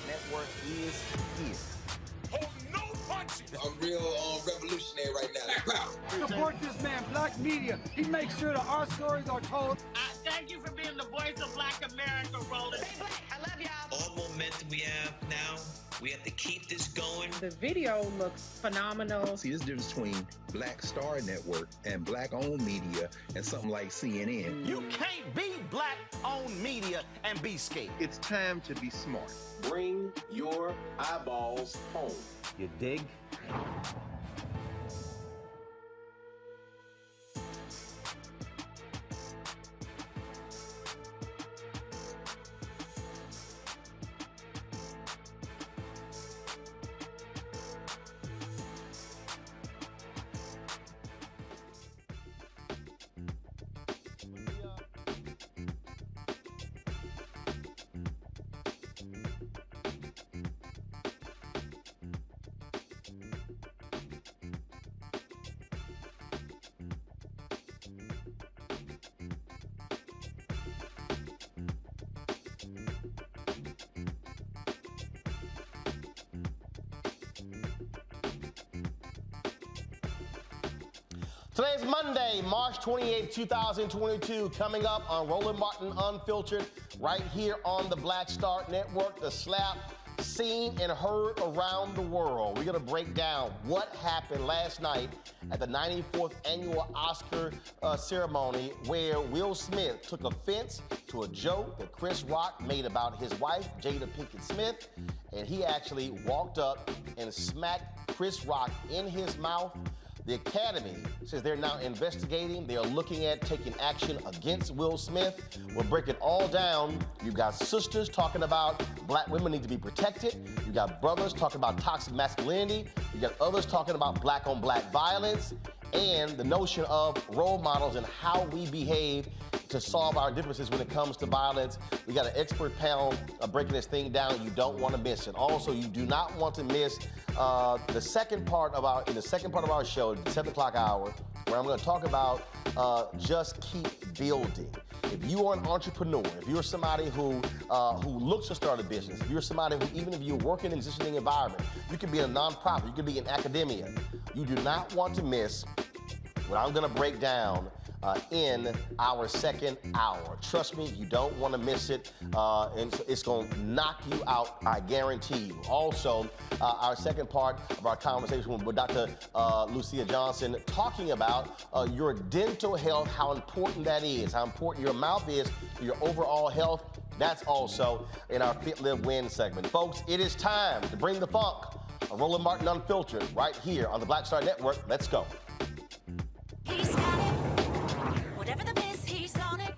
Network is here. Hold no punches! I'm real revolutionary right now. Support this man, Black Media. He makes sure that our stories are told. Thank you for being the voice of Black America, Roland. Stay black. I love y'all. All momentum we have now, we have to keep this going. The video looks phenomenal. See, there's a difference between Black Star Network and Black-owned media and something like CNN. You can't be Black-owned media and be scared. It's time to be smart. Bring your eyeballs home. You dig? Today's Monday, March 28, 2022, coming up on Roland Martin Unfiltered, right here on the Black Star Network. The slap seen and heard around the world. We're going to break down what happened last night at the 94th annual Oscar ceremony, where Will Smith took offense to a joke that Chris Rock made about his wife, Jada Pinkett Smith, and he actually walked up and smacked Chris Rock in his mouth. The Academy says they're now investigating. They're looking at taking action against Will Smith. We'll break it all down. You've got sisters talking about Black women need to be protected. You've got brothers talking about toxic masculinity. You've got others talking about Black-on-Black violence and the notion of role models and how we behave to solve our differences when it comes to violence. We got an expert panel breaking this thing down. You don't want to miss it. Also, you do not want to miss the second part of our show, the 7 o'clock hour, where I'm going to talk about just keep building. If you are an entrepreneur, if you're somebody who looks to start a business, if you're somebody who, even if you work in an existing environment, you could be in a nonprofit, you could be in academia, you do not want to miss what I'm going to break down in our second hour. Trust me, you don't want to miss it, and so it's going to knock you out, I guarantee you. Also, our second part of our conversation with Dr. Lucia Johnson, talking about your dental health, how important that is, how important your mouth is for your overall health. That's also in our Fit, Live, Win segment. Folks, it is time to bring the funk. Roland Martin Unfiltered, right here on the Black Star Network. Let's go. He's got it. Whatever the miss, he's on it.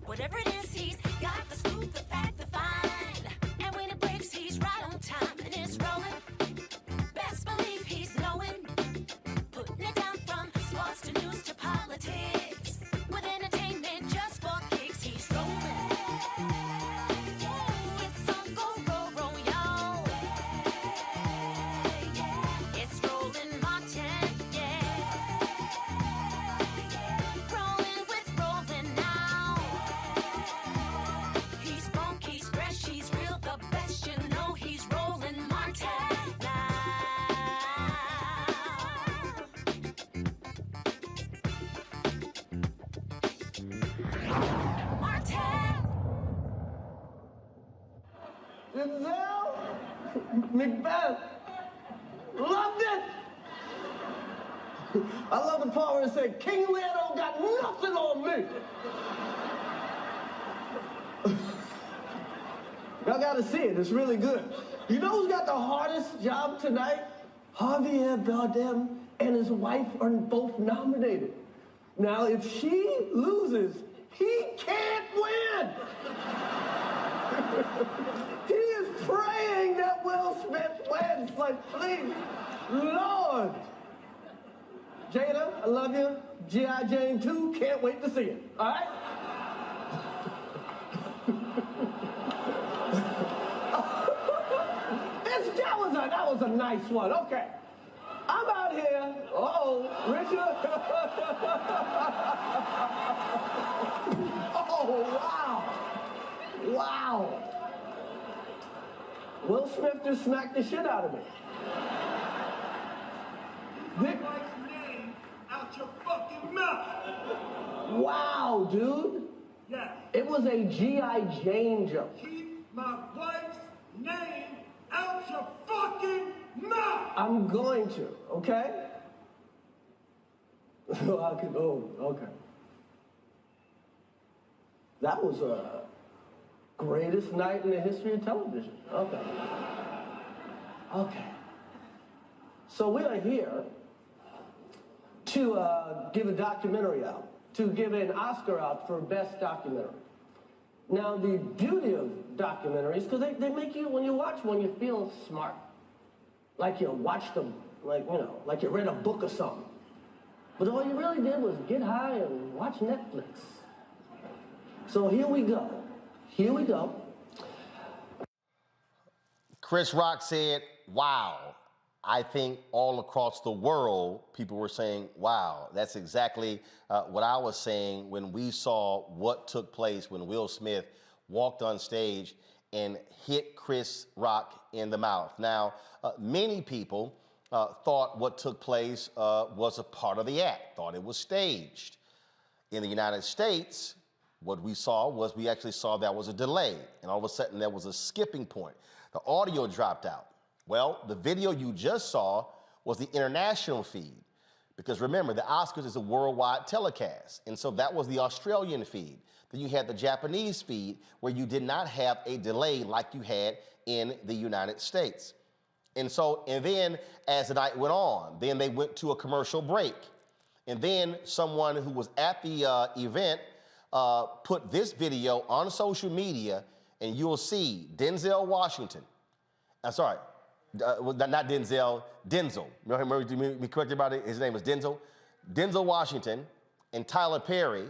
Whatever it is, he's got the scoop, the fact, the find. And when it breaks, he's right on time and it's rolling. Best believe he's knowing. Putting it down from sports to news to politics. With entertainment just for kicks, he's rolling. It's on go, roll, roll, y'all. It's Roland Martin, yeah. Rolling with Roland now. He's funky, he's fresh, he's real, the best, you know he's Roland Martin now. Martin! Denzel, Macbeth, loved it. I love the part where it said, King Lear don't got nothing on me. Y'all gotta see it, it's really good. You know who's got the hardest job tonight? Javier Bardem and his wife are both nominated. Now, if she loses, he can't win. He is praying that Will Smith wins. Like, please, Lord. Jada, I love you. G.I. Jane 2, can't wait to see it. All right? That was a nice one. Okay. I'm out here. Uh-oh, Richard. Oh, wow. Wow. Will Smith just smacked the shit out of me. My wife's name out your fucking mouth. Wow, dude. Yeah. It was a G.I. Jane joke. Keep my wife's name out your fucking mouth. I'm going to, okay? Okay. That was a greatest night in the history of television. Okay. Okay. So we are here to give a documentary out, to give an Oscar out for Best Documentary. Now, the beauty of documentaries, because they make you, when you watch one, you feel smart. Like you watched them, like you read a book or something. But all you really did was get high and watch Netflix. So here we go. Here we go. Chris Rock said, wow. I think all across the world, people were saying, wow. That's exactly what I was saying when we saw what took place when Will Smith walked on stage and hit Chris Rock in the mouth. Now, many people thought what took place was a part of the act, thought it was staged. In the United States, what we saw was we actually saw there was a delay, and all of a sudden there was a skipping point. The audio dropped out. Well, the video you just saw was the international feed, because remember, the Oscars is a worldwide telecast, and so that was the Australian feed. Then you had the Japanese feed, where you did not have a delay like you had in the United States. And then as the night went on, then they went to a commercial break. And then someone who was at the event put this video on social media, and you'll see Denzel Washington. I'm sorry, not Denzel, Denzel. Remember me corrected about it? His name is Denzel. Denzel Washington and Tyler Perry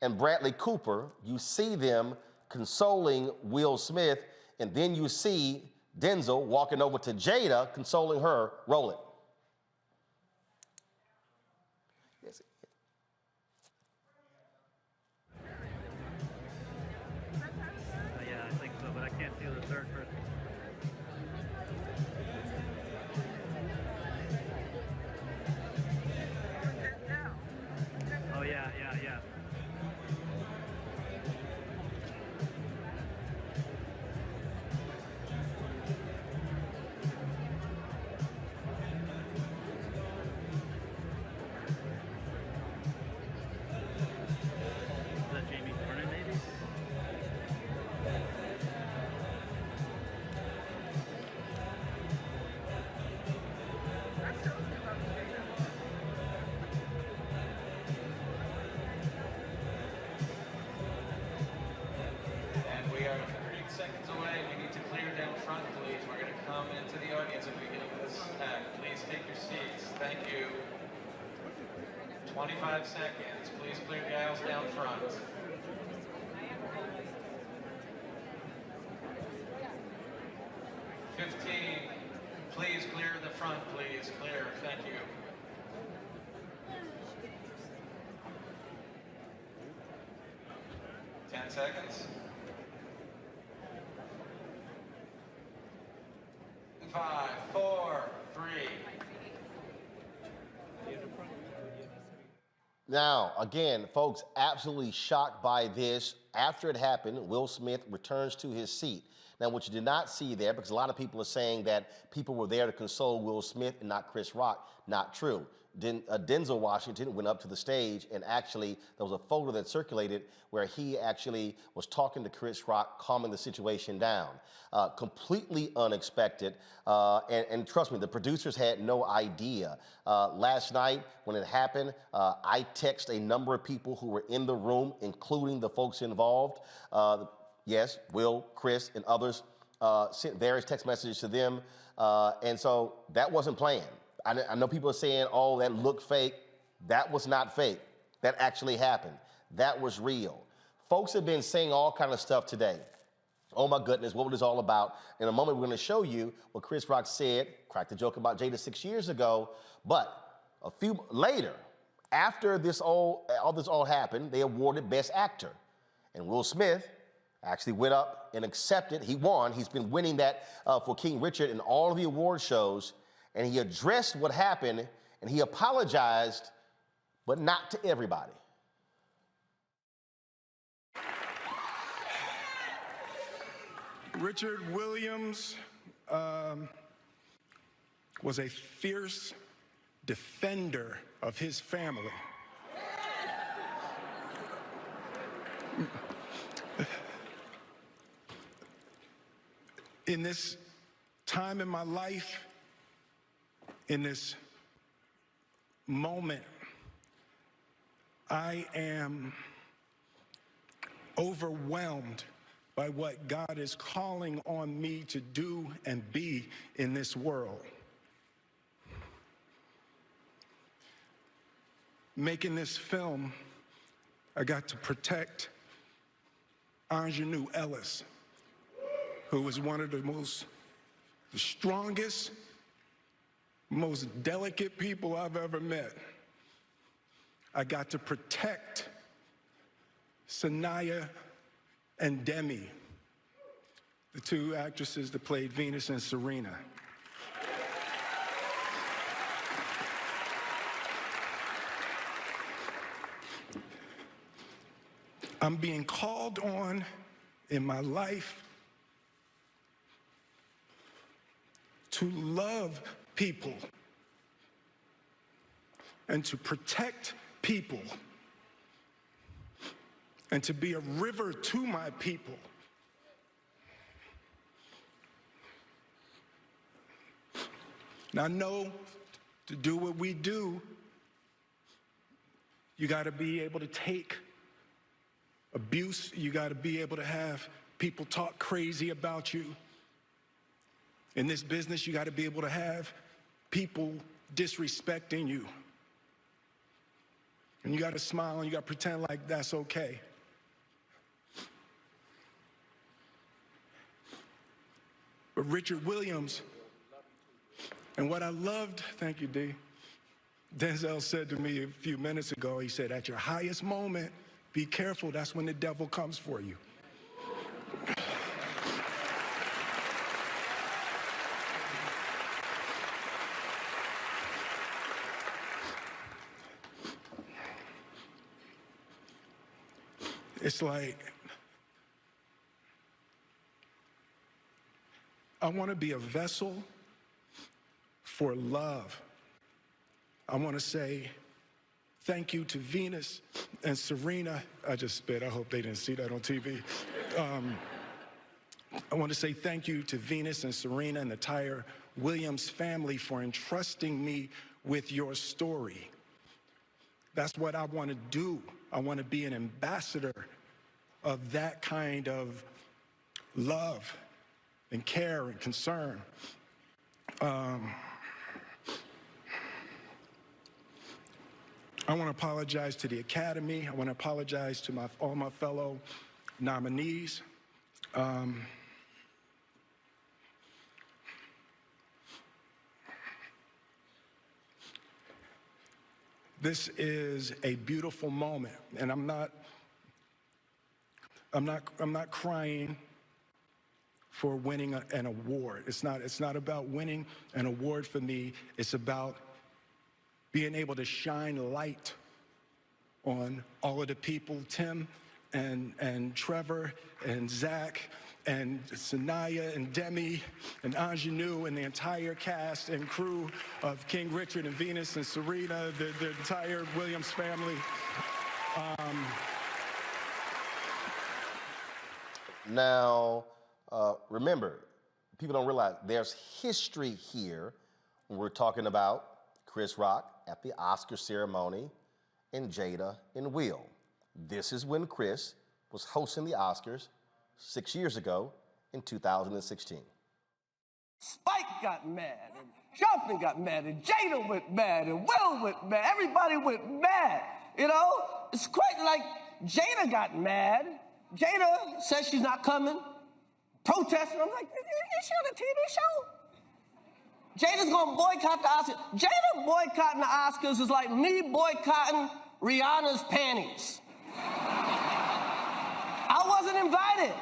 and Bradley Cooper, you see them consoling Will Smith, and then you see Denzel walking over to Jada, consoling her, Roland. Yes. Yeah, I think so, but I can't see the third person. Oh, yeah. 30 seconds away. We need to clear down front, please. We're going to come into the audience at the beginning of this act. Please take your seats. Thank you. 25 seconds. Please clear the aisles down front. Please clear the front, please. Clear. Thank you. Seconds. 5, 4, 3. Now, again, folks, absolutely shocked by this. After it happened, Will Smith returns to his seat. Now, what you did not see there, because a lot of people are saying that people were there to console Will Smith and not Chris Rock, not true. Denzel Washington went up to the stage, and actually there was a photo that circulated where he actually was talking to Chris Rock, calming the situation down. Completely unexpected, and trust me, the producers had no idea. Last night when it happened, I texted a number of people who were in the room, including the folks involved. Yes, Will, Chris, and others sent various text messages to them, and so that wasn't planned. I know people are saying, oh, that looked fake. That was not fake. That actually happened. That was real. Folks have been saying all kind of stuff today. Oh my goodness, what was this all about? In a moment, we're going to show you what Chris Rock said, cracked the joke about Jada 6 years ago. But a few later, after all this all happened, they awarded Best Actor. And Will Smith actually went up and accepted. He won. He's been winning that for King Richard in all of the award shows. And he addressed what happened, and he apologized, but not to everybody. Richard Williams was a fierce defender of his family. In this time in my life, in this moment, I am overwhelmed by what God is calling on me to do and be in this world. Making this film, I got to protect Ingenue Ellis, who was one of the strongest, most delicate people I've ever met. I got to protect Sanaya and Demi, the two actresses that played Venus and Serena. I'm being called on in my life to love people and to protect people and to be a river to my people. Now, I know to do what we do, you got to be able to take abuse. You got to be able to have people talk crazy about you. In this business, you got to be able to have people disrespecting you. And you got to smile and you got to pretend like that's okay. But Richard Williams, and what I loved, thank you, D. Denzel said to me a few minutes ago, he said, at your highest moment, be careful, that's when the devil comes for you. It's like, I want to be a vessel for love. I want to say thank you to Venus and Serena. I just spit. I hope they didn't see that on TV. I want to say thank you to Venus and Serena and the entire Williams family for entrusting me with your story. That's what I want to do. I want to be an ambassador of that kind of love and care and concern. I want to apologize to the Academy. I want to apologize to all my fellow nominees. This is a beautiful moment, and I'm not crying for winning an award. It's not about winning an award for me. It's about being able to shine light on all of the people, Tim and Trevor and Zach and Sanaya and Demi and Ingenue and the entire cast and crew of King Richard and Venus and Serena, the entire Williams family. Now, remember, people don't realize there's history here when we're talking about Chris Rock at the Oscar ceremony and Jada and Will. This is when Chris was hosting the Oscars 6 years ago in 2016. Spike got mad, and Jonathan got mad, and Jada went mad, and Will went mad. Everybody went mad, you know? It's quite like Jada got mad. Jada says she's not coming, protesting. I'm like, is she on a TV show? Jada's gonna boycott the Oscars. Jada boycotting the Oscars is like me boycotting Rihanna's panties. I wasn't invited.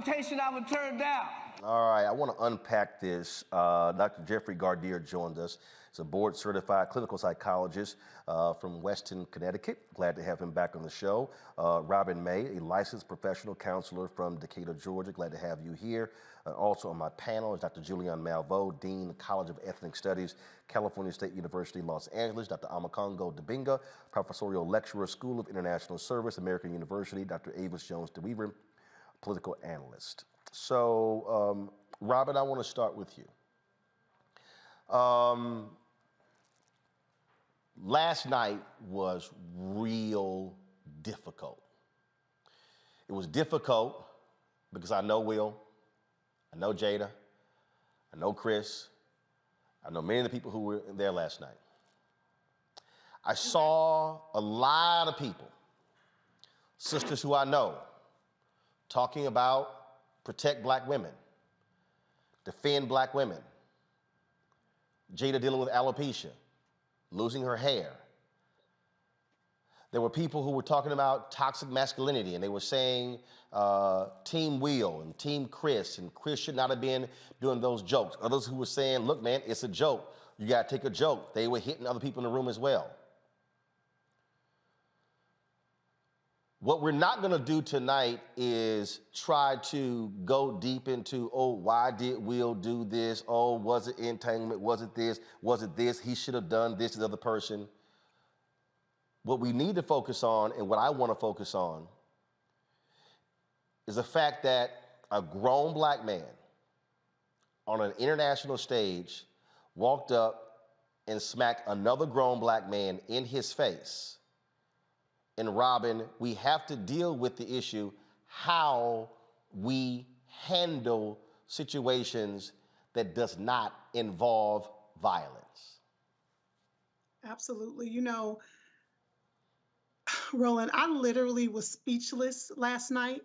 invitation I would turn down. All right, I want to unpack this. Dr. Jeffrey Gardere joined us. He's a board-certified clinical psychologist from Weston, Connecticut. Glad to have him back on the show. Robin May, a licensed professional counselor from Decatur, Georgia. Glad to have you here. Also on my panel is Dr. Julian Malveaux, Dean, College of Ethnic Studies, California State University, Los Angeles. Dr. Amakongo Dibinga, professorial lecturer, School of International Service, American University. Dr. Avis Jones-DeWeaver, political analyst. So, Robin, I want to start with you. Last night was real difficult. It was difficult because I know Will, I know Jada, I know Chris, I know many of the people who were there last night. I saw a lot of people, sisters who I know, talking about protect black women, defend black women. Jada dealing with alopecia, losing her hair. There were people who were talking about toxic masculinity, and they were saying Team Will and Team Chris, and Chris should not have been doing those jokes. Others who were saying, look, man, it's a joke. You got to take a joke. They were hitting other people in the room as well. What we're not going to do tonight is try to go deep into, oh, why did Will do this? Oh, was it entanglement? Was it this? Was it this? He should have done this to the other person. What we need to focus on, and what I want to focus on, is the fact that a grown black man on an international stage walked up and smacked another grown black man in his face. And Robin, we have to deal with the issue how we handle situations that does not involve violence. Absolutely. You know, Roland, I literally was speechless last night.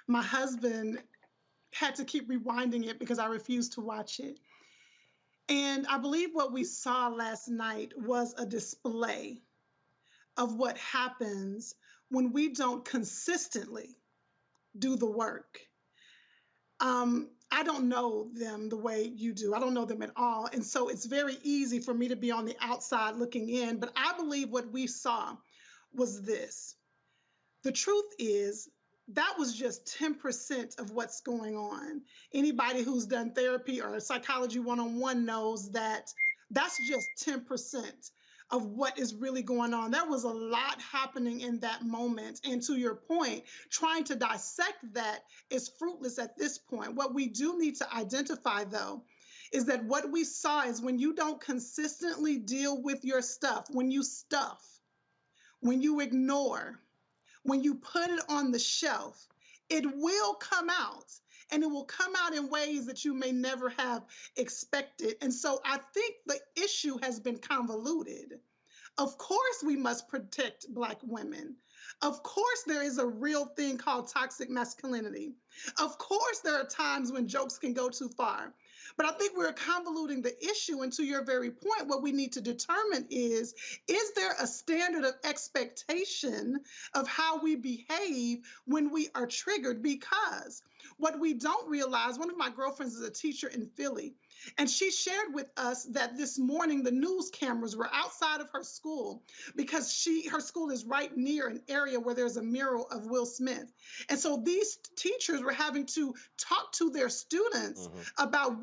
My husband had to keep rewinding it because I refused to watch it. And I believe what we saw last night was a display of what happens when we don't consistently do the work. I don't know them the way you do. I don't know them at all. And so it's very easy for me to be on the outside looking in. But I believe what we saw was this. The truth is, that was just 10% of what's going on. Anybody who's done therapy or psychology one-on-one knows that that's just 10% of what is really going on. There was a lot happening in that moment. And to your point, trying to dissect that is fruitless at this point. What we do need to identify, though, is that what we saw is when you don't consistently deal with your stuff, when you stuff, when you ignore, when you put it on the shelf, it will come out. And it will come out in ways that you may never have expected. And so I think the issue has been convoluted. Of course, we must protect Black women. Of course, there is a real thing called toxic masculinity. Of course, there are times when jokes can go too far. But I think we're convoluting the issue. And to your very point, what we need to determine is there a standard of expectation of how we behave when we are triggered? Because what we don't realize, one of my girlfriends is a teacher in Philly, and she shared with us that this morning the news cameras were outside of her school because her school is right near an area where there's a mural of Will Smith. And so these teachers were having to talk to their students about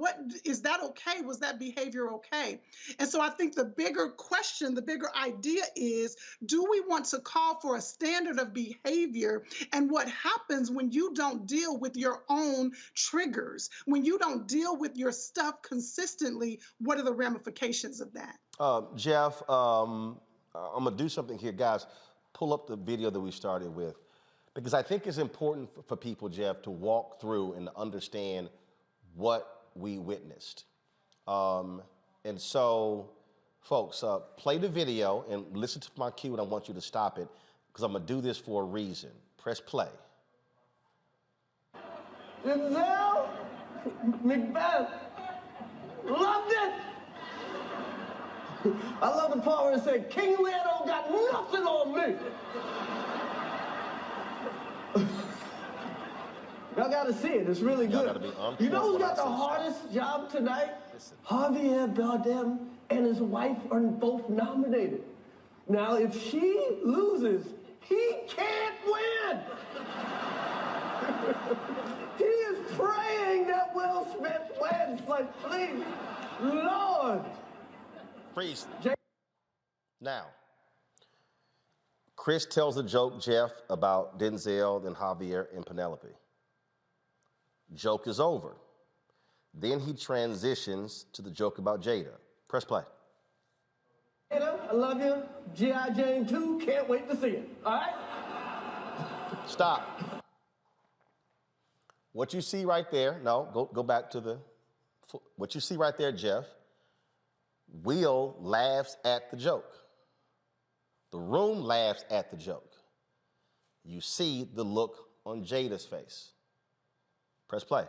is that okay? Was that behavior okay? And so I think the bigger question, the bigger idea is, do we want to call for a standard of behavior? And what happens when you don't deal with your own triggers, when you don't deal with your stuff consistently? What are the ramifications of that? Jeff, I'm gonna do something here. Guys, pull up the video that we started with, because I think it's important for people, Jeff, to walk through and to understand what we witnessed. And so, folks, play the video and listen to my cue, and I want you to stop it, because I'm gonna do this for a reason. Press play. Denzel, Macbeth, loved it. I love the part where it said, King Lear don't got nothing on me. Y'all got to see it. It's really Y'all good. gotta be on You know point who's when I got the say stop. hardest job tonight? Listen. Javier Bardem and his wife are both nominated. Now, if she loses, he can't win. He is praying that Will Smith wins. Like, please, Lord. Freeze. Now, Chris tells a joke, Jeff, about Denzel, then Javier, and Penelope. Joke is over. Then he transitions to the joke about Jada. Press play. Jada, I love you. G.I. Jane 2, can't wait to see it. All right? Stop. What you see right there, no, go back to the, what you see right there, Jeff, Will laughs at the joke. The room laughs at the joke. You see the look on Jada's face. Press play.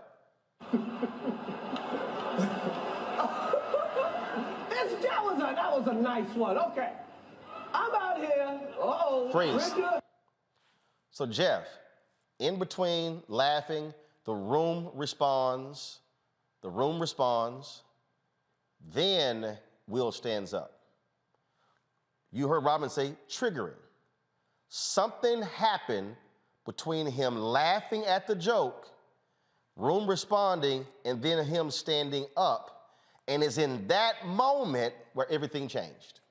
That was a nice one. Okay. I'm out here. Uh-oh. Freeze. Richard. So Jeff, in between laughing, the room responds. The room responds. Then Will stands up. You heard Robin say triggering. Something happened between him laughing at the joke, room responding, and then him standing up. And it's in that moment where everything changed.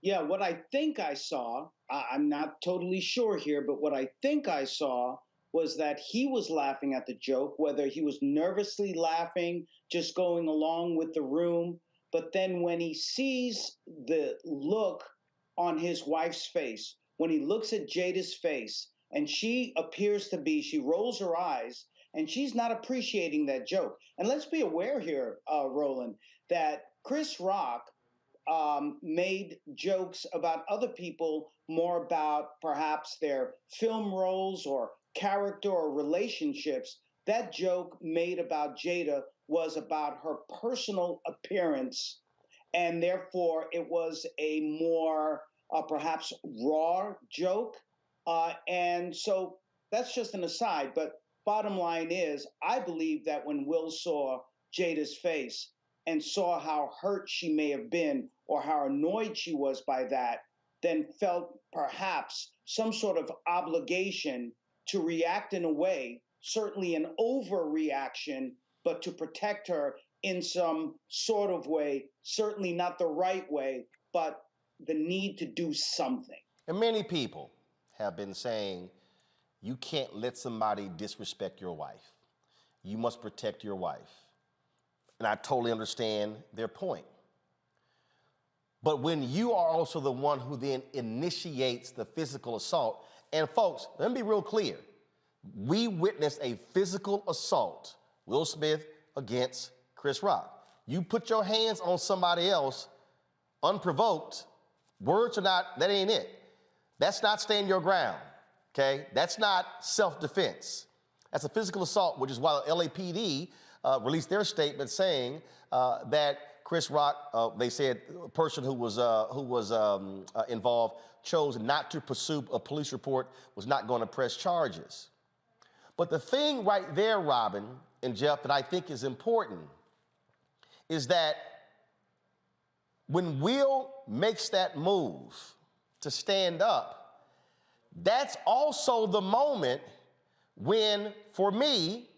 Yeah, what I think I saw, I'm not totally sure here, but what I think I saw was that he was laughing at the joke, whether he was nervously laughing, just going along with the room. But then when he sees the look on his wife's face, when he looks at Jada's face, and she appears to be, she rolls her eyes, and she's not appreciating that joke. And let's be aware here, Roland, that Chris Rock made jokes about other people more about perhaps their film roles or character or relationships. That joke made about Jada was about her personal appearance, and therefore it was a more perhaps raw joke. And so that's just an aside, but bottom line is, I believe that when Will saw Jada's face and saw how hurt she may have been or how annoyed she was by that, then felt perhaps some sort of obligation to react in a way, certainly an overreaction, but to protect her in some sort of way, certainly not the right way, but the need to do something. And many people have been saying, you can't let somebody disrespect your wife. You must protect your wife. And I totally understand their point. But when you are also the one who then initiates the physical assault, and folks, let me be real clear. We witnessed a physical assault, Will Smith against Chris Rock. You put your hands on somebody else unprovoked, words are not, that ain't it. That's not stand your ground. Okay, that's not self-defense. That's a physical assault, which is why the LAPD released their statement saying that Chris Rock, they said a person who was involved chose not to pursue a police report, was not going to press charges. But the thing right there, Robin and Jeff, that I think is important is that when Will makes that move to stand up, that's also the moment when, for me,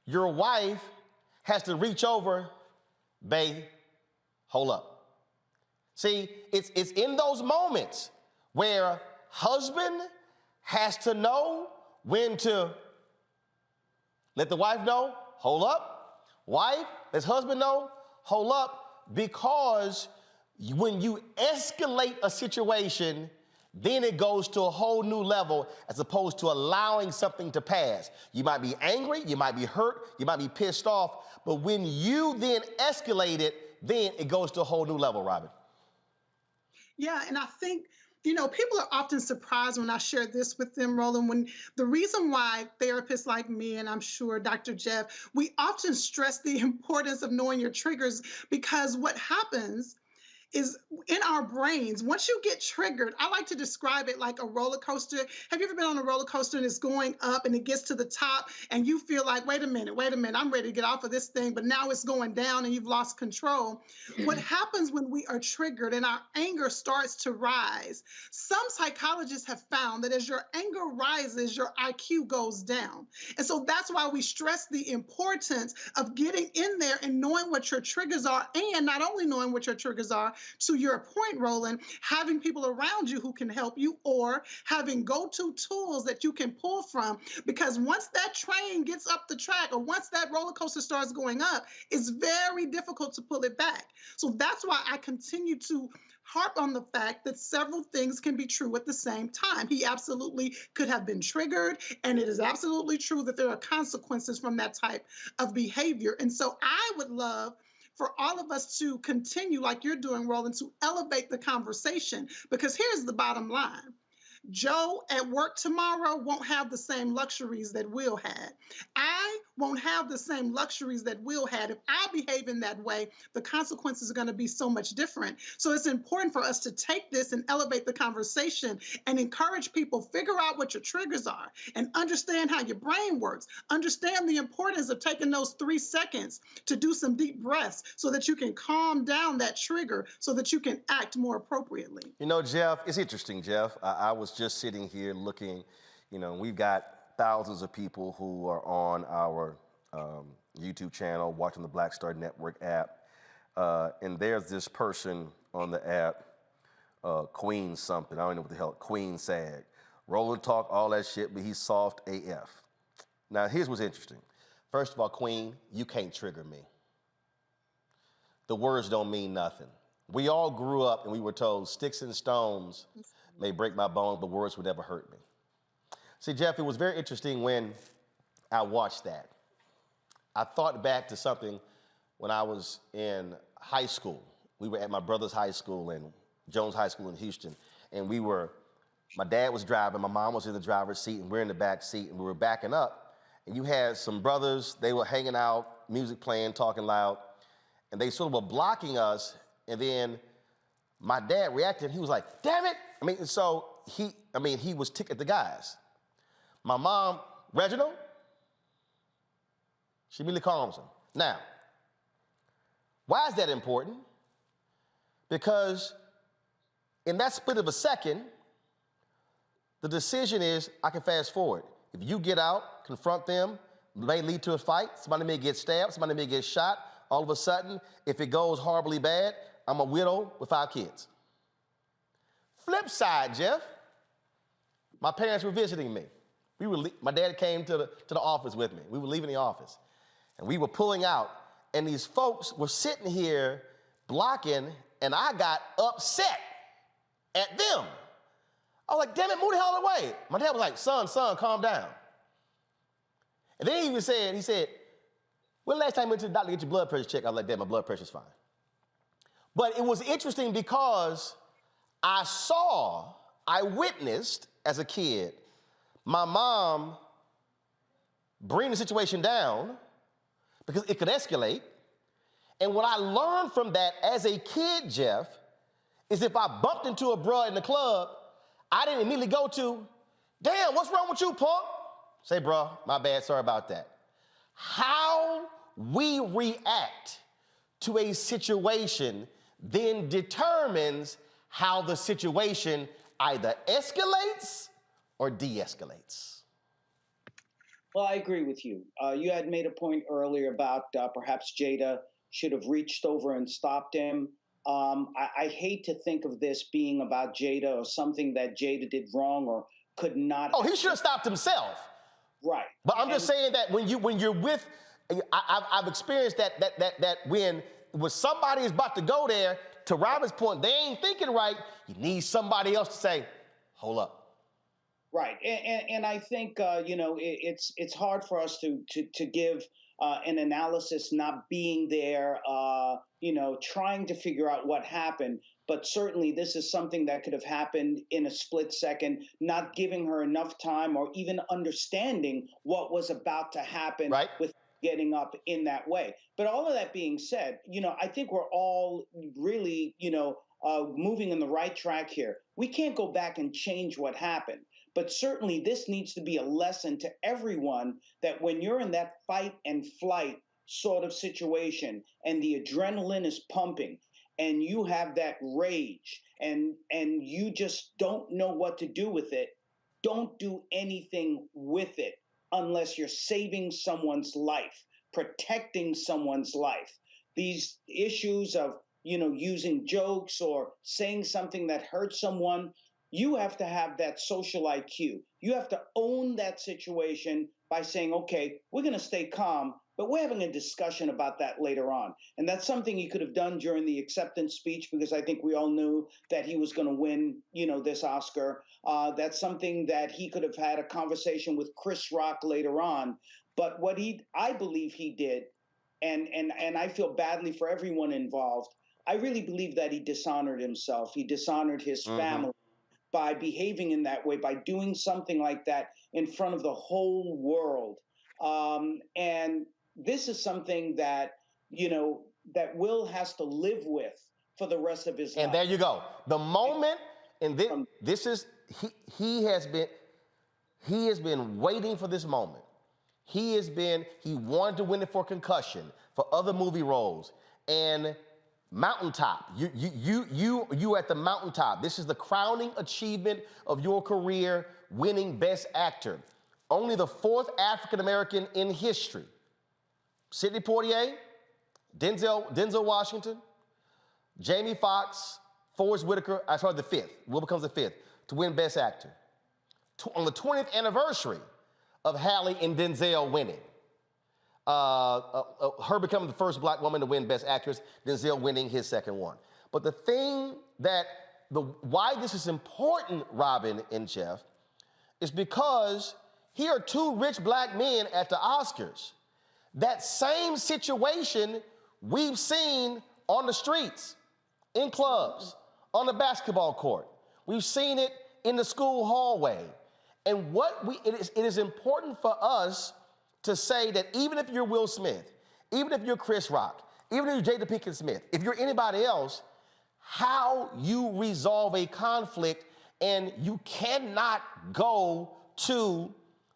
your wife has to reach over, babe, hold up. See, it's in those moments where husband has to know when to let the wife know, hold up. Wife, lets husband know, hold up, because when you escalate a situation, then it goes to a whole new level as opposed to allowing something to pass. You might be angry, you might be hurt, you might be pissed off, but when you then escalate it, then it goes to a whole new level, Robin. Yeah, and I think, you know, people are often surprised when I share this with them, Roland, when the reason why therapists like me, and I'm sure Dr. Jeff, we often stress the importance of knowing your triggers, because what happens is in our brains. Once you get triggered, I like to describe it like a roller coaster. Have you ever been on a roller coaster and it's going up and it gets to the top and you feel like, wait a minute, I'm ready to get off of this thing, but now it's going down and you've lost control. What happens when we are triggered and our anger starts to rise? Some psychologists have found that as your anger rises, your IQ goes down. And so that's why we stress the importance of getting in there and knowing what your triggers are, and not only knowing what your triggers are, to your point, Roland, having people around you who can help you, or having go-to tools that you can pull from, because once that train gets up the track, or once that roller coaster starts going up, it's very difficult to pull it back. So that's why I continue to harp on the fact that several things can be true at the same time. He absolutely could have been triggered, and it is absolutely true that there are consequences from that type of behavior. And so I would love for all of us to continue, like you're doing, Roland, to elevate the conversation, because here's the bottom line. Joe at work tomorrow won't have the same luxuries that Will had. I won't have the same luxuries that Will had. If I behave in that way, the consequences are going to be so much different. So it's important for us to take this and elevate the conversation and encourage people, figure out what your triggers are and understand how your brain works. Understand the importance of taking those 3 seconds to do some deep breaths so that you can calm down that trigger so that you can act more appropriately. You know, Jeff, it's interesting, Jeff. I was just sitting here looking, we've got thousands of people who are on our YouTube channel, watching the Black Star Network app. And there's this person on the app, Queen something, I don't know what the hell, Queen Sag. Roland talk, all that shit, but he's soft AF. Now, here's what's interesting. First of all, Queen, you can't trigger me. The words don't mean nothing. We all grew up and we were told sticks and stones may break my bones, but words would never hurt me. See, Jeff, it was very interesting when I watched that. I thought back to something when I was in high school. We were at my brother's high school in Jones High School in Houston, and my dad was driving, my mom was in the driver's seat, and we're in the back seat, and we were backing up, and you had some brothers, they were hanging out, music playing, talking loud, and they sort of were blocking us, and then my dad reacted, he was like, damn it! So he was ticked at the guys. My mom, Reginald, she really calms him. Now, why is that important? Because in that split of a second, the decision is, I can fast forward. If you get out, confront them, may lead to a fight, somebody may get stabbed, somebody may get shot. All of a sudden, if it goes horribly bad, I'm a widow with 5 kids. Flip side, Jeff, my parents were visiting me. My dad came to the office with me. We were leaving the office, and we were pulling out, and these folks were sitting here blocking, and I got upset at them. I was like, damn it, move the hell away. My dad was like, son, calm down. And then he said, when the last time you went to the doctor to get your blood pressure checked? I was like, Dad, my blood pressure's fine. But it was interesting because I witnessed as a kid, my mom bring the situation down because it could escalate. And what I learned from that as a kid, Jeff, is if I bumped into a bruh in the club, I didn't immediately go to, damn, what's wrong with you, punk? Say, bruh, my bad, sorry about that. How we react to a situation then determines how the situation either escalates or de-escalates. Well, I agree with you. You had made a point earlier about perhaps Jada should have reached over and stopped him. I hate to think of this being about Jada or something that Jada did wrong or could not. Oh, he should have stopped himself. Right. But I'm just saying that when you're with, I've experienced that when somebody is about to go there, to Robin's point, they ain't thinking right. You need somebody else to say, hold up. Right, and I think it's hard for us to give an analysis, not being there, trying to figure out what happened. But certainly, this is something that could have happened in a split second, not giving her enough time or even understanding what was about to happen. Right. With getting up in that way. But all of that being said, I think we're all really, moving in the right track here. We can't go back and change what happened. But certainly this needs to be a lesson to everyone that when you're in that fight and flight sort of situation and the adrenaline is pumping and you have that rage and you just don't know what to do with it, don't do anything with it unless you're saving someone's life, protecting someone's life. These issues of, using jokes or saying something that hurts someone, you have to have that social IQ. You have to own that situation by saying, okay, we're going to stay calm, but we're having a discussion about that later on. And that's something he could have done during the acceptance speech, because I think we all knew that he was going to win, this Oscar. That's something that he could have had a conversation with Chris Rock later on. But what I believe he did, and I feel badly for everyone involved, I really believe that he dishonored himself. He dishonored his family by behaving in that way, by doing something like that in front of the whole world. And this is something that, that Will has to live with for the rest of his life. And there you go. The moment, and this is, he has been waiting for this moment. He wanted to win it for Concussion, for other movie roles, and mountaintop. You at the mountaintop. This is the crowning achievement of your career, winning Best Actor. Only the 4th African American in history. Sidney Poitier, Denzel Washington, Jamie Foxx, Forrest Whitaker. The 5th. Will becomes the 5th to win Best Actor. On the 20th anniversary of Halle and Denzel winning. Her becoming the first black woman to win Best Actress, Denzel winning his 2nd one. But the thing why this is important, Robin and Jeff, is because here are 2 rich black men at the Oscars. That same situation we've seen on the streets, in clubs, on the basketball court. We've seen it in the school hallway. And it is important for us to say that even if you're Will Smith, even if you're Chris Rock, even if you're Jada Pinkett Smith, if you're anybody else, how you resolve a conflict, and you cannot go to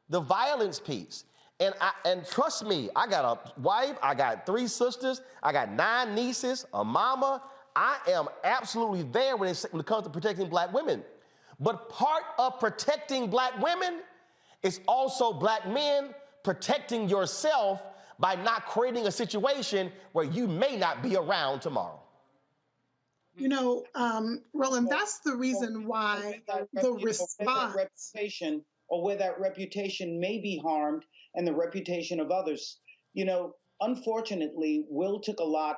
the violence piece. And trust me, I got a wife, I got 3 sisters, I got 9 nieces, a mama. I am absolutely there when it comes to protecting black women. But part of protecting black women is also black men protecting yourself by not creating a situation where you may not be around tomorrow. Roland, that's the reason why the response, reputation, or where that reputation may be harmed, and the reputation of others. Unfortunately, Will took a lot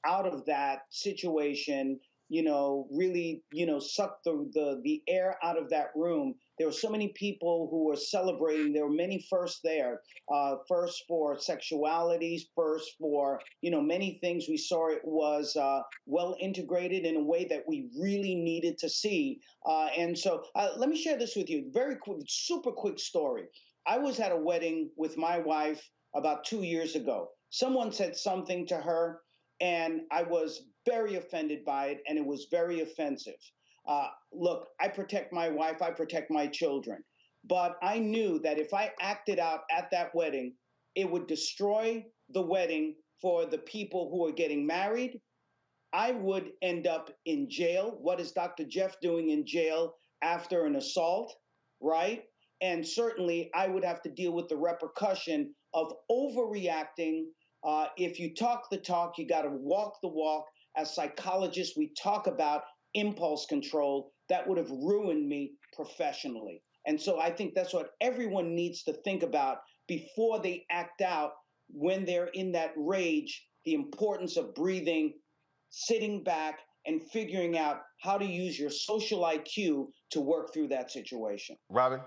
out of that situation, really, sucked the air out of that room. There were so many people who were celebrating. There were many firsts there. First for sexualities, first for, many things. We saw it was well integrated in a way that we really needed to see. And so let me share this with you. Very quick, super quick story. I was at a wedding with my wife about 2 years ago. Someone said something to her, and I was very offended by it, and it was very offensive. Look, I protect my wife, I protect my children. But I knew that if I acted out at that wedding, it would destroy the wedding for the people who are getting married. I would end up in jail. What is Dr. Jeff doing in jail after an assault, right? And certainly I would have to deal with the repercussion of overreacting. If you talk the talk, you got to walk the walk. As psychologists, we talk about impulse control. That would have ruined me professionally. And so I think that's what everyone needs to think about before they act out when they're in that rage, the importance of breathing, sitting back, and figuring out how to use your social IQ to work through that situation. Robin?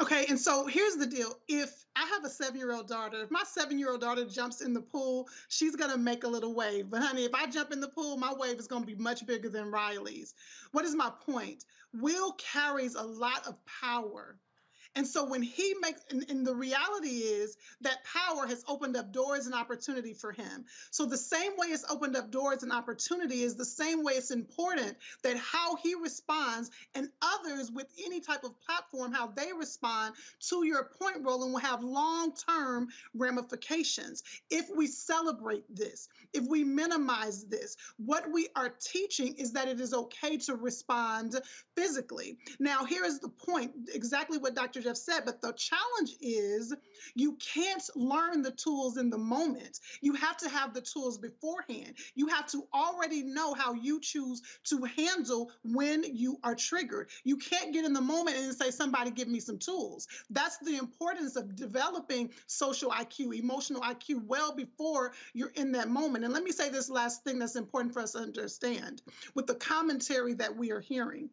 Okay, and so here's the deal. If I have a 7-year-old daughter, if my 7-year-old daughter jumps in the pool, she's going to make a little wave. But honey, if I jump in the pool, my wave is going to be much bigger than Riley's. What is my point? Will carries a lot of power. And so when he makes, and the reality is that power has opened up doors and opportunity for him. So the same way it's opened up doors and opportunity is the same way it's important that how he responds and others with any type of platform, how they respond to your point, Roland, will have long-term ramifications. If we celebrate this, if we minimize this, what we are teaching is that it is okay to respond physically. Now, here is the point, exactly what Dr. Jeff said, but the challenge is you can't learn the tools in the moment. You have to have the tools beforehand. You have to already know how you choose to handle when you are triggered. You can't get in the moment and say, somebody give me some tools. That's the importance of developing social IQ, emotional IQ well before you're in that moment. And let me say this last thing that's important for us to understand with the commentary that we are hearing.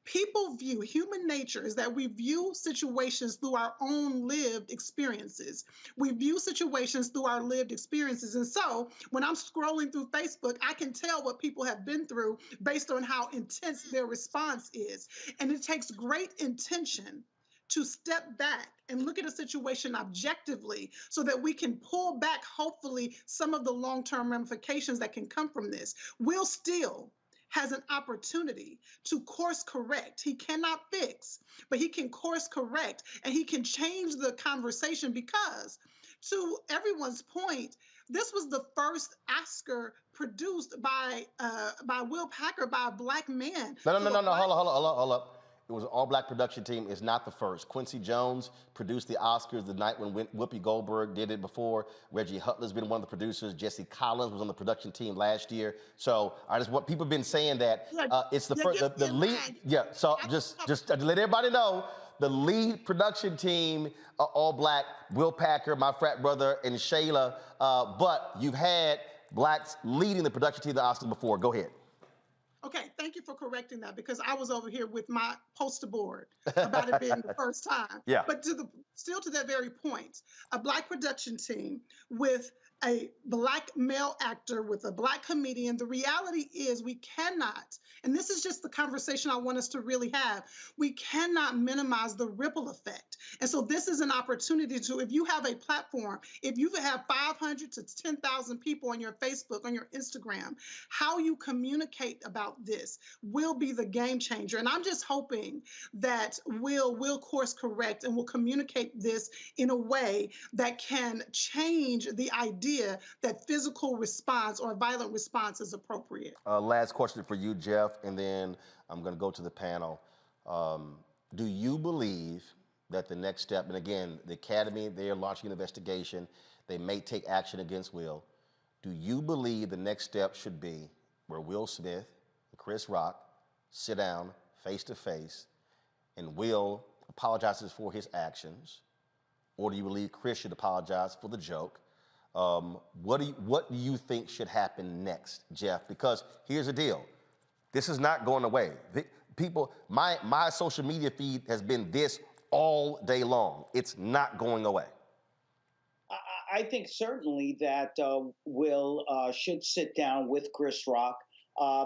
People view, human nature is that we view situations through our own lived experiences. We view situations through our lived experiences. And so when I'm scrolling through Facebook, I can tell what people have been through based on how intense their response is. And it takes great intention to step back and look at a situation objectively so that we can pull back, hopefully, some of the long-term ramifications that can come from this. Will Steele has an opportunity to course correct. He cannot fix, but he can course correct and he can change the conversation because, to everyone's point, this was the first Oscar produced by Will Packer, by a Black man. No, hold up. It was an all-Black production team. It's not the first. Quincy Jones produced the Oscars the night when Whoopi Goldberg did it before. Reggie Hutler's been one of the producers. Jesse Collins was on the production team last year. So I just want people have been saying that it's the first, the lead. Yeah. So just to let everybody know, the lead production team, all Black, Will Packer, my frat brother, and Shayla. But you've had Blacks leading the production team of the Oscars before. Go ahead. Okay, thank you for correcting that because I was over here with my poster board about it being the first time. Yeah. But still to that very point, a Black production team with a Black male actor, with a Black comedian, the reality is we cannot, and this is just the conversation I want us to really have, we cannot minimize the ripple effect. And so this is an opportunity to, if you have a platform, if you have 500 to 10,000 people on your Facebook, on your Instagram, how you communicate about this will be the game changer. And I'm just hoping that will course correct and will communicate this in a way that can change the idea that physical response or violent response is appropriate. Last question for you, Jeff, and then I'm going to go to the panel. Do you believe that the next step, and again, the Academy, they're launching an investigation. They may take action against Will. Do you believe the next step should be where Will Smith and Chris Rock sit down face to face and Will apologizes for his actions? Or do you believe Chris should apologize for the joke? What do you think should happen next, Jeff? Because here's the deal. This is not going away. My social media feed has been this all day long. It's not going away. I think certainly that Will should sit down with Chris Rock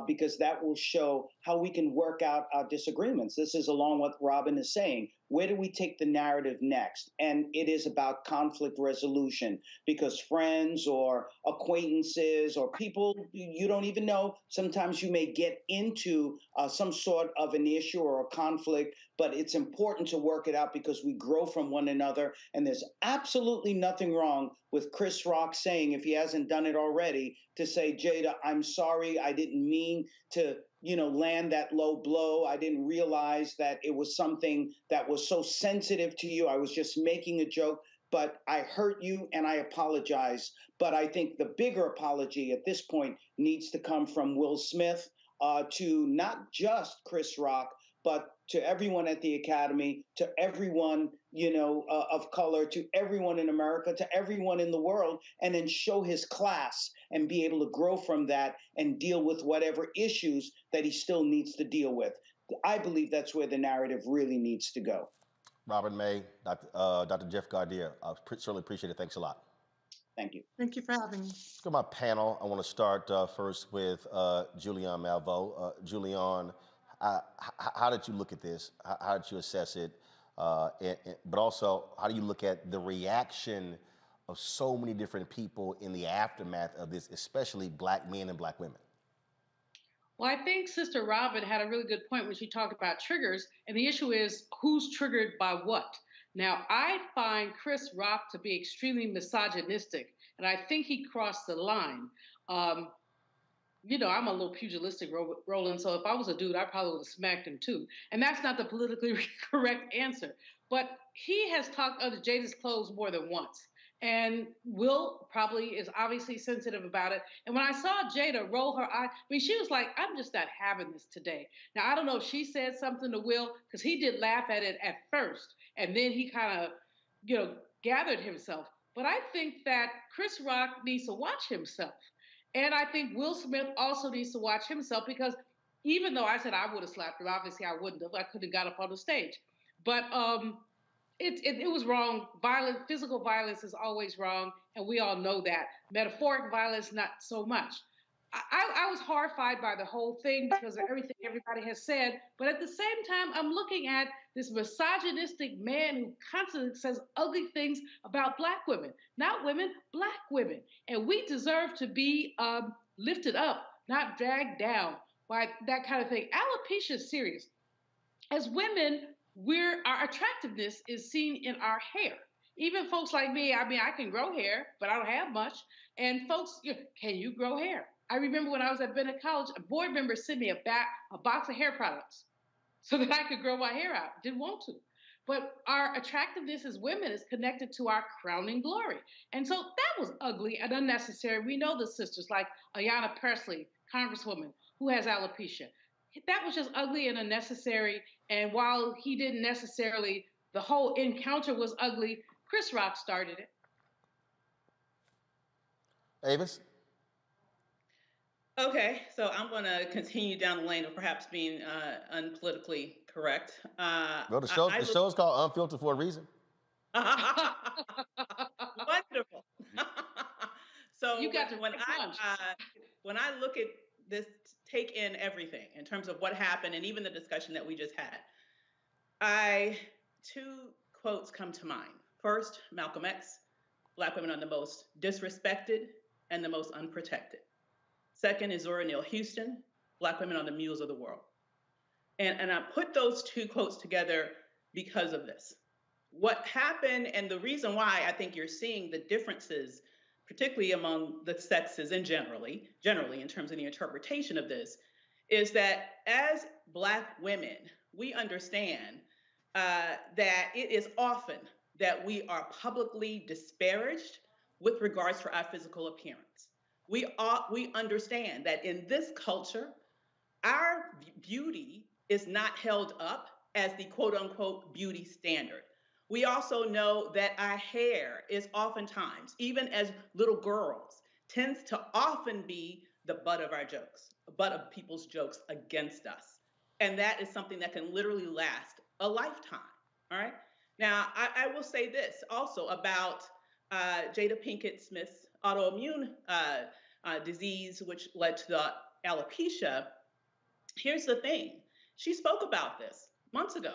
because that will show how we can work out our disagreements. This is along what Robin is saying. Where do we take the narrative next? And it is about conflict resolution because friends or acquaintances or people you don't even know, sometimes you may get into some sort of an issue or a conflict, but it's important to work it out because we grow from one another. And there's absolutely nothing wrong with Chris Rock saying, if he hasn't done it already, to say, Jada, I'm sorry, I didn't mean to land that low blow. I didn't realize that it was something that was so sensitive to you. I was just making a joke, but I hurt you and I apologize. But I think the bigger apology at this point needs to come from Will Smith to not just Chris Rock, but to everyone at the Academy, to everyone, of color, to everyone in America, to everyone in the world, and then show his class and be able to grow from that and deal with whatever issues that he still needs to deal with. I believe that's where the narrative really needs to go. Robert May, Dr. Jeff Gardia, I certainly appreciate it. Thanks a lot. Thank you. Thank you for having me. Let's go to my panel. I want to start first with Julian Malveaux. Julian, how did you look at this? How did you assess it? But also, how do you look at the reaction of so many different people in the aftermath of this, especially black men and black women? Well, I think Sister Robin had a really good point when she talked about triggers, and the issue is who's triggered by what. Now, I find Chris Rock to be extremely misogynistic, and I think he crossed the line. You know, I'm a little pugilistic, Roland, so if I was a dude, I probably would have smacked him too. And that's not the politically correct answer. But he has talked under Jada's clothes more than once. And Will probably is obviously sensitive about it. And when I saw Jada roll her eye, I mean, she was like, I'm just not having this today. Now, I don't know if she said something to Will, because he did laugh at it at first. And then he kind of, you know, gathered himself. But I think that Chris Rock needs to watch himself. And I think Will Smith also needs to watch himself, because even though I said I would have slapped him, obviously I wouldn't have. I could have got up on the stage. But it was wrong. Physical violence is always wrong, and we all know that. Metaphoric violence, not so much. I was horrified by the whole thing because of everything everybody has said, but at the same time, I'm looking at this misogynistic man who constantly says ugly things about black women. Not women, black women. And we deserve to be lifted up, not dragged down by that kind of thing. Alopecia is serious. As women, our attractiveness is seen in our hair. Even folks like me, I mean, I can grow hair, but I don't have much. And folks, can you grow hair? I remember when I was at Bennett College, a board member sent me a box of hair products so that I could grow my hair out. Didn't want to. But our attractiveness as women is connected to our crowning glory. And so that was ugly and unnecessary. We know the sisters like Ayanna Pressley, Congresswoman, who has alopecia. That was just ugly and unnecessary. And while he didn't necessarily, the whole encounter was ugly, Chris Rock started it. Avis? Okay, so I'm going to continue down the lane of perhaps being unpolitically correct. Well, the show's called Unfiltered for a reason. Wonderful. So you got when I look at this, take in everything in terms of what happened and even the discussion that we just had, two quotes come to mind. First, Malcolm X, black women are the most disrespected and the most unprotected. Second is Zora Neale Houston, black women are the mules of the world. And I put those two quotes together because of this. What happened, and the reason why I think you're seeing the differences, particularly among the sexes and generally in terms of the interpretation of this, is that as black women, we understand that it is often that we are publicly disparaged with regards to our physical appearance. We understand that in this culture, our beauty is not held up as the quote unquote beauty standard. We also know that our hair is oftentimes, even as little girls, tends to often be the butt of our jokes, butt of people's jokes against us. And that is something that can literally last a lifetime, all right? Now, I will say this also about Jada Pinkett Smith's autoimmune disease, which led to the alopecia. Here's the thing. She spoke about this months ago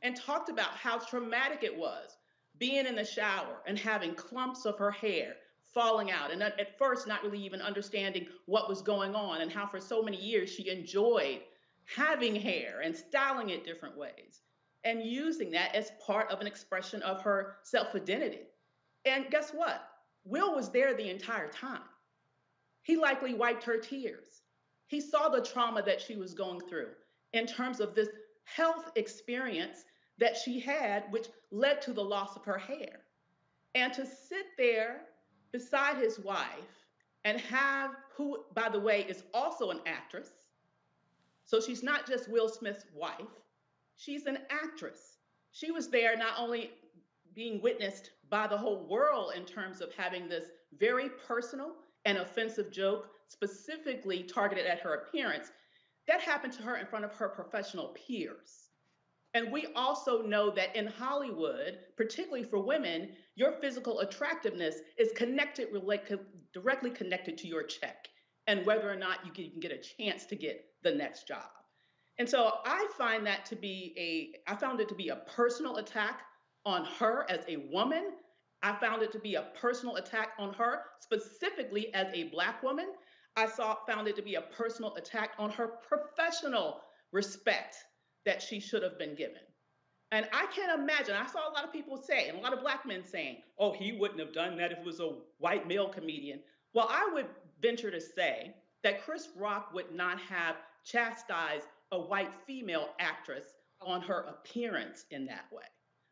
and talked about how traumatic it was being in the shower and having clumps of her hair falling out. And at first, not really even understanding what was going on, and how for so many years she enjoyed having hair and styling it different ways and using that as part of an expression of her self-identity. And guess what? Will was there the entire time. He likely wiped her tears. He saw the trauma that she was going through in terms of this health experience that she had, which led to the loss of her hair. And to sit there beside his wife and have, who, by the way, is also an actress. So she's not just Will Smith's wife, she's an actress. She was there not only being witnessed by the whole world in terms of having this very personal and offensive joke specifically targeted at her appearance, that happened to her in front of her professional peers. And we also know that in Hollywood, particularly for women, your physical attractiveness is directly connected to your check and whether or not you can get a chance to get the next job. And so I found it to be a personal attack on her as a woman. I found it to be a personal attack on her specifically as a Black woman. Found it to be a personal attack on her professional respect that she should have been given. And I can't imagine, I saw a lot of people say, and a lot of Black men saying, oh, he wouldn't have done that if it was a white male comedian. Well, I would venture to say that Chris Rock would not have chastised a white female actress on her appearance in that way.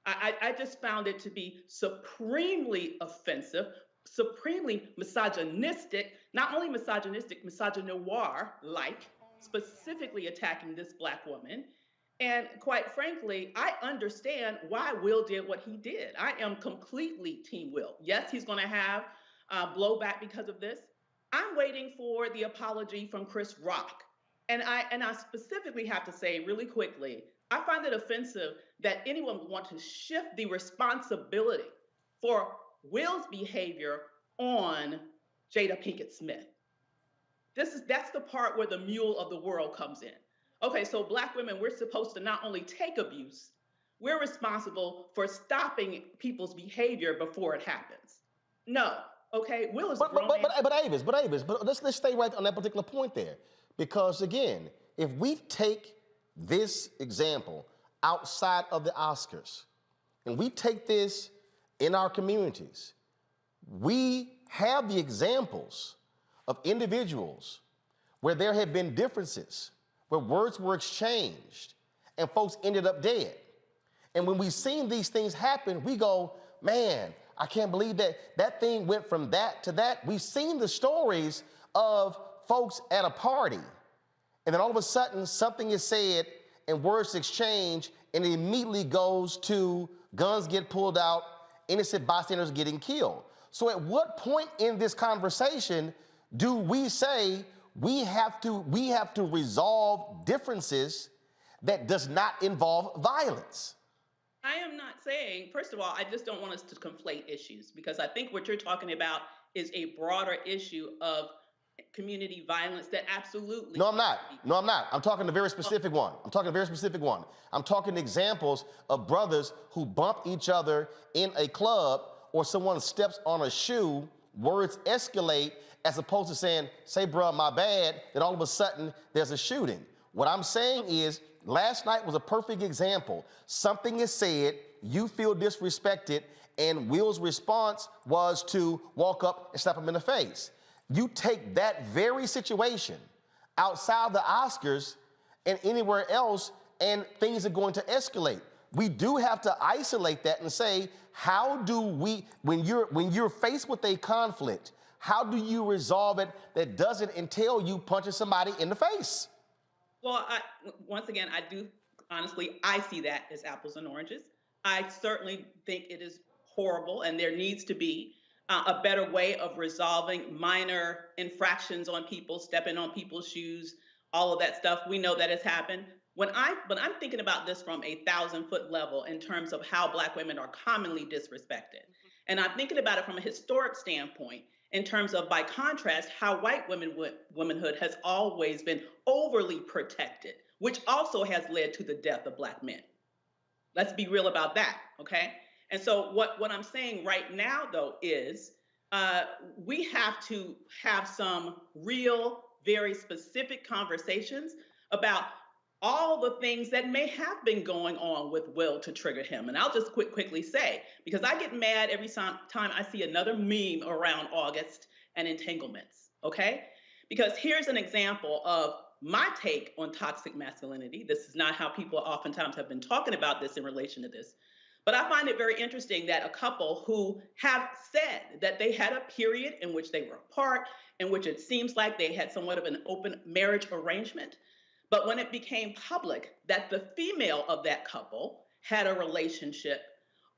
I just found it to be supremely offensive, supremely misogynistic, not only misogynistic, misogynoir-like, specifically attacking this Black woman. And quite frankly, I understand why Will did what he did. I am completely Team Will. Yes, he's going to have blowback because of this. I'm waiting for the apology from Chris Rock. And I specifically have to say really quickly, I find it offensive that anyone would want to shift the responsibility for Will's behavior on Jada Pinkett Smith. That's the part where the mule of the world comes in. Okay, so Black women, we're supposed to not only take abuse, we're responsible for stopping people's behavior before it happens. No, okay, Will is but Avis, let's stay right on that particular point there. Because again, if we take this example outside of the Oscars, and we take this in our communities, we have the examples of individuals where there have been differences, where words were exchanged, and folks ended up dead. And when we've seen these things happen, we go, man, I can't believe that thing went from that to that. We've seen the stories of folks at a party, and then all of a sudden something is said and words exchange, and it immediately goes to guns get pulled out, innocent bystanders getting killed. So at what point in this conversation do we say we have to resolve differences that does not involve violence? I am not saying, first of all, I just don't want us to conflate issues, because I think what you're talking about is a broader issue of community violence that absolutely... No, I'm not. I'm talking a very specific one. I'm talking examples of brothers who bump each other in a club, or someone steps on a shoe, words escalate, as opposed to saying, say, bruh, my bad, then all of a sudden there's a shooting. What I'm saying is, last night was a perfect example. Something is said, you feel disrespected, and Will's response was to walk up and slap him in the face. You take that very situation outside the Oscars and anywhere else, and things are going to escalate. We do have to isolate that and say, how do we, when you're faced with a conflict, how do you resolve it that doesn't entail you punching somebody in the face? Well, once again, I see that as apples and oranges. I certainly think it is horrible, and there needs to be a better way of resolving minor infractions on people, stepping on people's shoes, all of that stuff. We know that has happened. But I'm thinking about this from a 1,000-foot level in terms of how Black women are commonly disrespected. And I'm thinking about it from a historic standpoint in terms of, by contrast, how white womanhood has always been overly protected, which also has led to the death of Black men. Let's be real about that, okay? And so what I'm saying right now, though, is we have to have some real, very specific conversations about all the things that may have been going on with Will to trigger him. And I'll just quickly say, because I get mad every time I see another meme around August and entanglements, okay? Because here's an example of my take on toxic masculinity. This is not how people oftentimes have been talking about this in relation to this. But I find it very interesting that a couple who have said that they had a period in which they were apart, in which it seems like they had somewhat of an open marriage arrangement, but when it became public that the female of that couple had a relationship,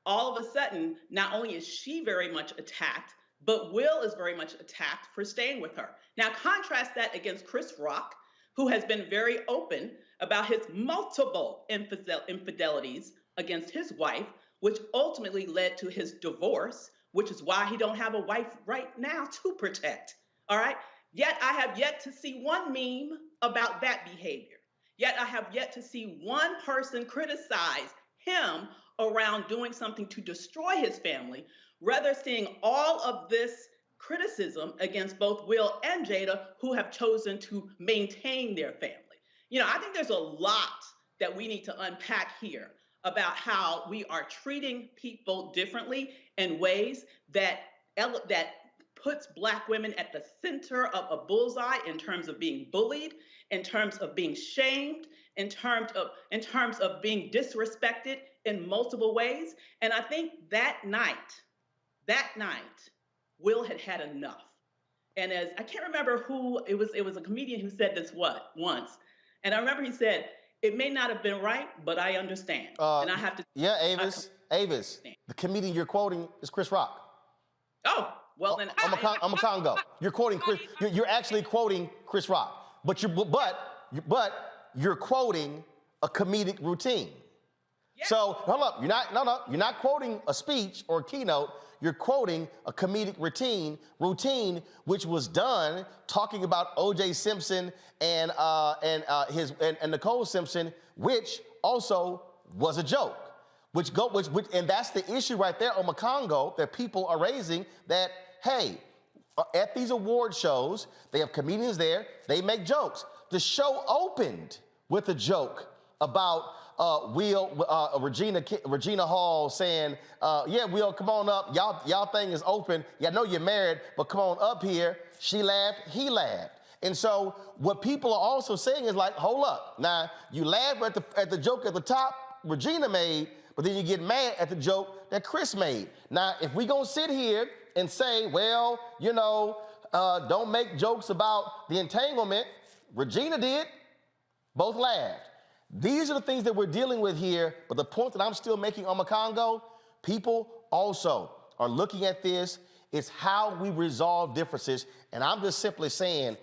all of a sudden, not only is she very much attacked, but Will is very much attacked for staying with her. Now, contrast that against Chris Rock, who has been very open about his multiple infidelities against his wife, which ultimately led to his divorce, which is why he don't have a wife right now to protect, all right? Yet I have yet to see one meme about that behavior. Yet I have yet to see one person criticize him around doing something to destroy his family, rather seeing all of this criticism against both Will and Jada, who have chosen to maintain their family. You know, I think there's a lot that we need to unpack here about how we are treating people differently in ways that puts Black women at the center of a bullseye in terms of being bullied, in terms of being shamed, in terms of being disrespected in multiple ways. And I think that night, Will had had enough. And as I can't remember who it was a comedian who said this once. And I remember he said, "It may not have been right, but I understand." And I have to. Yeah, Avis. The comedian you're quoting is Chris Rock. Oh, well then. I'm a Congo. You're quoting Chris. You're actually quoting Chris Rock, but you're quoting a comedic routine. Yeah. So hold up. You're not quoting a speech or a keynote. You're quoting a comedic routine which was done talking about O.J. Simpson and Nicole Simpson, which also was a joke. And that's the issue right there on Congo that people are raising, that, hey, at these award shows, they have comedians there, they make jokes. The show opened with a joke about Regina Hall saying, yeah, Will, come on up. Y'all thing is open. Yeah, I know you're married, but come on up here. She laughed, he laughed. And so what people are also saying is like, hold up. Now, you laugh at the joke at the top Regina made, but then you get mad at the joke that Chris made. Now, if we gonna sit here and say, well, you know, don't make jokes about the entanglement, Regina did, both laughed. These are the things that we're dealing with here, but the point that I'm still making on Congo, people also are looking at this. It's how we resolve differences, and I'm just simply saying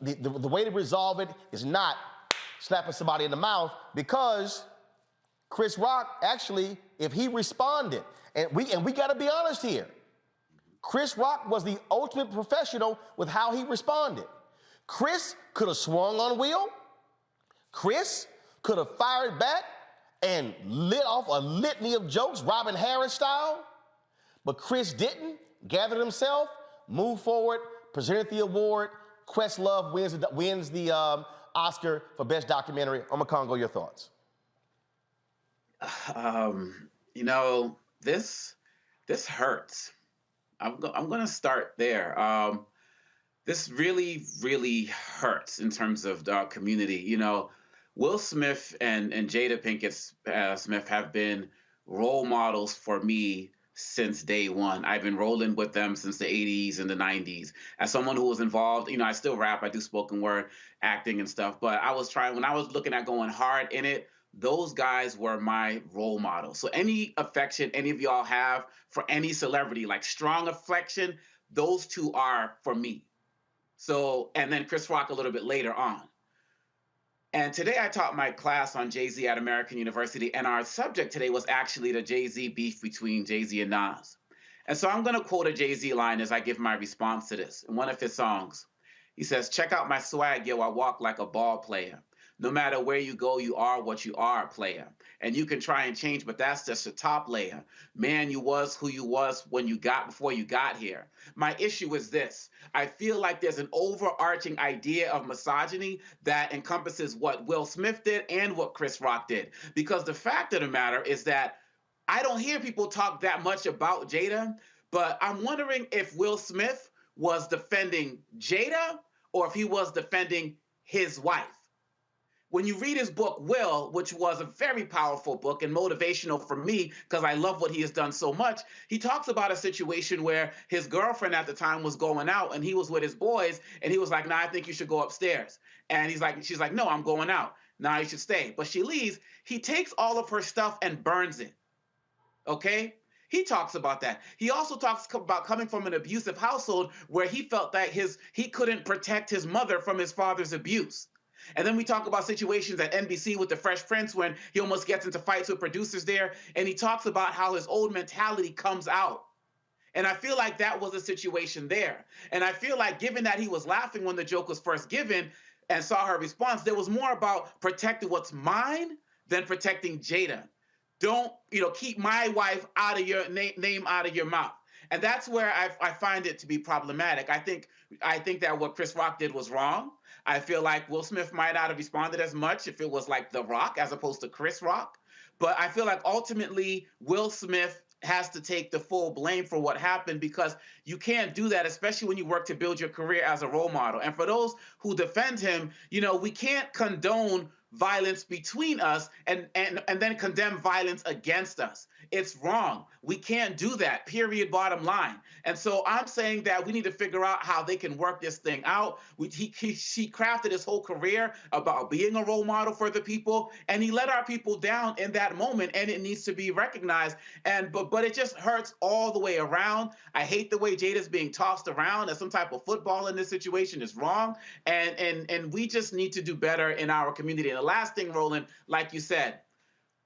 the way to resolve it is not slapping somebody in the mouth, because Chris Rock, actually, if he responded, and we got to be honest here, Chris Rock was the ultimate professional with how he responded. Chris could have swung on Will. Chris could have fired back and lit off a litany of jokes, Robin Harris style. But Chris didn't, gathered himself, moved forward, presented the award. Questlove wins the Oscar for Best Documentary. Congo, your thoughts? You know, this hurts. I'm going to start there. This really, really hurts in terms of the community. You know, Will Smith and Jada Pinkett Smith have been role models for me since day one. I've been rolling with them since the 80s and the 90s. As someone who was involved, you know, I still rap, I do spoken word acting and stuff, but when I was looking at going hard in it, those guys were my role models. So any affection any of y'all have for any celebrity, like strong affection, those two are for me. So, and then Chris Rock a little bit later on. And today I taught my class on Jay-Z at American University, and our subject today was actually the Jay-Z beef between Jay-Z and Nas. And so I'm going to quote a Jay-Z line as I give my response to this. In one of his songs, he says, "Check out my swag, yo, I walk like a ball player. No matter where you go, you are what you are, player. And you can try and change, but that's just the top layer. Man, you was who you was before you got here. My issue is this. I feel like there's an overarching idea of misogyny that encompasses what Will Smith did and what Chris Rock did. Because the fact of the matter is that I don't hear people talk that much about Jada, but I'm wondering if Will Smith was defending Jada or if he was defending his wife. When you read his book, Will, which was a very powerful book and motivational for me because I love what he has done so much, he talks about a situation where his girlfriend at the time was going out and he was with his boys and he was like, "Nah, I think you should go upstairs." And she's like, "No, I'm going out. Nah, you should stay." But she leaves. He takes all of her stuff and burns it. Okay? He talks about that. He also talks about coming from an abusive household where he felt that he couldn't protect his mother from his father's abuse. And then we talk about situations at NBC with the Fresh Prince when he almost gets into fights with producers there. And he talks about how his old mentality comes out. And I feel like that was a situation there. And I feel like given that he was laughing when the joke was first given, and saw her response, there was more about protecting what's mine than protecting Jada. Don't, keep my wife out of your name out of your mouth. And that's where I find it to be problematic. I think that what Chris Rock did was wrong. I feel like Will Smith might not have responded as much if it was like The Rock as opposed to Chris Rock. But I feel like ultimately Will Smith has to take the full blame for what happened, because you can't do that, especially when you work to build your career as a role model. And for those who defend him, we can't condone violence between us and then condemn violence against us. It's wrong. We can't do that, period, bottom line. And so I'm saying that we need to figure out how they can work this thing out. She crafted his whole career about being a role model for the people, and he let our people down in that moment, and it needs to be recognized. But it just hurts all the way around. I hate the way Jada's being tossed around as some type of football in this situation is wrong. And we just need to do better in our community. And the last thing, Roland, like you said,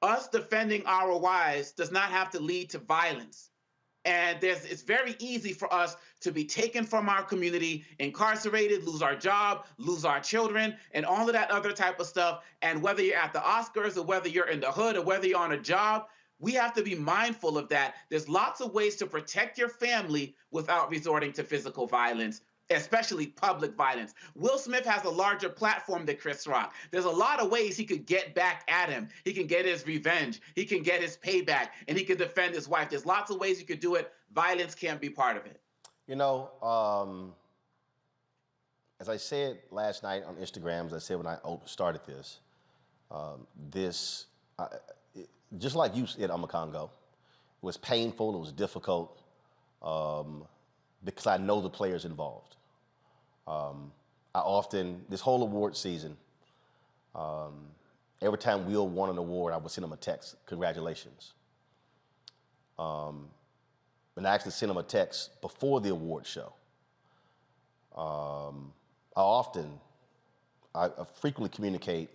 us defending our wives does not have to lead to violence. And it's very easy for us to be taken from our community, incarcerated, lose our job, lose our children, and all of that other type of stuff. And whether you're at the Oscars or whether you're in the hood or whether you're on a job, we have to be mindful of that. There's lots of ways to protect your family without resorting to physical violence, especially public violence. Will Smith has a larger platform than Chris Rock. There's a lot of ways he could get back at him. He can get his revenge. He can get his payback, and he can defend his wife. There's lots of ways you could do it. Violence can't be part of it. As I said last night on Instagram, as I said when I started this, just like you said, Congo, it was painful, it was difficult, because I know the players involved. This whole award season, every time Will won an award, I would send him a text, congratulations. And I actually sent him a text before the award show. I frequently communicate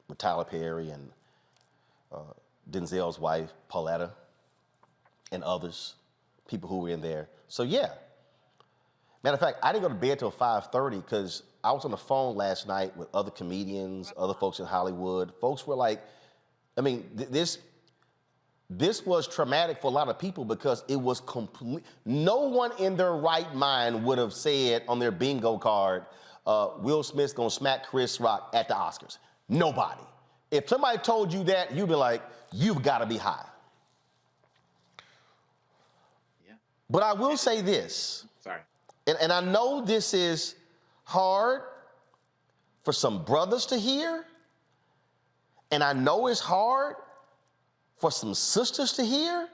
with Tyler Perry and Denzel's wife, Pauletta, and others, people who were in there. So yeah. Matter of fact, I didn't go to bed till 5:30 because I was on the phone last night with other comedians, other folks in Hollywood. Folks were like, this was traumatic for a lot of people because it was complete. No one in their right mind would have said on their bingo card, Will Smith's gonna smack Chris Rock at the Oscars. Nobody. If somebody told you that, you'd be like, you've got to be high. Yeah. But I will say this. Sorry. And I know this is hard for some brothers to hear, and I know it's hard for some sisters to hear,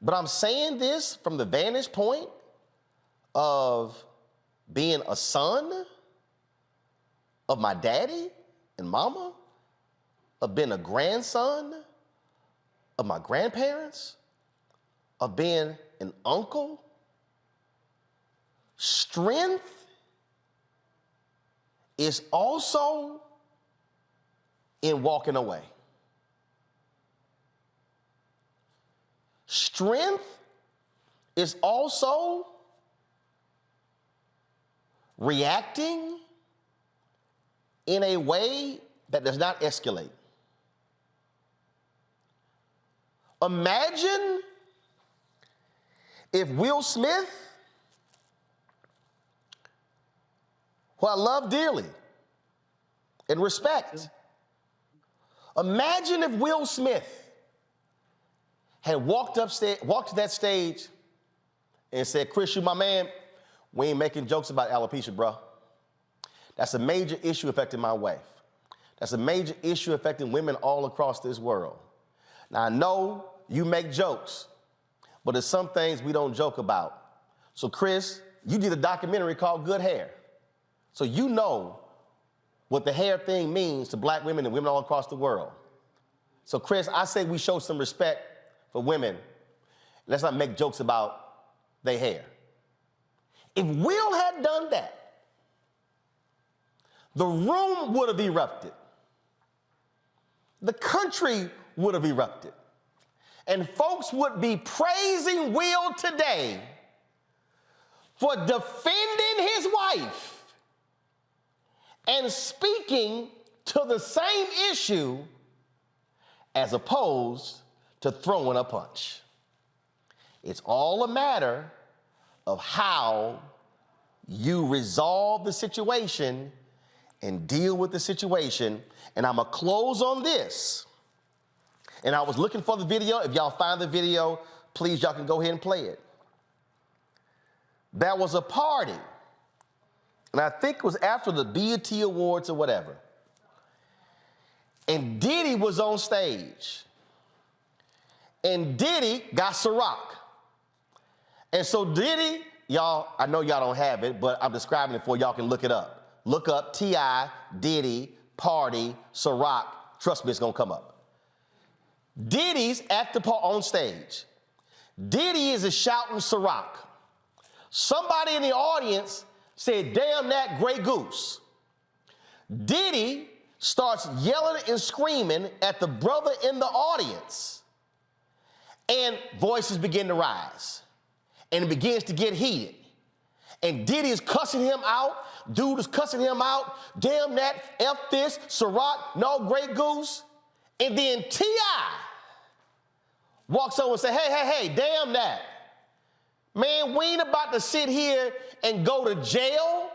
but I'm saying this from the vantage point of being a son of my daddy and mama, of being a grandson of my grandparents, of being an uncle. Strength is also in walking away. Strength is also reacting in a way that does not escalate. Imagine if Will Smith, who I love dearly and respect, imagine if Will Smith had walked to that stage and said, Chris, you my man, we ain't making jokes about alopecia, bro. That's a major issue affecting my wife. That's a major issue affecting women all across this world. Now, I know you make jokes, but there's some things we don't joke about. So, Chris, you did a documentary called Good Hair. So you know what the hair thing means to black women and women all across the world. So, Chris, I say we show some respect for women. Let's not make jokes about their hair. If Will had done that, the room would have erupted. The country would have erupted. And folks would be praising Will today for defending his wife and speaking to the same issue as opposed to throwing a punch. It's all a matter of how you resolve the situation and deal with the situation. And I'm gonna close on this. And I was looking for the video. If y'all find the video, please, y'all can go ahead and play it. There was a party, and I think it was after the BNC Awards or whatever. And Diddy was on stage. And Diddy got Ciroc. And so Diddy, y'all, I know y'all don't have it, but I'm describing it for y'all can look it up. Look up T.I., Diddy, party, Ciroc. Trust me, it's gonna come up. Diddy's at the on stage. Diddy is shouting Ciroc. Somebody in the audience said, "Damn that Grey Goose." Diddy starts yelling and screaming at the brother in the audience. And voices begin to rise. And it begins to get heated. And Diddy is cussing him out. Dude is cussing him out. Damn that, F this, Ciroc, no Grey Goose. And then T.I. walks over and says, hey, damn that. Man, we ain't about to sit here and go to jail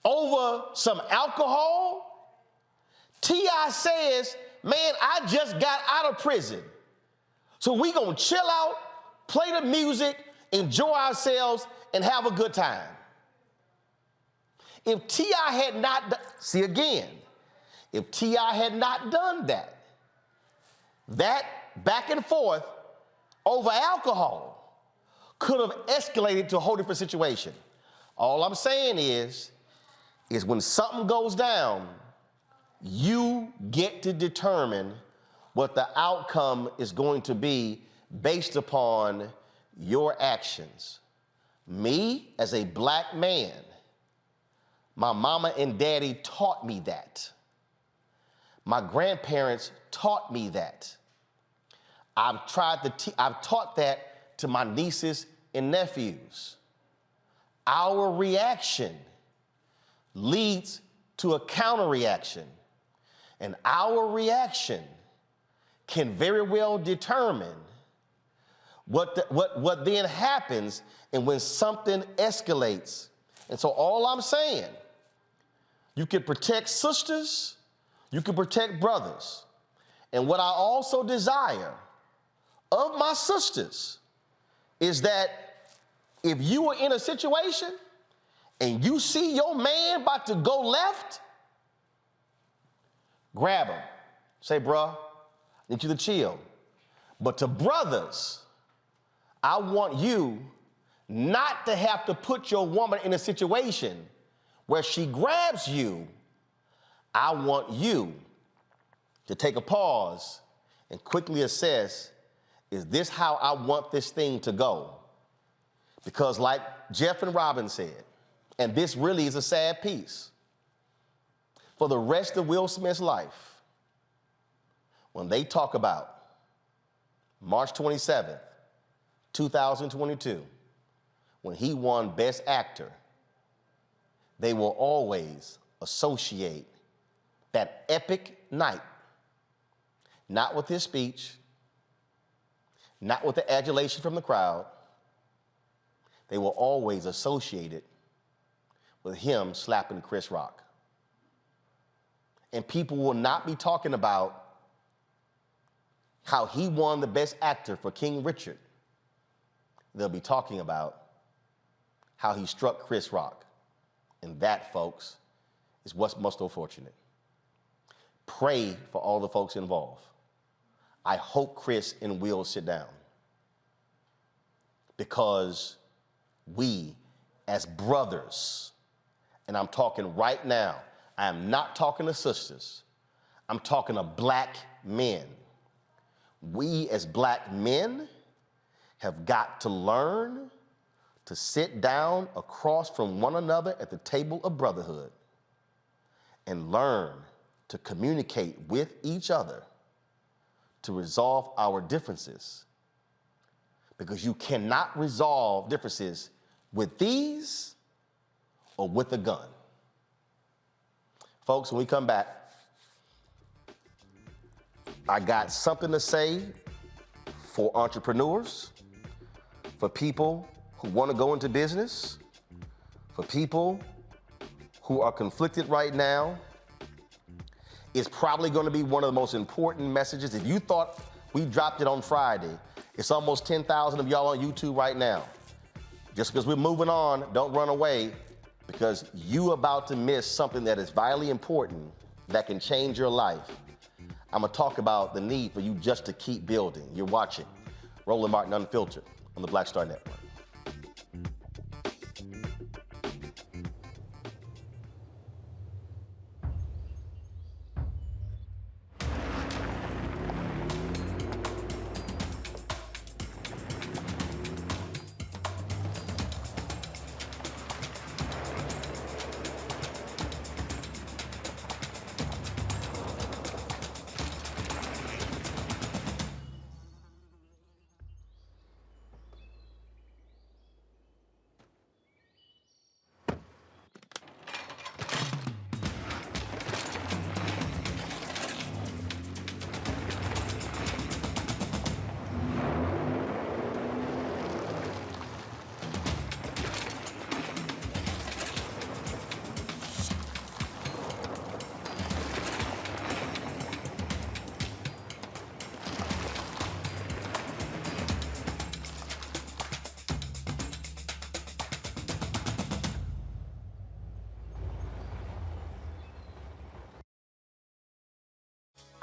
over some alcohol. T.I. says, man, I just got out of prison. So we gonna chill out, play the music, enjoy ourselves, and have a good time. If T.I. had not, see again, if T.I. had not done that, that back and forth over alcohol could have escalated to a whole different situation. All I'm saying is when something goes down, you get to determine what the outcome is going to be based upon your actions. Me, as a black man, my mama and daddy taught me that. My grandparents taught me that. I've taught that to my nieces and nephews. Our reaction leads to a counter reaction, and our reaction can very well determine what then happens and when something escalates. And so all I'm saying, you can protect sisters, you can protect brothers. And what I also desire of my sisters is that if you are in a situation and you see your man about to go left, grab him. Say, bruh, I need you to chill. But to brothers, I want you not to have to put your woman in a situation where she grabs you. I want you to take a pause and quickly assess, is this how I want this thing to go? Because like Jeff and Robin said, and this really is a sad piece, for the rest of Will Smith's life, when they talk about March 27th, 2022, when he won Best Actor, they will always associate that epic night, not with his speech, not with the adulation from the crowd. They will always associate it with him slapping Chris Rock. And people will not be talking about how he won the Best Actor for King Richard. They'll be talking about how he struck Chris Rock. And that, folks, is what's most unfortunate. Pray for all the folks involved. I hope Chris and Will sit down, because we as brothers, and I'm talking right now, I am not talking to sisters, I'm talking to black men. We as black men have got to learn to sit down across from one another at the table of brotherhood and learn to communicate with each other to resolve our differences. Because you cannot resolve differences with these or with a gun. Folks, when we come back, I got something to say for entrepreneurs, for people who want to go into business, for people who are conflicted right now. It's probably going to be one of the most important messages. If you thought we dropped it on Friday, it's almost 10,000 of y'all on YouTube right now. Just because we're moving on, don't run away, because you about to miss something that is vitally important that can change your life. I'm gonna talk about the need for you just to keep building. You're watching Roland Martin Unfiltered on the Black Star Network.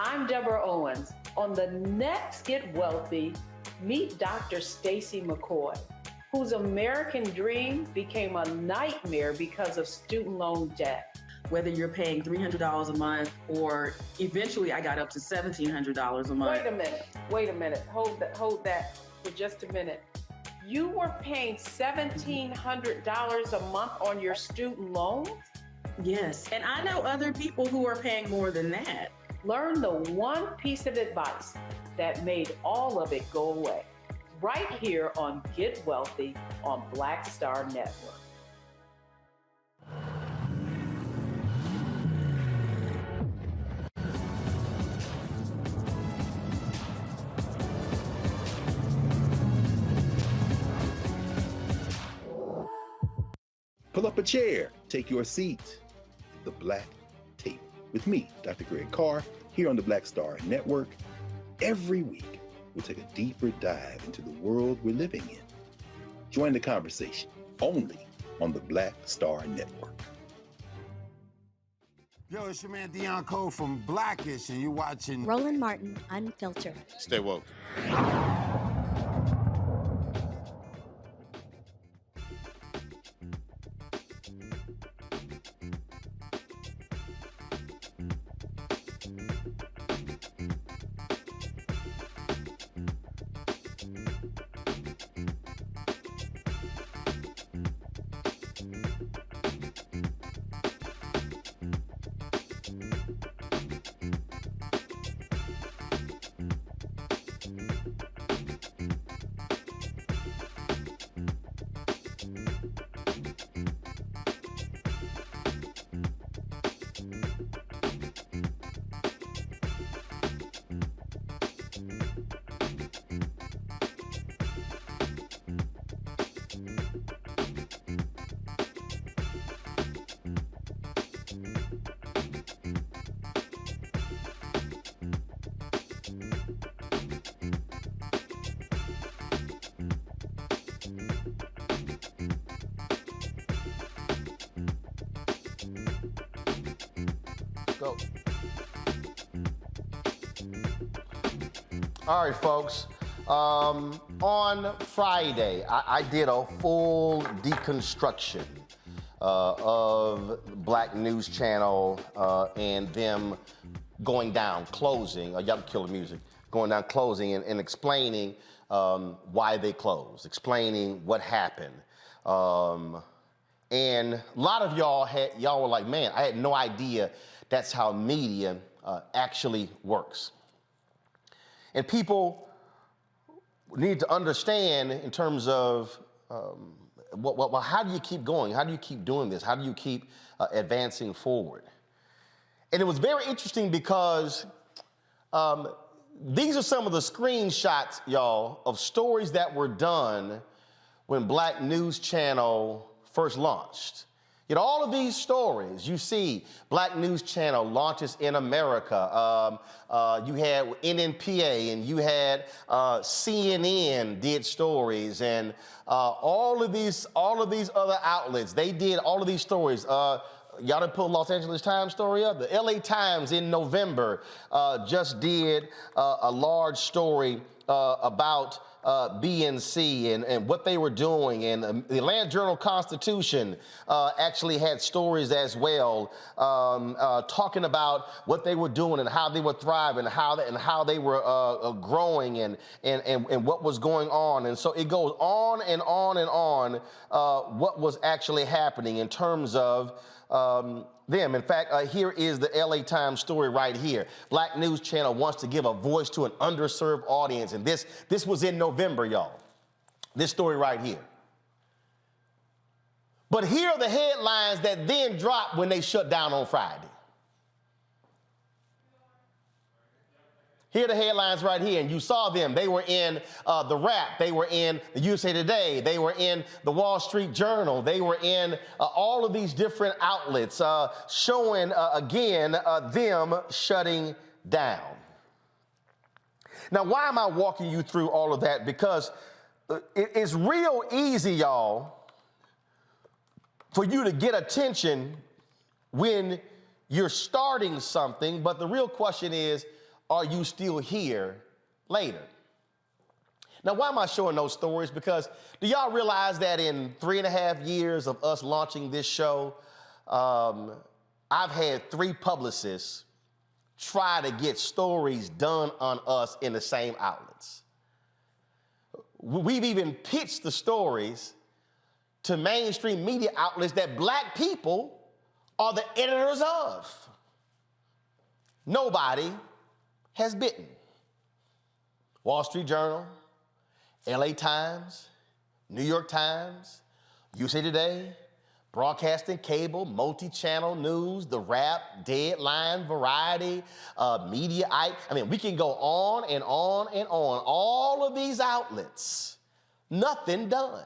I'm Deborah Owens. On the next Get Wealthy, meet Dr. Stacy McCoy, whose American dream became a nightmare because of student loan debt. Whether you're paying $300 a month or eventually I got up to $1,700 a month. Wait a minute. Hold that for just a minute. You were paying $1,700 a month on your student loans? Yes, and I know other people who are paying more than that. Learn the one piece of advice that made all of it go away. Right here on Get Wealthy on Black Star Network. Pull up a chair, take your seat. The Black Tape with me, Dr. Greg Carr, here on the Black Star Network. Every week, we'll take a deeper dive into the world we're living in. Join the conversation only on the Black Star Network. Yo, it's your man Dion Cole from Blackish, and you're watching Roland Martin Unfiltered. Stay woke. Go. All right, folks. On Friday, I did a full deconstruction of Black News Channel and them going down, closing. Y'all can kill the music. Going down, closing, and explaining why they closed, explaining what happened. And a lot of y'all were like, man, I had no idea that's how media actually works. And people need to understand in terms of, well, how do you keep going? How do you keep doing this? How do you keep advancing forward? And it was very interesting because these are some of the screenshots, y'all, of stories that were done when Black News Channel first launched. You know, all of these stories, you see Black News Channel launches in America. You had NNPA and you had CNN did stories, and all of these other outlets, they did all of these stories. Y'all didn't pull Los Angeles Times story up? The LA Times in November just did a large story about BNC and what they were doing, and the Atlanta Journal-Constitution actually had stories as well, talking about what they were doing and how they were thriving, and how they were growing, and what was going on. And so it goes on and on and on what was actually happening in terms of them. In fact, here is the LA Times story right here. Black News Channel wants to give a voice to an underserved audience. And this was in November, y'all. This story right here. But here are the headlines that then dropped when they shut down on Friday. Here are the headlines right here, and you saw them. They were in The Wrap. They were in the USA Today. They were in the Wall Street Journal. They were in all of these different outlets showing, again, them shutting down. Now, why am I walking you through all of that? Because it's real easy, y'all, for you to get attention when you're starting something, but the real question is, are you still here later? Now, why am I showing those stories? Because do y'all realize that in 3.5 years of us launching this show, I've had 3 publicists try to get stories done on us in the same outlets. We've even pitched the stories to mainstream media outlets that Black people are the editors of. Nobody has bitten. Wall Street Journal, LA Times, New York Times, USA Today, Broadcasting Cable, Multi-Channel News, The Wrap, Deadline, Variety, Media. I mean, we can go on and on and on. All of these outlets, nothing done.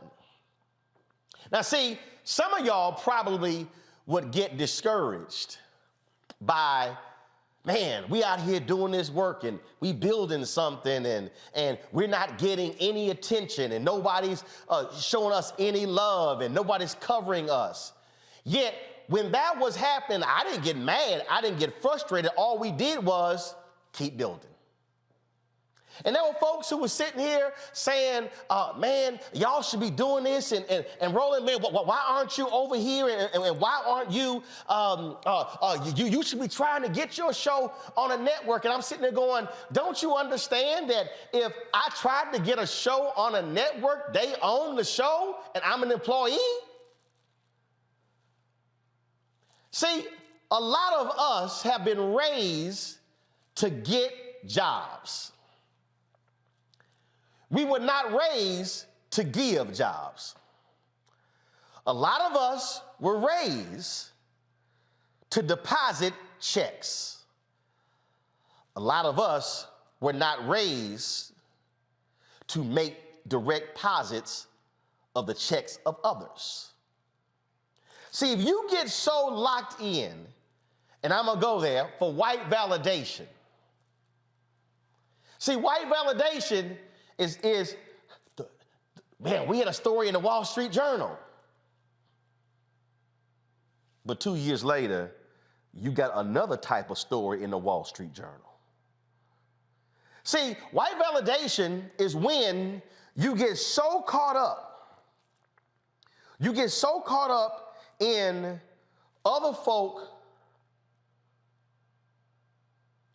Now see, some of y'all probably would get discouraged by, man, we out here doing this work and we building something and we're not getting any attention and nobody's showing us any love and nobody's covering us. Yet, when that was happening, I didn't get mad. I didn't get frustrated. All we did was keep building. And there were folks who were sitting here saying, man, y'all should be doing this, and Roland, man, why aren't you over here, and why aren't you, you should be trying to get your show on a network. And I'm sitting there going, don't you understand that if I tried to get a show on a network, they own the show, and I'm an employee? See, a lot of us have been raised to get jobs. We were not raised to give jobs. A lot of us were raised to deposit checks. A lot of us were not raised to make direct deposits of the checks of others. See, if you get so locked in, and I'm gonna go there, for white validation. See, white validation is man, we had a story in the Wall Street Journal. But 2 years later, you got another type of story in the Wall Street Journal. See, white validation is when you get so caught up. You get so caught up in other folk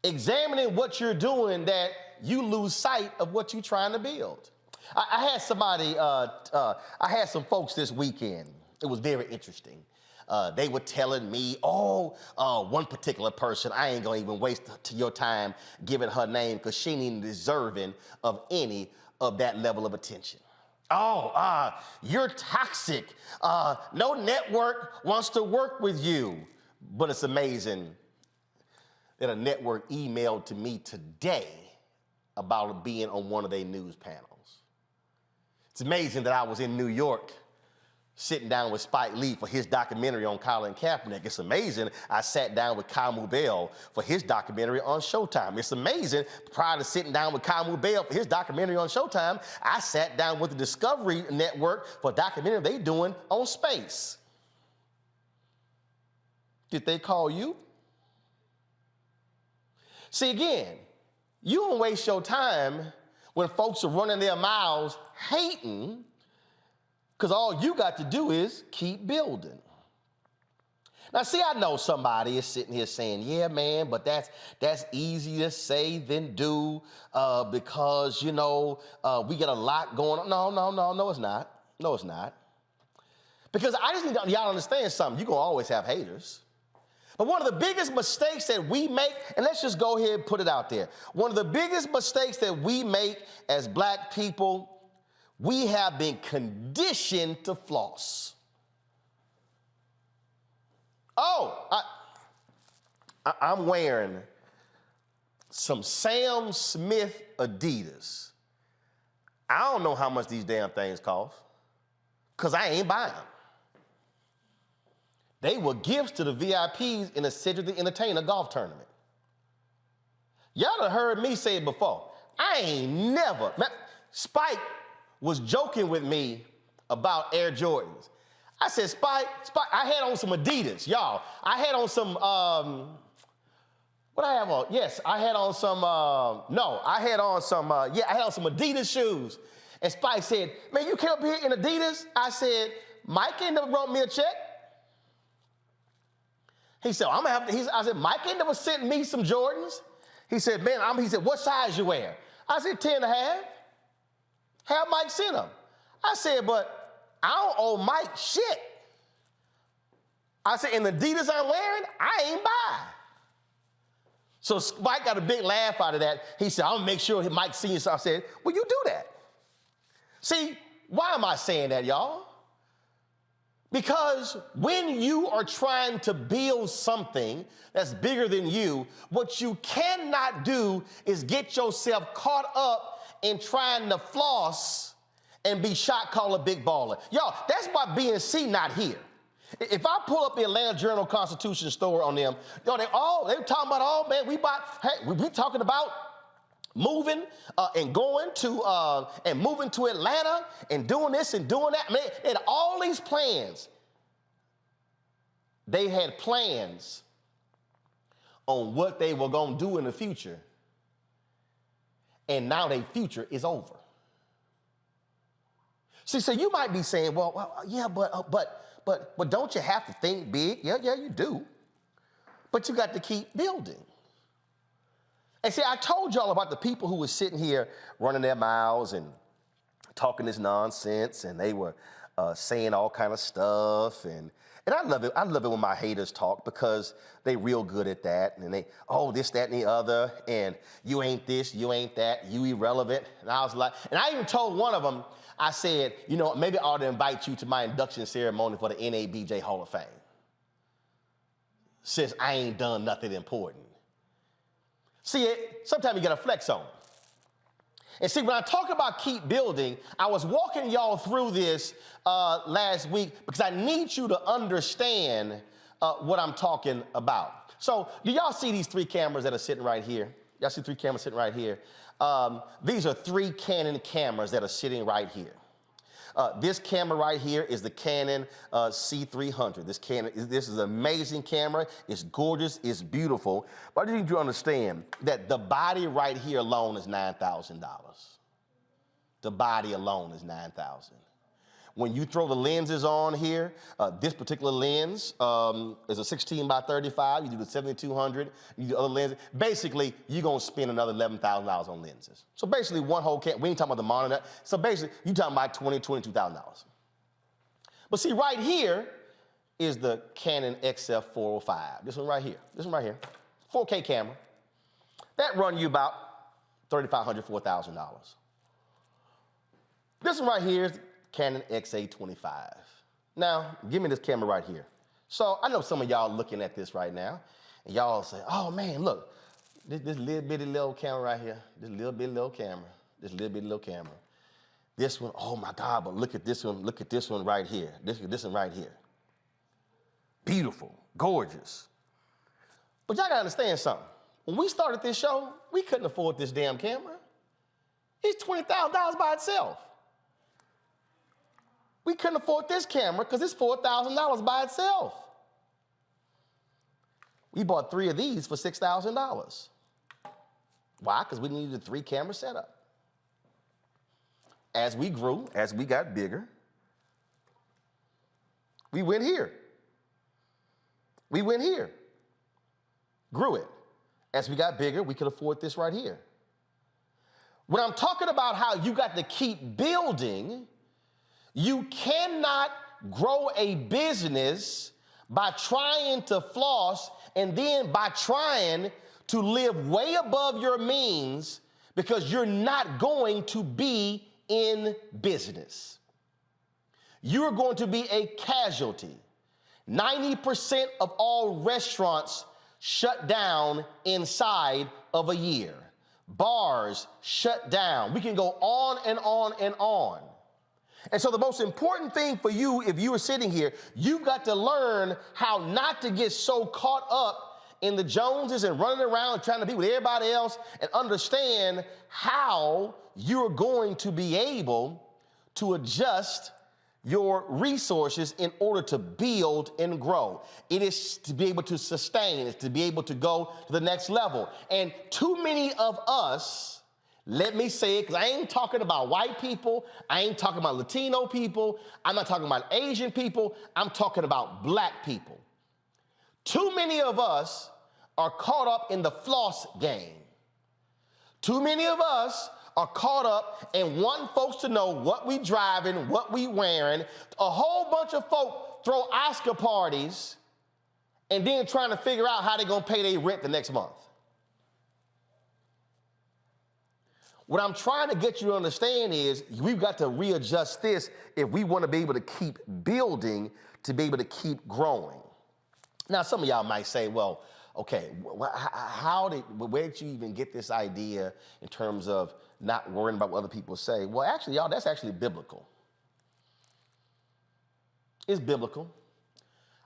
examining what you're doing that you lose sight of what you're trying to build. I had somebody, I had some folks this weekend. It was very interesting. They were telling me, one particular person, I ain't gonna even waste your time giving her name because she ain't even deserving of any of that level of attention. You're toxic. No network wants to work with you. But it's amazing that a network emailed to me today about being on one of their news panels. It's amazing that I was in New York sitting down with Spike Lee for his documentary on Colin Kaepernick. It's amazing I sat down with Kamu Bell for his documentary on Showtime. It's amazing prior to sitting down with Kamu Bell for his documentary on Showtime, I sat down with the Discovery Network for a documentary they doing on space. Did they call you? See, again, you don't waste your time when folks are running their mouths hating, because all you got to do is keep building. Now, see, I know somebody is sitting here saying, yeah, man, but that's easier to say than do because, you know, we get a lot going on. No, it's not. No, it's not. Because I just need y'all to understand something. You're going to always have haters. But one of the biggest mistakes that we make, and let's just go ahead and put it out there. One of the biggest mistakes that we make as black people, we have been conditioned to floss. Oh, I'm wearing some Sam Smith Adidas. I don't know how much these damn things cost, because I ain't buying them. They were gifts to the VIPs in a Cedric the Entertainer golf tournament. Y'all done heard me say it before. I ain't never. Spike was joking with me about Air Jordans. I said, Spike, I had on some Adidas, y'all. I had on some, what I have on? Yes, I had on some, I had on some Adidas shoes. And Spike said, man, you came up here in Adidas? I said, Mike ain't never wrote me a check. He said, I'm gonna have to, I said, Mike ain't never sent me some Jordans. He said, man, he said, what size you wear? I said, 10 and a half. Have Mike send them. I said, but I don't owe Mike shit. I said, and the Adidas I'm wearing, I ain't buy. So Mike got a big laugh out of that. He said, I'm gonna make sure Mike sees you. So I said, well, you do that. See, why am I saying that, y'all? Because when you are trying to build something that's bigger than you, what you cannot do is get yourself caught up in trying to floss and be shot caller big baller. Y'all, that's why BNC not here. If I pull up the Atlanta Journal-Constitution store on them, yo, they talking about, oh man, we talking about moving and going to and moving to Atlanta and doing this and doing that. Man, they had all these plans. They had plans on what they were going to do in the future. And now their future is over. See, so you might be saying, well yeah, but don't you have to think big? Yeah, you do. But you got to keep building. And see, I told y'all about the people who were sitting here running their mouths and talking this nonsense, and they were saying all kind of stuff. And I love it. I love it when my haters talk, because they real good at that. And they, oh, this, that, and the other. And you ain't this, you ain't that, you irrelevant. And I was like, and I even told one of them, I said, you know, maybe I ought to invite you to my induction ceremony for the NABJ Hall of Fame, since I ain't done nothing important. See, sometimes you got to flex on it. And see, when I talk about keep building, I was walking y'all through this last week because I need you to understand what I'm talking about. So do y'all see these three cameras that are sitting right here? Y'all see three cameras sitting right here? These are three Canon cameras that are sitting right here. This camera right here is the Canon C300. This is an amazing camera. It's gorgeous. It's beautiful. But I just need you to understand that the body right here alone is $9,000. The body alone is $9,000. When you throw the lenses on here, this particular lens is a 16 by 35. You do the 7200, you do the other lenses. Basically, you're gonna spend another $11,000 on lenses. So basically, one whole camera, we ain't talking about the monitor. So basically, you're talking about $22,000. But see, right here is the Canon XF405. This one right here, 4K camera. That run you about $3,500, $4,000. This one right here is Canon XA25. Now, give me this camera right here. So I know some of y'all looking at this right now, And y'all say, oh man, look, this little bitty little camera right here, this little bitty little camera, this little bitty little camera. This one, oh my God, but look at this one right here. This one right here. Beautiful, gorgeous. But y'all gotta understand something. When we started this show, we couldn't afford this damn camera. It's $20,000 by itself. We couldn't afford this camera because it's $4,000 by itself. We bought 3 of these for $6,000. Why? Because we needed a 3-camera setup. As we grew, as we got bigger, we went here. We went here. Grew it. As we got bigger, we could afford this right here. When I'm talking about how you got to keep building, you cannot grow a business by trying to floss and then by trying to live way above your means, because you're not going to be in business. You're going to be a casualty. 90% of all restaurants shut down inside of a year. Bars shut down. We can go on and on and on. And so the most important thing for you, if you are sitting here, you've got to learn how not to get so caught up in the Joneses and running around trying to be with everybody else, and understand how you're going to be able to adjust your resources in order to build and grow. It is to be able to sustain. It's to be able to go to the next level. And too many of us, let me say it, because I ain't talking about white people, I ain't talking about Latino people, I'm not talking about Asian people, I'm talking about black people. Too many of us are caught up in the floss game. Too many of us are caught up and want folks to know what we driving, what we wearing. A whole bunch of folk throw Oscar parties and then trying to figure out how they're gonna pay their rent the next month. What I'm trying to get you to understand is we've got to readjust this if we want to be able to keep building, to be able to keep growing. Now, some of y'all might say, well, okay, where did you even get this idea in terms of not worrying about what other people say? Well, actually, y'all, that's actually biblical. It's biblical.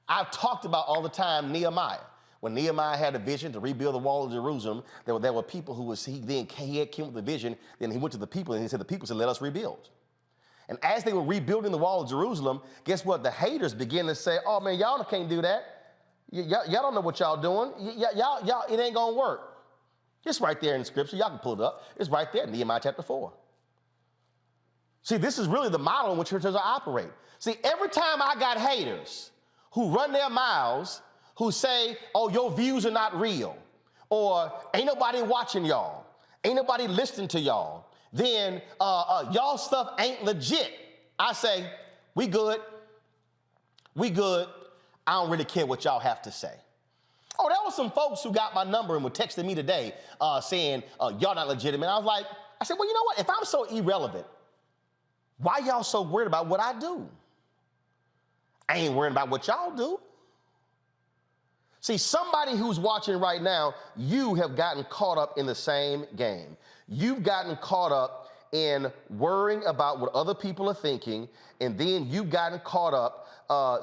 I've talked about all the time Nehemiah. When Nehemiah had a vision to rebuild the wall of Jerusalem, there were people who came with the vision, then he went to the people and he said, the people said, let us rebuild. And as they were rebuilding the wall of Jerusalem, guess what? The haters began to say, oh man, y'all can't do that. Y'all don't know what y'all doing. Y'all, it ain't gonna work. It's right there in the scripture. Y'all can pull it up. It's right there in Nehemiah chapter 4. See, this is really the model in which churches operate. See, every time I got haters who run their mouths, who say, oh, your views are not real, or ain't nobody watching y'all, ain't nobody listening to y'all, then y'all stuff ain't legit. I say, we good. We good. I don't really care what y'all have to say. Oh, there were some folks who got my number and were texting me today saying, y'all not legitimate. I said, well, you know what? If I'm so irrelevant, why y'all so worried about what I do? I ain't worried about what y'all do. See, somebody who's watching right now, you have gotten caught up in the same game. You've gotten caught up in worrying about what other people are thinking, and then you've gotten caught up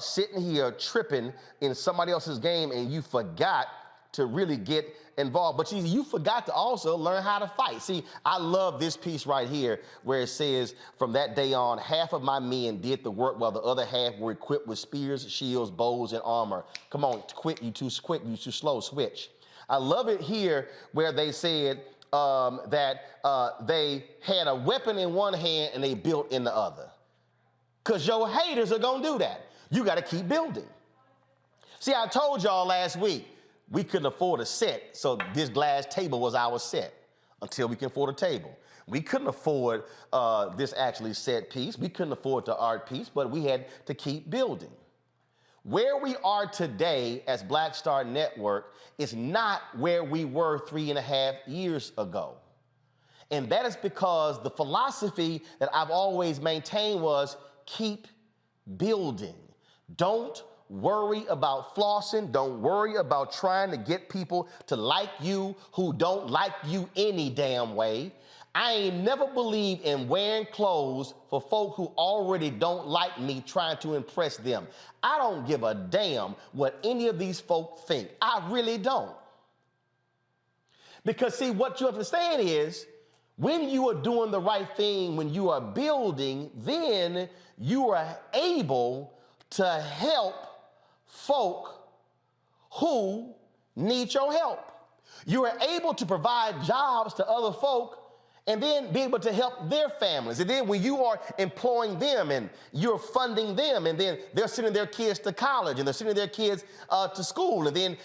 sitting here tripping in somebody else's game, and you forgot to really get involved. But you forgot to also learn how to fight. See, I love this piece right here where it says, from that day on, half of my men did the work while the other half were equipped with spears, shields, bows, and armor. Come on, quit, you too quick, you too slow, switch. I love it here where they said that they had a weapon in one hand and they built in the other. Because your haters are going to do that. You got to keep building. See, I told y'all last week, we couldn't afford a set, so this glass table was our set until we can afford a table. We couldn't afford this actually set piece. We couldn't afford the art piece, but we had to keep building. Where we are today as Black Star Network is not where we were 3.5 years ago. And that is because the philosophy that I've always maintained was keep building. Don't worry about flossing. Don't worry about trying to get people to like you who don't like you any damn way. I ain't never believed in wearing clothes for folk who already don't like me, trying to impress them. I don't give a damn what any of these folk think. I really don't. Because see, what you understand is, when you are doing the right thing, when you are building, then you are able to help folk who need your help. You are able to provide jobs to other folk and then be able to help their families. And then when you are employing them and you're funding them, and then they're sending their kids to college and they're sending their kids to school. And then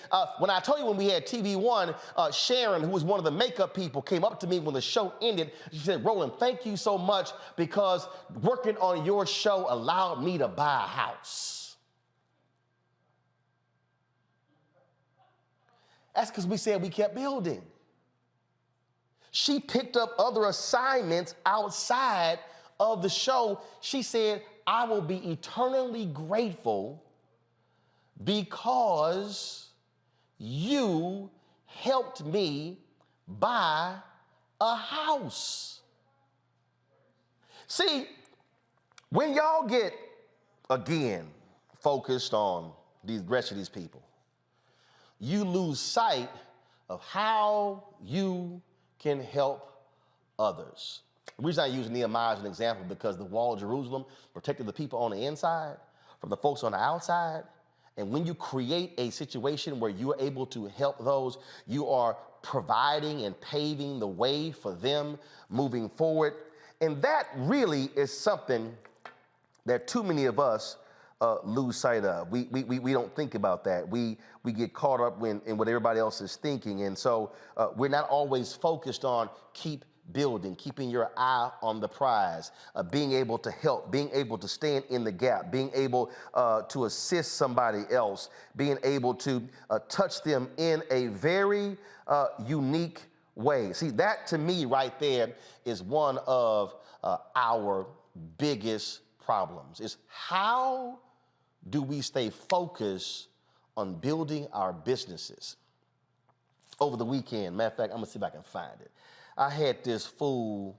when I told you when we had TV One, Sharon, who was one of the makeup people, came up to me when the show ended. She said, Roland, thank you so much, because working on your show allowed me to buy a house. That's because we said we kept building. She picked up other assignments outside of the show. She said, I will be eternally grateful because you helped me buy a house. See, when y'all get, again, focused on the rest of these people, you lose sight of how you can help others. The reason I use Nehemiah as an example, because the wall of Jerusalem protected the people on the inside from the folks on the outside. And when you create a situation where you are able to help those, you are providing and paving the way for them moving forward. And that really is something that too many of us lose sight of. We don't think about that. We get caught up in what everybody else is thinking. And so we're not always focused on keep building, keeping your eye on the prize, being able to help, being able to stand in the gap, being able to assist somebody else, being able to touch them in a very unique way. See, that to me right there is one of our biggest problems, is how do we stay focused on building our businesses? Over the weekend, matter of fact, I'm gonna see if I can find it. I had this fool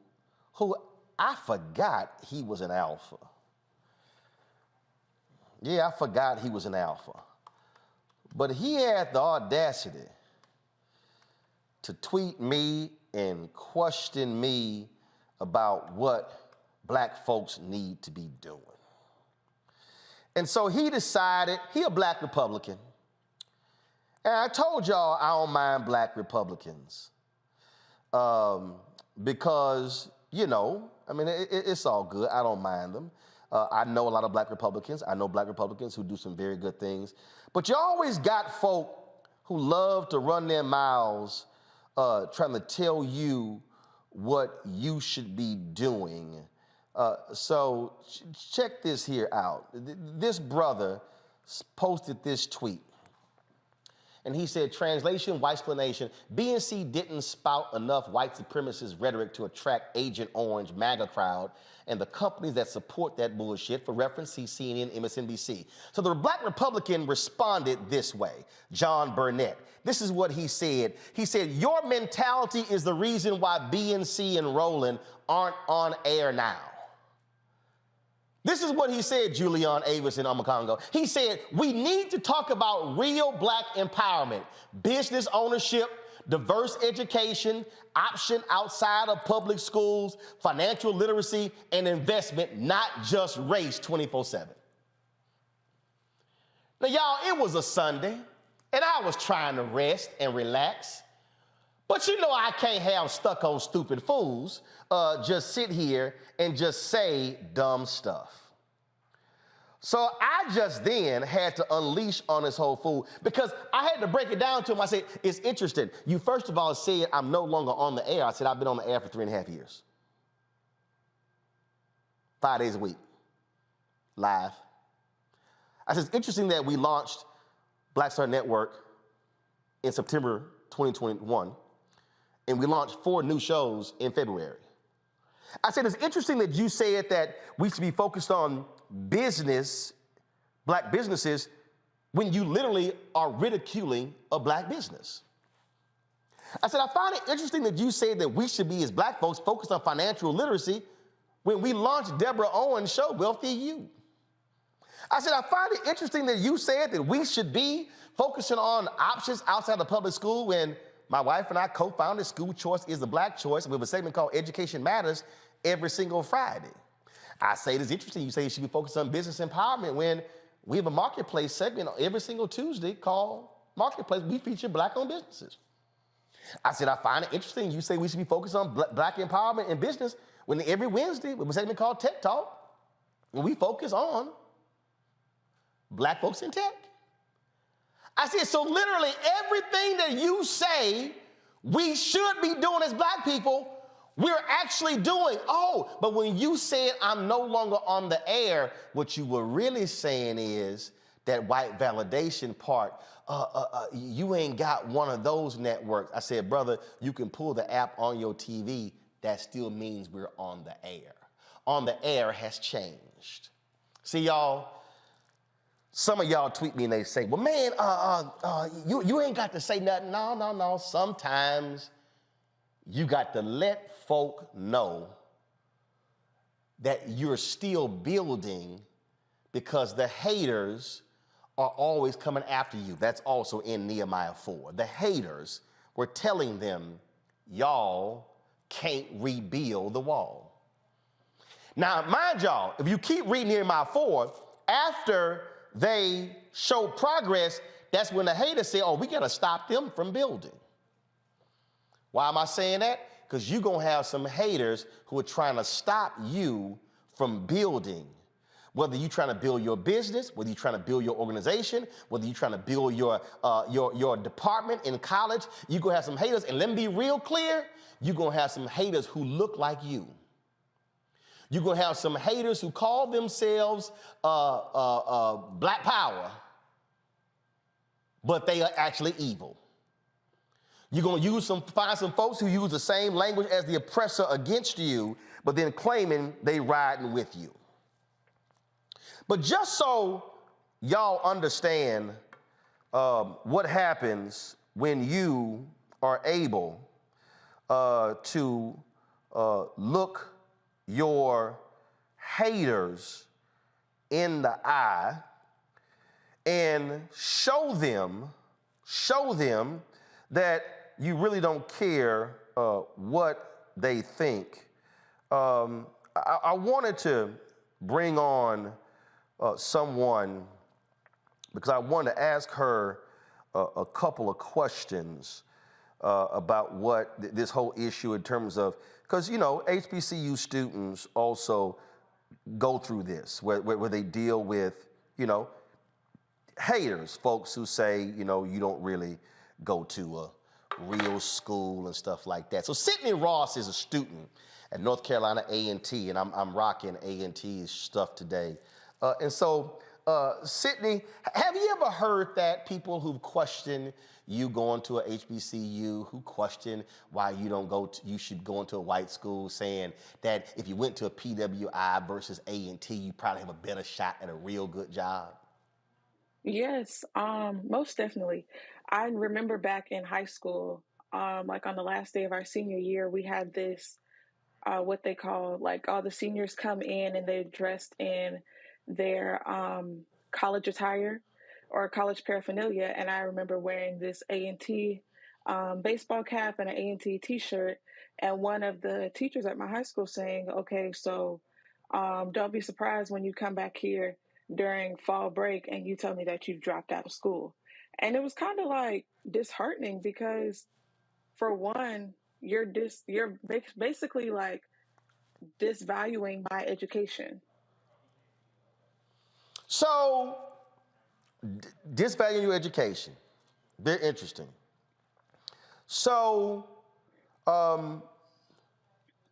who I forgot he was an alpha. Yeah, I forgot he was an alpha. But he had the audacity to tweet me and question me about what black folks need to be doing. And so he decided, he a black Republican. And I told y'all I don't mind black Republicans. Because, you know, I mean, it's all good. I don't mind them. I know a lot of black Republicans. I know black Republicans who do some very good things. But you always got folk who love to run their mouths trying to tell you what you should be doing. So check this here out. This brother posted this tweet. And he said, translation, white explanation, BNC didn't spout enough white supremacist rhetoric to attract Agent Orange MAGA crowd and the companies that support that bullshit. For reference, see CNN, MSNBC. So the black Republican responded this way, John Burnett. This is what he said. He said, your mentality is the reason why BNC and Roland aren't on air now. This is what he said, Julian Avis in Amakongo. He said, we need to talk about real black empowerment, business ownership, diverse education, option outside of public schools, financial literacy, and investment, not just race 24/7. Now, y'all, it was a Sunday, and I was trying to rest and relax. But you know I can't have stuck-on stupid fools just sit here and just say dumb stuff. So I just then had to unleash on this whole fool, because I had to break it down to him. I said, it's interesting. You first of all said I'm no longer on the air. I said I've been on the air for 3.5 years. 5 days a week, live. I said, it's interesting that we launched Black Star Network in September 2021, and we launched 4 new shows in February. I said, it's interesting that you said that we should be focused on business, black businesses, when you literally are ridiculing a black business? I said, I find it interesting that you say that we should be, as black folks, focused on financial literacy when we launched Deborah Owens' show, Wealthy You. I said, I find it interesting that you said that we should be focusing on options outside of public school when my wife and I co-founded School Choice is the Black Choice. We have a segment called Education Matters every single Friday. I say it is interesting. You say you should be focused on business empowerment when we have a marketplace segment every single Tuesday called Marketplace. We feature black-owned businesses. I said, I find it interesting. You say we should be focused on black empowerment in business when every Wednesday we have a segment called Tech Talk, when we focus on black folks in tech. I said, so literally everything that you say we should be doing as black people, we're actually doing. Oh, but when you said I'm no longer on the air, what you were really saying is that white validation part, you ain't got one of those networks. I said, brother, you can pull the app on your TV. That still means we're on the air. On the air has changed. See, y'all, some of y'all tweet me and they say, well, man, you ain't got to say nothing. No. Sometimes you got to let folk know that you're still building because the haters are always coming after you. That's also in Nehemiah 4. The haters were telling them, y'all can't rebuild the wall. Now, mind y'all, if you keep reading Nehemiah 4, after they show progress, that's when the haters say, oh, we got to stop them from building. Why am I saying that? Because you're going to have some haters who are trying to stop you from building. Whether you're trying to build your business, whether you're trying to build your organization, whether you're trying to build your department in college, you're going to have some haters. And let me be real clear, you're going to have some haters who look like you. You're going to have some haters who call themselves black power, but they are actually evil. You're going to find some folks who use the same language as the oppressor against you, but then claiming they riding with you. But just so y'all understand what happens when you are able to look your haters in the eye and show them that you really don't care what they think. I wanted to bring on someone because I wanted to ask her a couple of questions about what this whole issue in terms of, because, you know, HBCU students also go through this, where they deal with, you know, haters, folks who say, you know, you don't really go to a real school and stuff like that. So Sydney Ross is a student at North Carolina A&T, and I'm rocking A&T's stuff today. And so, Sydney, have you ever heard that people who question you going to a HBCU, who question why you should go into a white school, saying that if you went to a PWI versus A&T, you probably have a better shot at a real good job? Yes, most definitely. I remember back in high school, like on the last day of our senior year, we had this, what they call, like, all the seniors come in and they're dressed in their college attire or college paraphernalia. And I remember wearing this A&T baseball cap and an A&T t-shirt. And one of the teachers at my high school saying, okay, so don't be surprised when you come back here during fall break and you tell me that you've dropped out of school. And it was kind of like disheartening because, for one, you're basically like disvaluing my education. So, disvaluing your education, very interesting. So,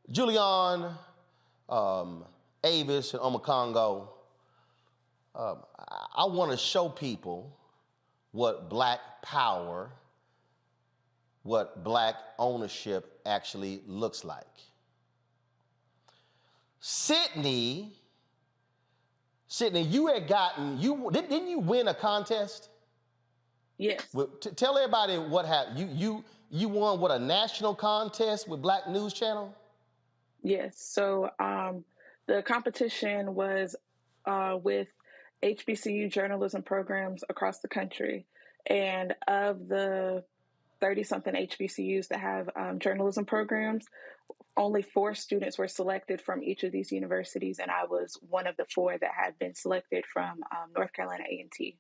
Julian, Avis, and Omakongo, I want to show people what black power, what black ownership actually looks like. Sydney, you had gotten, didn't you win a contest? Yes. Well, tell everybody what happened. You won what, a national contest with Black News Channel? Yes. So the competition was with HBCU journalism programs across the country. And of the 30-something HBCUs that have journalism programs, only 4 students were selected from each of these universities, and I was one of the 4 that had been selected from North Carolina A&T.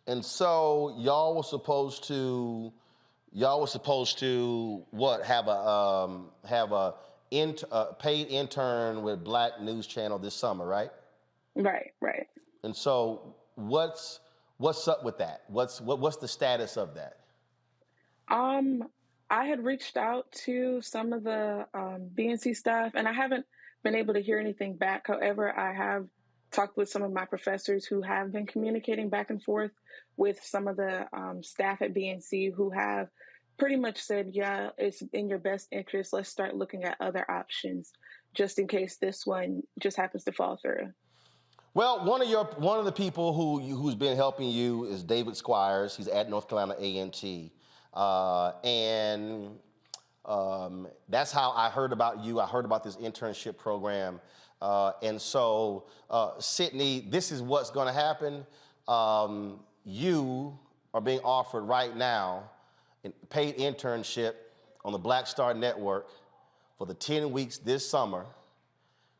And so y'all were supposed to what, have a paid intern with Black News Channel this summer, right? Right. And so what's up with that? What's the status of that? I had reached out to some of the BNC staff, and I haven't been able to hear anything back. However, I have talked with some of my professors who have been communicating back and forth with some of the staff at BNC who have pretty much said, yeah, it's in your best interest. Let's start looking at other options just in case this one just happens to fall through. Well, one of the people who's been helping you is David Squires. He's at North Carolina A&T. And that's how I heard about you. I heard about this internship program. And so, Sydney, this is what's going to happen. You are being offered right now a paid internship on the Black Star Network for the 10 weeks this summer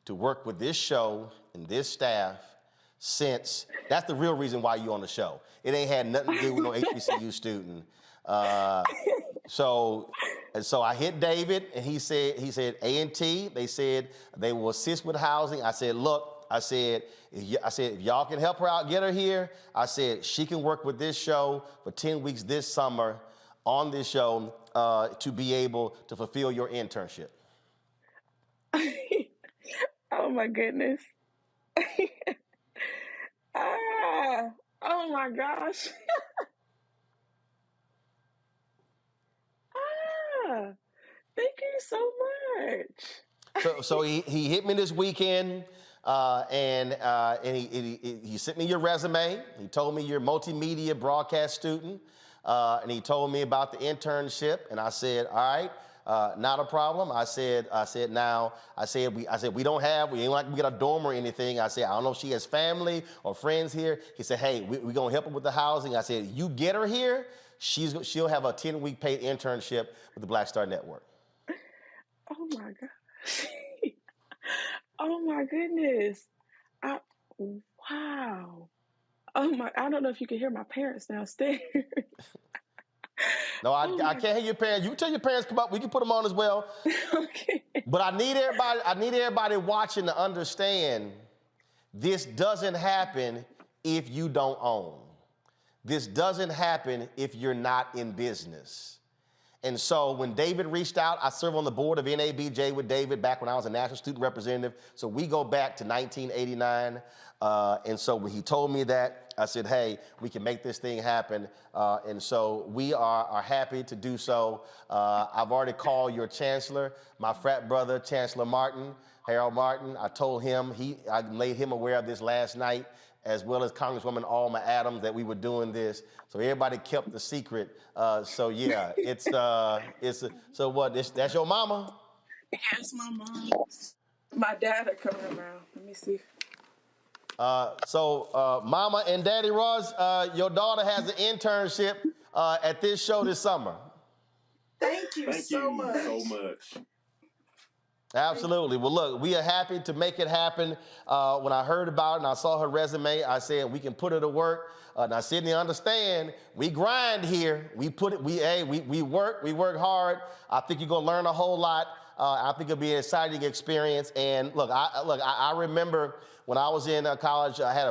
to work with this show and this staff since, that's the real reason why you're on the show. It ain't had nothing to do with no HBCU student. So I hit David, and he said A&T, they said they will assist with housing. I said, look, if y'all can help her out, get her here. I said, she can work with this show for 10 weeks this summer on this show to be able to fulfill your internship. Oh my goodness. Oh my gosh. Thank you so much. So he hit me this weekend, and he sent me your resume. He told me you're a multimedia broadcast student, and he told me about the internship. And I said, all right, not a problem. I said we don't have, we ain't like we get a dorm or anything. I said, I don't know if she has family or friends here. He said, hey, we're gonna help her with the housing. I said, you get her here, she'll have a 10-week paid internship with the Black Star Network. Oh my gosh. Oh my goodness. Wow. Oh my, I don't know if you can hear my parents downstairs. No, I can't hear your parents. You can tell your parents come up. We can put them on as well. Okay. But I need everybody watching to understand this doesn't happen if you don't own. This doesn't happen if you're not in business. And so when David reached out, I served on the board of NABJ with David back when I was a national student representative. So we go back to 1989. And so when he told me that, I said, hey, we can make this thing happen. And so we are happy to do so. I've already called your chancellor, my frat brother, Chancellor Martin, Harold Martin. I told him, I made him aware of this last night, as well as Congresswoman Alma Adams, that we were doing this. So everybody kept the secret. So yeah, so what, that's your mama? Yeah, it's my mom. My dad are coming around. Let me see. So Mama and Daddy Ross, your daughter has an internship at this show this summer. Thank you so much. Absolutely. Well, look, we are happy to make it happen. When I heard about it and I saw her resume, I said we can put her to work. Now, Sydney, understand, we grind here. We work hard. I think you're gonna learn a whole lot. I think it'll be an exciting experience. And look, I remember when I was in college, I had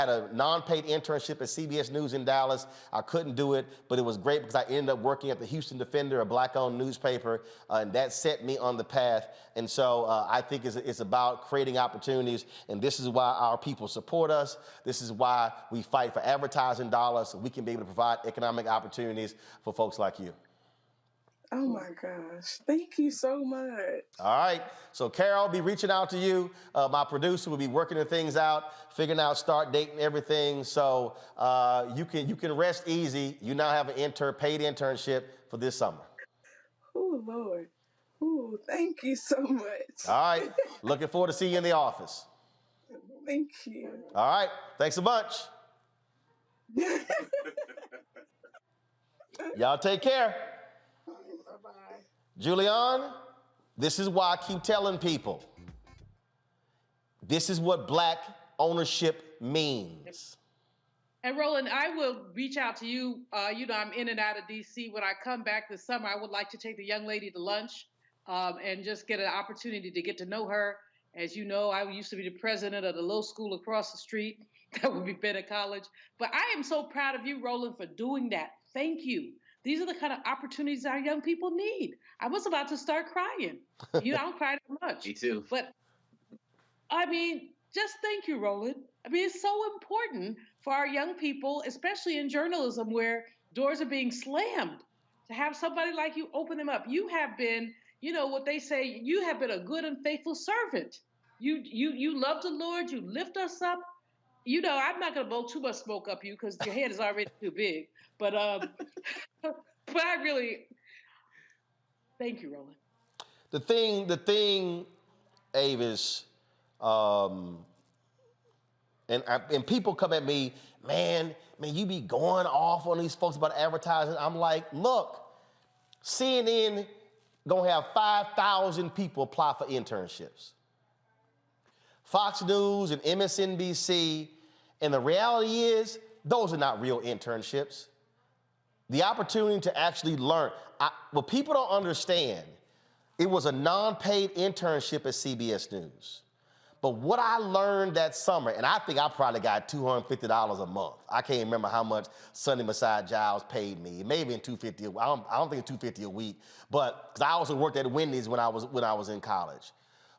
a non-paid internship at CBS News in Dallas. I couldn't do it, but it was great because I ended up working at the Houston Defender, a Black-owned newspaper, and that set me on the path. And so I think it's about creating opportunities, and this is why our people support us. This is why we fight for advertising dollars so we can be able to provide economic opportunities for folks like you. Oh my gosh. Thank you so much. All right. So Carol will be reaching out to you. My producer will be working the things out, figuring out start date and everything. So you can rest easy. You now have an paid internship for this summer. Oh, Lord. Oh, thank you so much. All right. Looking forward to seeing you in the office. Thank you. All right. Thanks a bunch. Y'all take care. Bye-bye. Julian, this is why I keep telling people. This is what Black ownership means. And Roland, I will reach out to you. I'm in and out of DC. When I come back this summer, I would like to take the young lady to lunch and just get an opportunity to get to know her. As you know, I used to be the president of the low school across the street. That would be Bennett College. But I am so proud of you, Roland, for doing that. Thank you. These are the kind of opportunities our young people need. I was about to start crying. I don't cry that much. Me too. But, I mean, just thank you, Roland. I mean, it's so important for our young people, especially in journalism where doors are being slammed, to have somebody like you open them up. You have been, what they say, you have been a good and faithful servant. You love the Lord. You lift us up. I'm not going to blow too much smoke up you because your head is already too big. But but I really, thank you, Roland. The thing, Avis, and people come at me, man, you be going off on these folks about advertising. I'm like, look, CNN gonna have 5,000 people apply for internships. Fox News and MSNBC, and the reality is, those are not real internships. The opportunity to actually learn. What people don't understand, it was a non-paid internship at CBS News. But what I learned that summer, and I think I probably got $250 a month. I can't remember how much Sonny Masai Giles paid me. It may have been $250. I don't think it's $250 a week, but because I also worked at Wendy's when I was in college.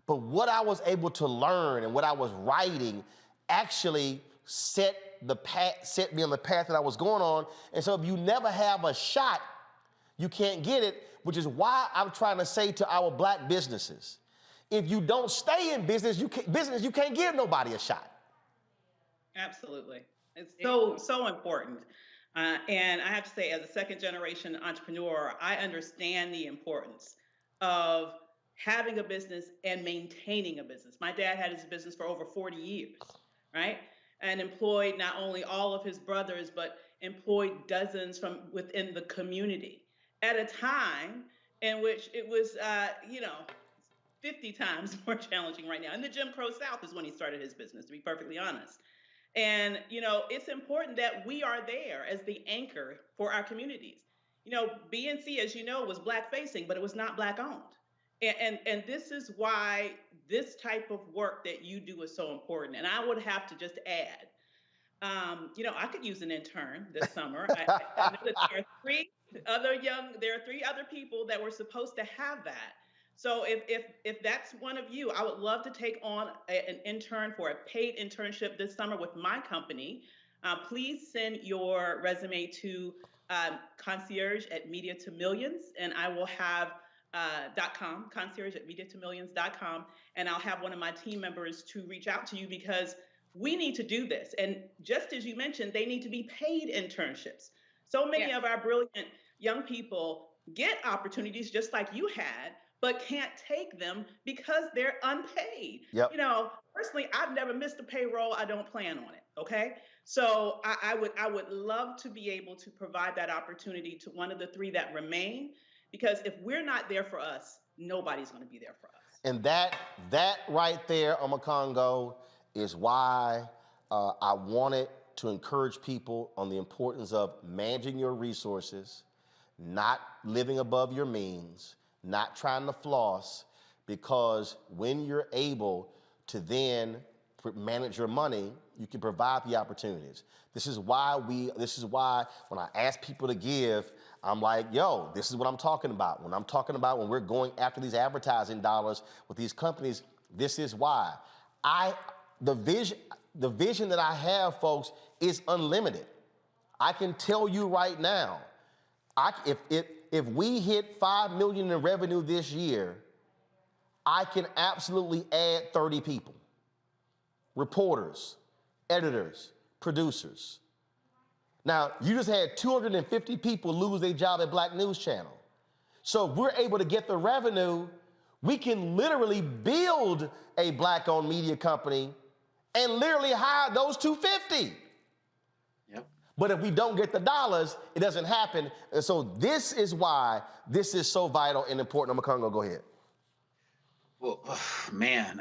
But what I was able to learn and what I was writing actually set me on the path that I was going on. And so if you never have a shot, you can't get it, which is why I'm trying to say to our Black businesses, if you don't stay in business, you can't give nobody a shot. Absolutely. It's so important. And I have to say, as a second generation entrepreneur, I understand the importance of having a business and maintaining a business. My dad had his business for over 40 years, right? And employed not only all of his brothers, but employed dozens from within the community at a time in which it was, 50 times more challenging right now. In the Jim Crow South is when he started his business, to be perfectly honest. And, it's important that we are there as the anchor for our communities. BNC, as you know, was Black facing, but it was not Black owned. And this is why this type of work that you do is so important. And I would have to just add, I could use an intern this summer. I know that there are three other people that were supposed to have that. So if that's one of you, I would love to take on an intern for a paid internship this summer with my company. Please send your resume to concierge@media2millions, and I will have .com, concierge@media2millions.com, and I'll have one of my team members to reach out to you because we need to do this. And just as you mentioned, they need to be paid internships. So many of our brilliant young people get opportunities just like you had, but can't take them because they're unpaid. Yep. Personally, I've never missed a payroll. I don't plan on it. Okay. So I would love to be able to provide that opportunity to one of the three that remain, because if we're not there for us, nobody's going to be there for us. And that right there, Omakongo, is why I wanted to encourage people on the importance of managing your resources, not living above your means, not trying to floss, because when you're able to then manage your money, you can provide the opportunities. This is why when I ask people to give, I'm like, yo, this is what I'm talking about. When I'm talking about when we're going after these advertising dollars with these companies, this is why. The vision that I have, folks, is unlimited. I can tell you right now, If we hit $5 million in revenue this year, I can absolutely add 30 people. Reporters, editors, producers. Now, you just had 250 people lose their job at Black News Channel. So if we're able to get the revenue, we can literally build a Black-owned media company and literally hire those 250. Yep. But if we don't get the dollars, it doesn't happen. And so this is why this is so vital and important. Congo, go ahead. Well, man,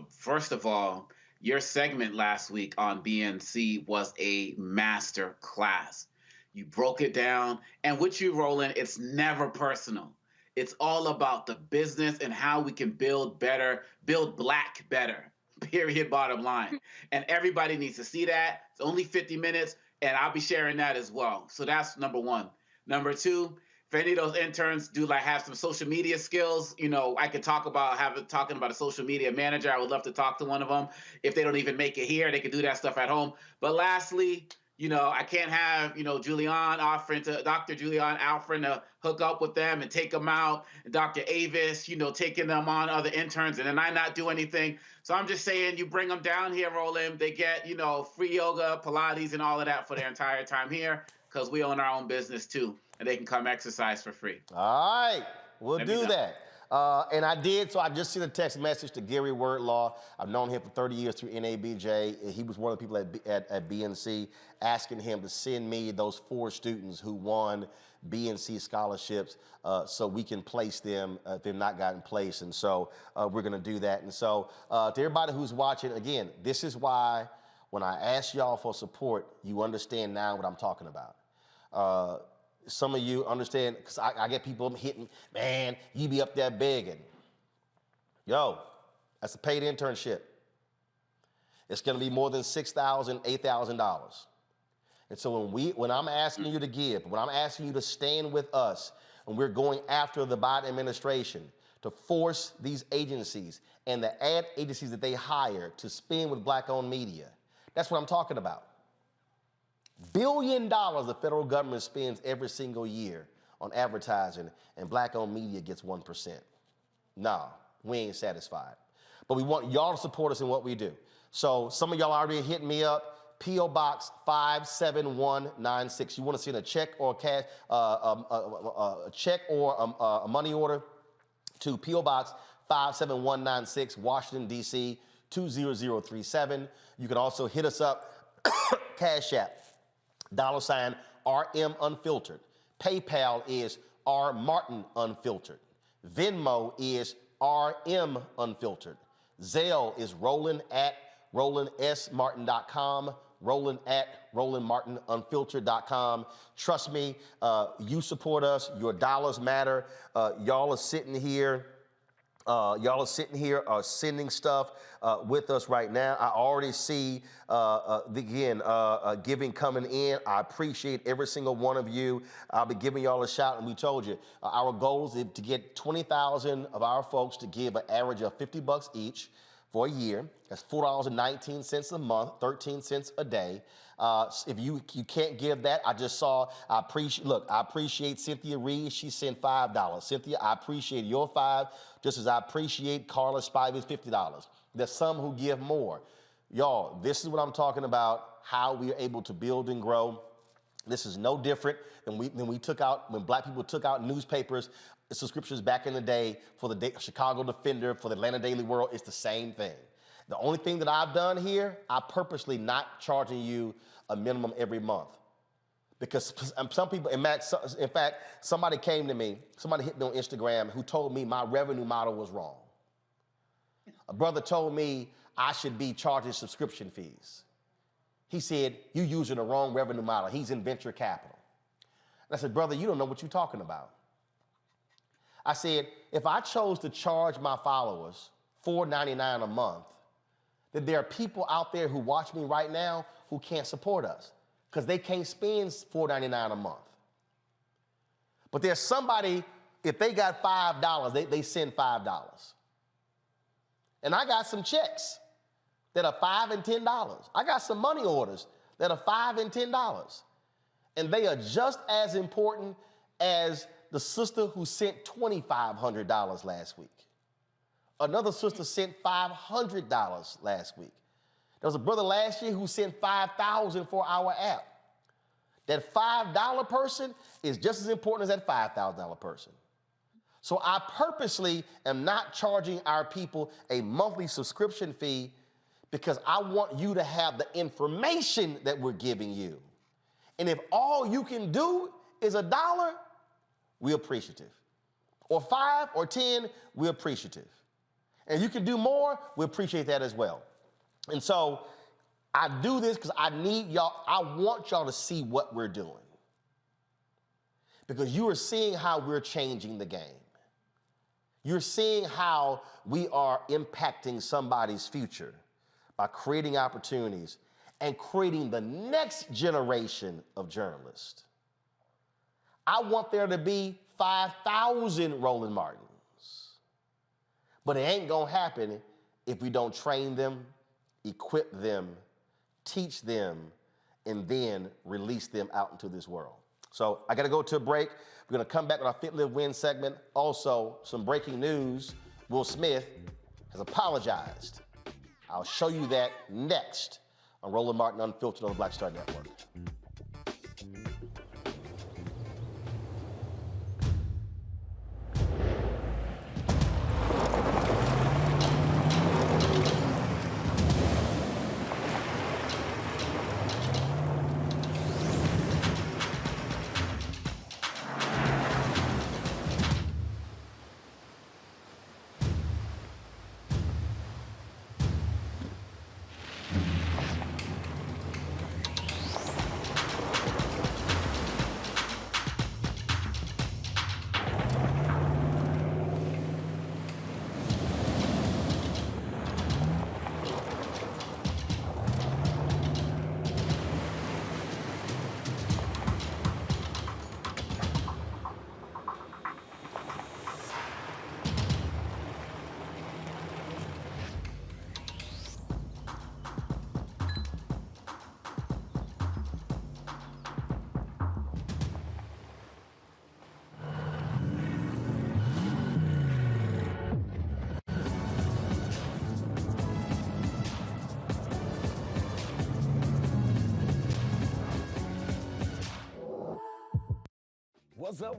first of all, your segment last week on BNC was a master class. You broke it down. And with you, Roland, it's never personal. It's all about the business and how we can build better, build Black better, period, bottom line. And everybody needs to see that. It's only 50 minutes, and I'll be sharing that as well. So that's number one. Number two, if any of those interns do have some social media skills, I could talking about a social media manager. I would love to talk to one of them. If they don't even make it here, they can do that stuff at home. But lastly, I can't have, Dr. Julian Alfred to hook up with them and take them out, and Dr. Avis, taking them on other interns, and then I not do anything. So I'm just saying, you bring them down here, Roland, they get, free yoga, Pilates, and all of that for their entire time here, because we own our own business too, and they can come exercise for free. All right, we'll do that. And I just sent a text message to Gary Wordlaw. I've known him for 30 years through NABJ. He was one of the people at BNC, asking him to send me those 4 students who won BNC scholarships so we can place them if they've not gotten placed. And so we're going to do that. And so to everybody who's watching, again, this is why when I ask y'all for support, you understand now what I'm talking about. Some of you understand, because I get people hitting, man, you be up there begging. Yo, that's a paid internship. It's going to be more than $6,000, $8,000. And so when I'm asking you to give, when I'm asking you to stand with us, and we're going after the Biden administration to force these agencies and the ad agencies that they hire to spend with Black-owned media, that's what I'm talking about. $1 billion the federal government spends every single year on advertising, and Black-owned media gets 1%. Nah, we ain't satisfied. But we want y'all to support us in what we do. So some of y'all already hitting me up. P.O. Box 57196. You want to send a check or a check or a money order to P.O. Box 57196, Washington, D.C. 20037. You can also hit us up, Cash App, $RM Unfiltered. PayPal is R Martin Unfiltered. Venmo is RM Unfiltered. Zelle is Roland at RolandSMartin.com. Roland at RolandMartinUnfiltered.com. Trust me, you support us. Your dollars matter. Y'all are sitting here. Sending stuff with us right now. I already see, giving coming in. I appreciate every single one of you. I'll be giving y'all a shout, and we told you, our goal is to get 20,000 of our folks to give an average of $50 each for a year. That's $4.19 a month, 13 cents a day. If you can't give that, I appreciate Cynthia Reed. She sent $5. Cynthia, I appreciate your $5, just as I appreciate Carla Spivey's $50. There's some who give more. Y'all, this is what I'm talking about, how we are able to build and grow. This is no different than when Black people took out newspapers, subscriptions back in the day for the Chicago Defender, for the Atlanta Daily World. It's the same thing. The only thing that I've done here, I purposely not charging you a minimum every month. Because some people, in fact, somebody came to me, somebody hit me on Instagram who told me my revenue model was wrong. A brother told me I should be charging subscription fees. He said, you using the wrong revenue model. He's in venture capital. And I said, brother, you don't know what you're talking about. I said, if I chose to charge my followers $4.99 a month, then there are people out there who watch me right now who can't support us because they can't spend $4.99 a month. But there's somebody, if they got $5, they send $5. And I got some checks that are $5 and $10. I got some money orders that are $5 and $10. And they are just as important as the sister who sent $2,500 last week. Another sister sent $500 last week. There was a brother last year who sent $5,000 for our app. That $5 person is just as important as that $5,000 person. So I purposely am not charging our people a monthly subscription fee because I want you to have the information that we're giving you. And if all you can do is $1, we're appreciative. Or 5 or 10, we're appreciative. And you can do more, we appreciate that as well. And so I do this because I want y'all to see what we're doing. Because you are seeing how we're changing the game. You're seeing how we are impacting somebody's future by creating opportunities and creating the next generation of journalists. I want there to be 5,000 Roland Martins. But it ain't gonna happen if we don't train them, equip them, teach them, and then release them out into this world. So I gotta go to a break. We're gonna come back with our Fit, Live, Win segment. Also, some breaking news. Will Smith has apologized. I'll show you that next on Roland Martin Unfiltered on the Black Star Network.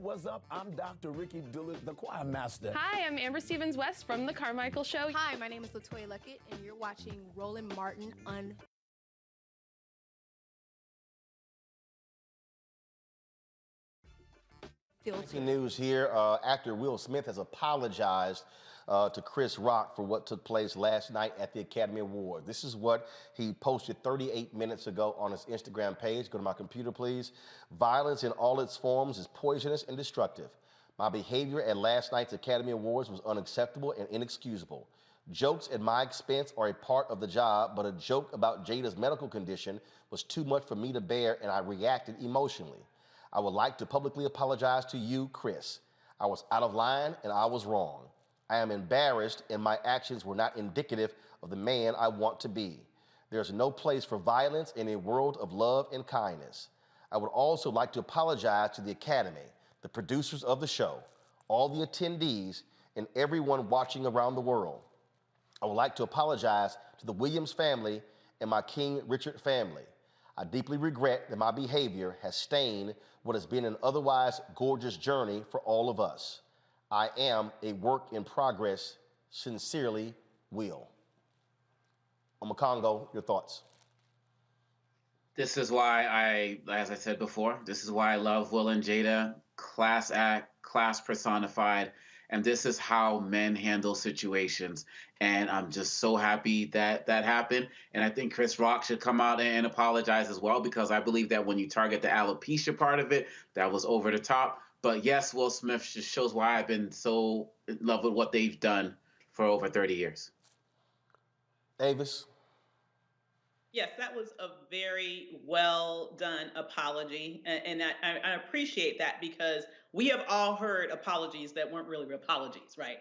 What's up? I'm Dr. Ricky Dillard, the choir master. Hi, I'm Amber Stevens-West from The Carmichael Show. Hi, my name is LaToya Luckett, and you're watching Roland Martin Unfiltered. Breaking news here, actor Will Smith has apologized to Chris Rock for what took place last night at the Academy Awards. This is what he posted 38 minutes ago on his Instagram page. Go to my computer, please. Violence in all its forms is poisonous and destructive. My behavior at last night's Academy Awards was unacceptable and inexcusable. Jokes at my expense are a part of the job, but a joke about Jada's medical condition was too much for me to bear, and I reacted emotionally. I would like to publicly apologize to you, Chris. I was out of line and I was wrong. I am embarrassed and my actions were not indicative of the man I want to be. There's no place for violence in a world of love and kindness. I would also like to apologize to the Academy, the producers of the show, all the attendees, and everyone watching around the world. I would like to apologize to the Williams family and my King Richard family. I deeply regret that my behavior has stained what has been an otherwise gorgeous journey for all of us. I am a work in progress. Sincerely, Will. Congo, your thoughts? This is why as I said before, this is why I love Will and Jada. Class act, class personified. And this is how men handle situations. And I'm just so happy that that happened. And I think Chris Rock should come out and apologize as well, because I believe that when you target the alopecia part of it, that was over the top. But yes, Will Smith just shows why I've been so in love with what they've done for over 30 years. Davis? Yes, that was a very well done apology. And I appreciate that, because we have all heard apologies that weren't really apologies, right?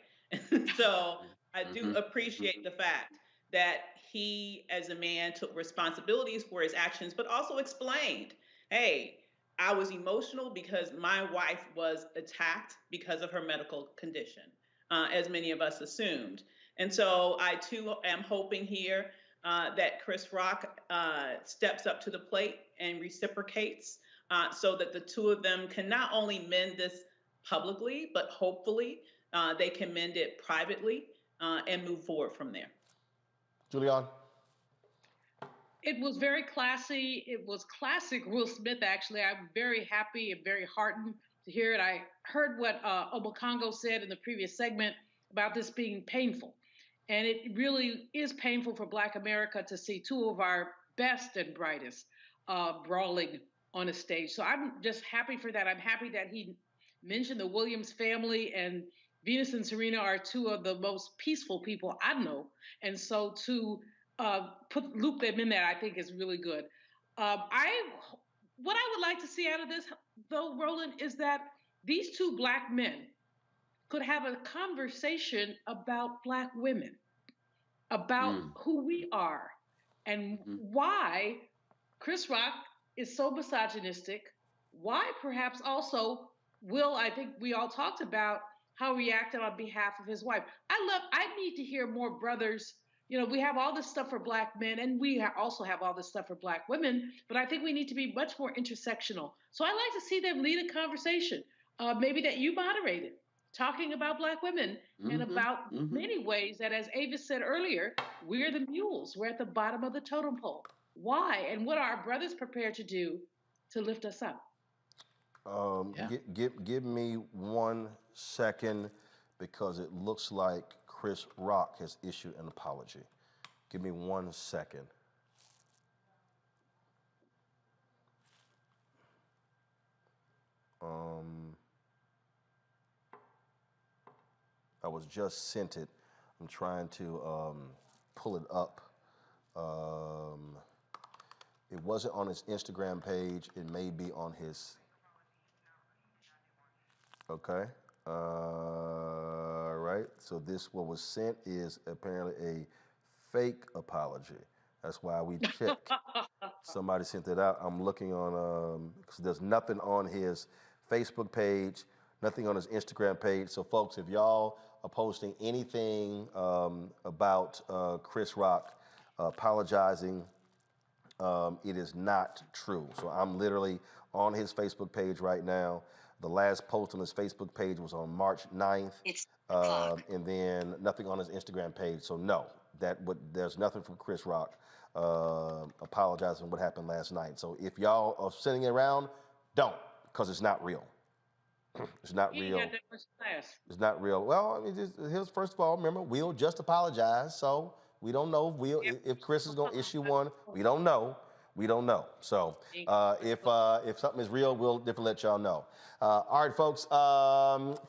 So I do appreciate the fact that he, as a man, took responsibilities for his actions, but also explained, hey, I was emotional because my wife was attacked because of her medical condition, as many of us assumed. And so I too am hoping here that Chris Rock steps up to the plate and reciprocates so that the two of them can not only mend this publicly, but hopefully they can mend it privately and move forward from there. Julian? It was very classy. It was classic Will Smith, actually. I'm very happy and very heartened to hear it. I heard what Obakongo said in the previous segment about this being painful. And it really is painful for Black America to see two of our best and brightest brawling on a stage. So I'm just happy for that. I'm happy that he mentioned the Williams family, and Venus and Serena are two of the most peaceful people I know. And so to loop them in there, I think is really good. What I would like to see out of this, though, Roland, is that these two Black men could have a conversation about Black women, about who we are, and why Chris Rock is so misogynistic, why perhaps also Will, I think we all talked about how he reacted on behalf of his wife. I need to hear more brothers. You know, we have all this stuff for Black men, and we also have all this stuff for Black women, but I think we need to be much more intersectional. So I'd like to see them lead a conversation, maybe that you moderated, talking about Black women and about many ways that, as Avis said earlier, we're the mules. We're at the bottom of the totem pole. Why? And what are our brothers prepared to do to lift us up? Give me 1 second, because it looks like Chris Rock has issued an apology. Give me 1 second. I was just sent it. I'm trying to pull it up. It wasn't on his Instagram page. It may be on his. Okay. Right. So what was sent is apparently a fake apology. That's why we check. Somebody sent it out. I'm looking on, because there's nothing on his Facebook page, nothing on his Instagram page. So folks, if y'all are posting anything about Chris Rock apologizing, it is not true. So I'm literally on his Facebook page right now. The last post on his Facebook page was on March 9th. And then nothing on his Instagram page. So no, there's nothing from Chris Rock apologizing what happened last night. So if y'all are sitting around, don't, because it's not real. It's not real. Got that much class. It's not real. Well, I mean, here's first of all, remember, Will just apologized, so we don't know if Chris is going to issue one. We don't know. We don't know. So if something is real, we'll definitely let y'all know. All right, folks.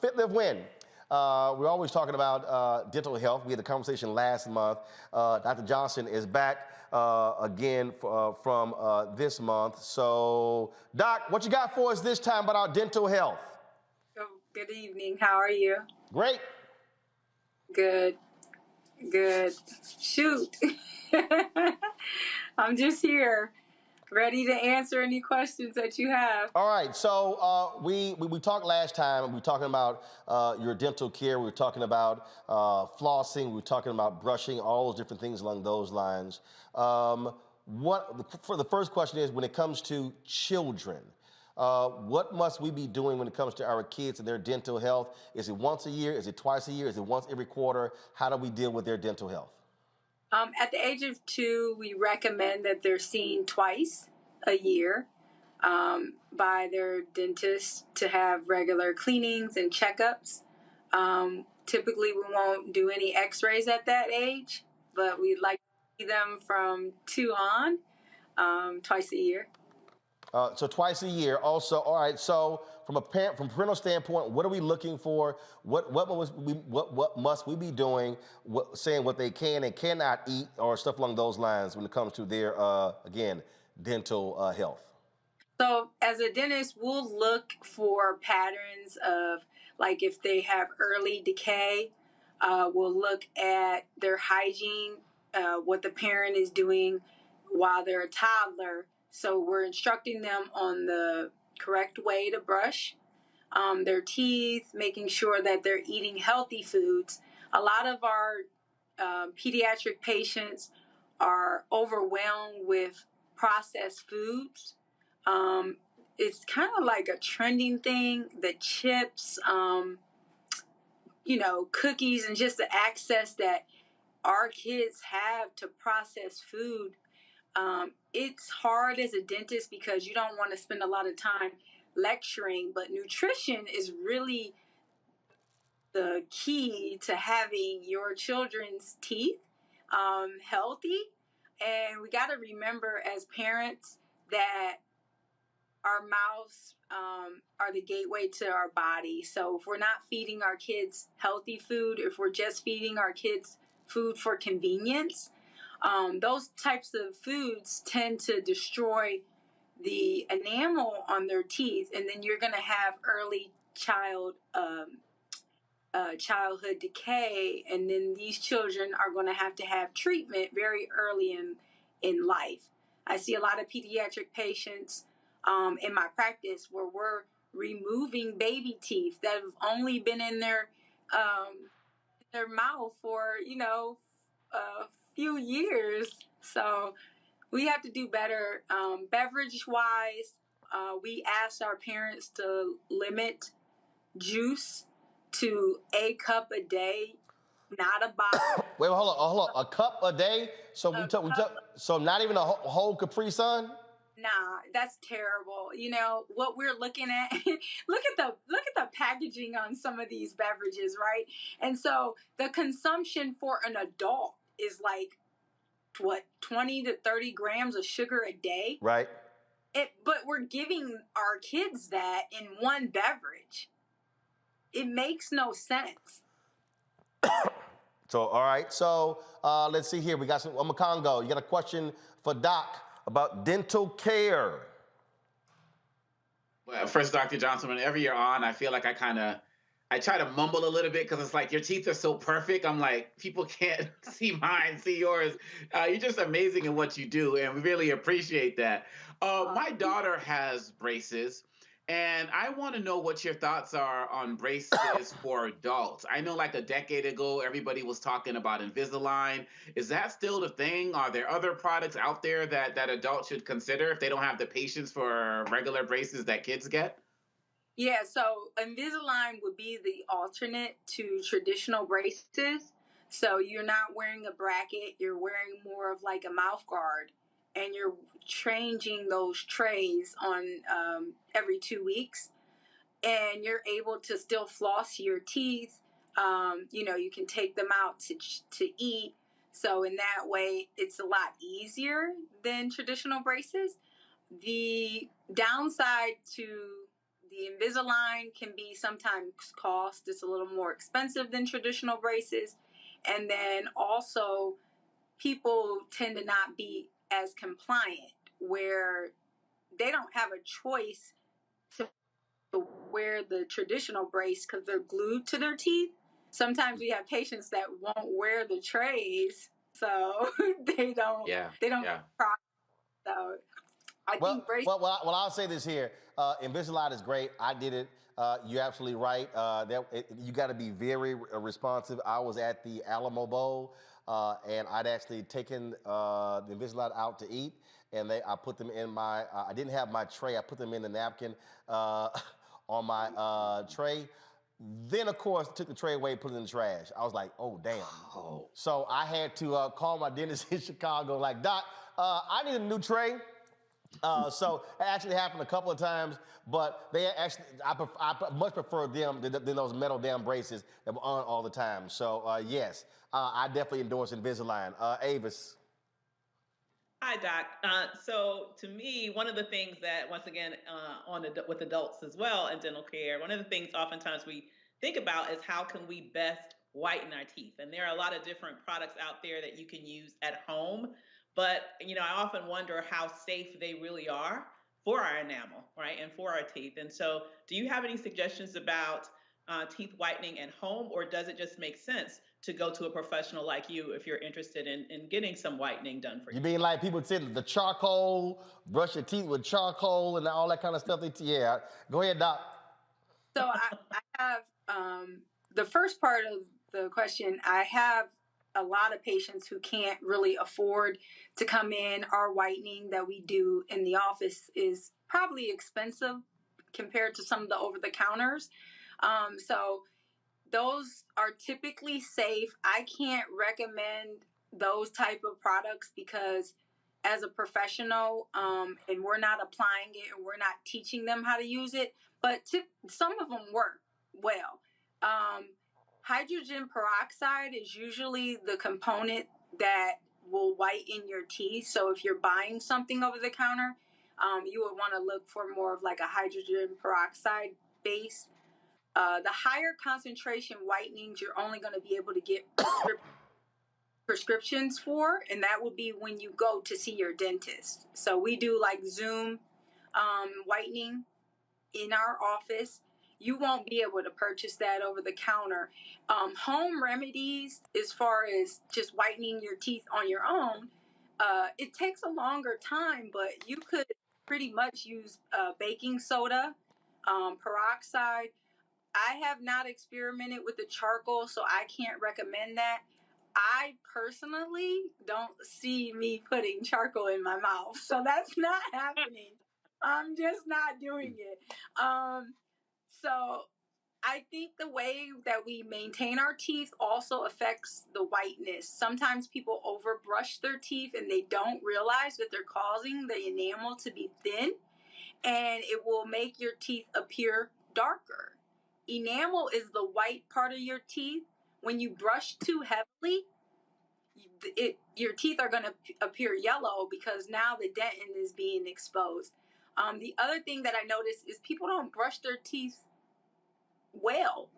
Fit, Live, Win. We're always talking about dental health. We had a conversation last month. Dr. Johnson is back again from this month. So, Doc, what you got for us this time about our dental health? Good evening. How are you? Great. Good. Shoot. I'm just here, ready to answer any questions that you have. All right. So we talked last time. We were talking about your dental care. We were talking about flossing. We were talking about brushing, all those different things along those lines. For the first question is, when it comes to children, what must we be doing when it comes to our kids and their dental health? Is it once a year? Is it twice a year? Is it once every quarter? How do we deal with their dental health? At the age of 2, we recommend that they're seen twice a year by their dentist to have regular cleanings and checkups. Typically, we won't do any x-rays at that age, but we'd like to see them from 2 on, twice a year. So twice a year. Also, all right. So from parental standpoint, what are we looking for? What must we be doing? Saying what they can and cannot eat, or stuff along those lines when it comes to their again dental health. So as a dentist, we'll look for patterns of, like, if they have early decay. We'll look at their hygiene, what the parent is doing while they're a toddler. So we're instructing them on the correct way to brush their teeth, making sure that they're eating healthy foods. A lot of our pediatric patients are overwhelmed with processed foods. It's kind of like a trending thing, the chips, cookies, and just the access that our kids have to processed food. It's hard as a dentist because you don't want to spend a lot of time lecturing, but nutrition is really the key to having your children's teeth healthy. And we got to remember as parents that our mouths are the gateway to our body. So if we're not feeding our kids healthy food, if we're just feeding our kids food for convenience, those types of foods tend to destroy the enamel on their teeth, and then you're going to have early childhood decay, and then these children are going to have treatment very early in life. I see a lot of pediatric patients in my practice where we're removing baby teeth that have only been in their mouth for a few years. So we have to do better. Beverage wise, we asked our parents to limit juice to a cup a day, not a bottle. Wait, hold on. A cup a day? So so not even a whole Capri Sun? Nah, that's terrible. What we're looking at, look at the packaging on some of these beverages, right? And so the consumption for an adult is like 20 to 30 grams of sugar a day. Right. But we're giving our kids that in one beverage. It makes no sense. So, all right. So, let's see here. We got some Congo. You got a question for Doc about dental care. Well, first, Dr. Johnson, whenever you're on, I feel like I try to mumble a little bit because it's like your teeth are so perfect. I'm like, people can't see mine, see yours. You're just amazing in what you do, and we really appreciate that. My daughter has braces, and I want to know what your thoughts are on braces for adults. I know like a decade ago, everybody was talking about Invisalign. Is that still the thing? Are there other products out there that adults should consider if they don't have the patience for regular braces that kids get? Yeah, so Invisalign would be the alternate to traditional braces. So you're not wearing a bracket, you're wearing more of like a mouth guard, and you're changing those trays on every 2 weeks, and you're able to still floss your teeth. You can take them out to eat. So in that way, it's a lot easier than traditional braces. The downside to the Invisalign can be sometimes cost. It's a little more expensive than traditional braces. And then also people tend to not be as compliant where they don't have a choice to wear the traditional brace because they're glued to their teeth. Sometimes we have patients that won't wear the trays, so they don't. Yeah. So Well, I'll say this here. Invisalign is great. I did it. You're absolutely right. You got to be very responsive. I was at the Alamo Bowl, and I'd actually taken the Invisalign out to eat, and I put them in my. I didn't have my tray. I put them in the napkin on my tray. Then, of course, took the tray away, put it in the trash. I was like, oh, damn. Oh. So I had to call my dentist in Chicago, like, Doc, I need a new tray. So it actually happened a couple of times, but they actually, I much prefer them than those metal damn braces that were on all the time. So yes, I definitely endorse Invisalign. Avis. Hi, Doc. So to me, one of the things that, once again, with adults as well in dental care, one of the things oftentimes we think about is how can we best whiten our teeth? And there are a lot of different products out there that you can use at home. But, I often wonder how safe they really are for our enamel, right, and for our teeth. And so do you have any suggestions about teeth whitening at home, or does it just make sense to go to a professional like you if you're interested in getting some whitening done for you? You mean like people say the charcoal, brush your teeth with charcoal and all that kind of stuff? Yeah. Go ahead, Doc. So I have the first part of the question. I have a lot of patients who can't really afford to come in. Our whitening that we do in the office is probably expensive compared to some of the over-the-counters. So those are typically safe. I can't recommend those type of products because as a professional, and we're not applying it and we're not teaching them how to use it, but some of them work well. Hydrogen peroxide is usually the component that will whiten your teeth. So if you're buying something over the counter, you would want to look for more of like a hydrogen peroxide base. The higher concentration whitenings you're only going to be able to get prescriptions for, and that would be when you go to see your dentist. So we do like Zoom whitening in our office. You won't be able to purchase that over the counter. Home remedies, as far as just whitening your teeth on your own, it takes a longer time, but you could pretty much use baking soda, peroxide. I have not experimented with the charcoal, so I can't recommend that. I personally don't see me putting charcoal in my mouth, so that's not happening. I'm just not doing it. So I think the way that we maintain our teeth also affects the whiteness. Sometimes people overbrush their teeth and they don't realize that they're causing the enamel to be thin, and it will make your teeth appear darker. Enamel is the white part of your teeth. When you brush too heavily, your teeth are going to appear yellow because now the dentin is being exposed. The other thing that I notice is people don't brush their teeth well.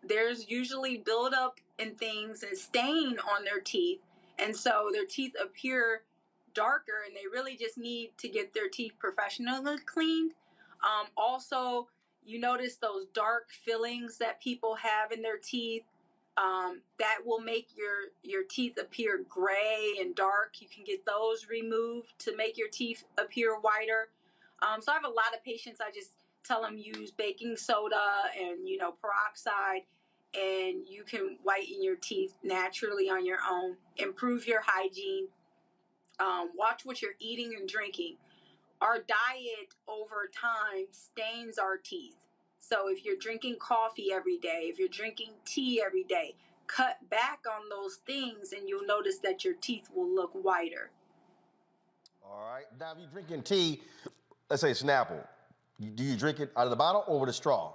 There's usually buildup and things and stain on their teeth, and so their teeth appear darker, and they really just need to get their teeth professionally cleaned. Also, you notice those dark fillings that people have in their teeth. That will make your teeth appear gray and dark. You can get those removed to make your teeth appear whiter. So I have a lot of patients, I just tell them use baking soda and, peroxide, and you can whiten your teeth naturally on your own. Improve your hygiene. Watch what you're eating and drinking. Our diet over time stains our teeth. So if you're drinking coffee every day, if you're drinking tea every day, cut back on those things and you'll notice that your teeth will look whiter. All right. Now, if you're drinking tea, let's say Snapple, do you drink it out of the bottle or with a straw?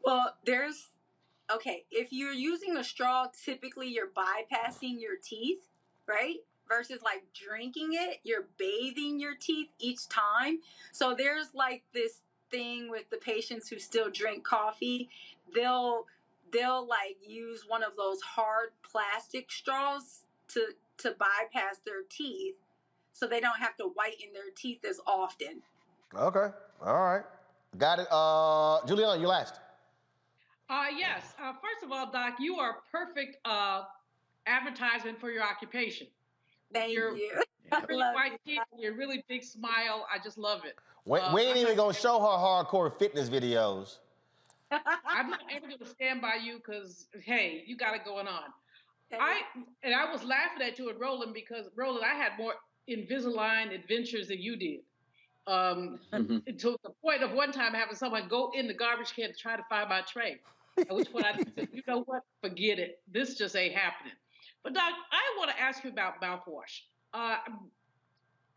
Well, if you're using a straw, typically you're bypassing your teeth, right? Versus like drinking it, you're bathing your teeth each time. So there's like this thing with the patients who still drink coffee. They'll like use one of those hard plastic straws to bypass their teeth, so they don't have to whiten their teeth as often. Okay. All right. Got it. Julian, you last. Yes. First of all, Doc, you are perfect advertisement for your occupation. Thank you. Really white teeth, your really big smile. I just love it. We ain't even going to show her hardcore fitness videos. I'm not ever going to stand by you because, hey, you got it going on. I was laughing at you and Roland because, Roland, I had more Invisalign adventures than you did. To the point of one time having someone go in the garbage can to try to find my tray. At which point I said, you know what? Forget it. This just ain't happening. But Doc, I want to ask you about mouthwash.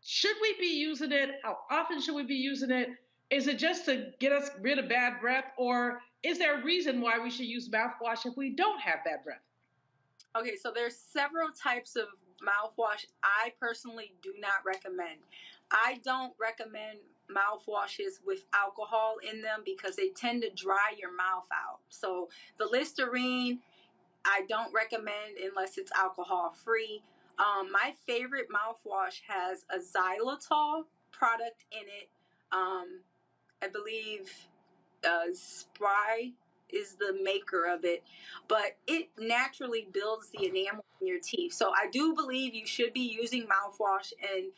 Should we be using it? How often should we be using it? Is it just to get us rid of bad breath, or is there a reason why we should use mouthwash if we don't have bad breath? Okay, so there's several types of mouthwash I personally do not recommend. I don't recommend mouthwashes with alcohol in them because they tend to dry your mouth out. So the Listerine, I don't recommend unless it's alcohol free. My favorite mouthwash has a xylitol product in it. I believe Spry is the maker of it, but it naturally builds the enamel in your teeth. So I do believe you should be using mouthwash. And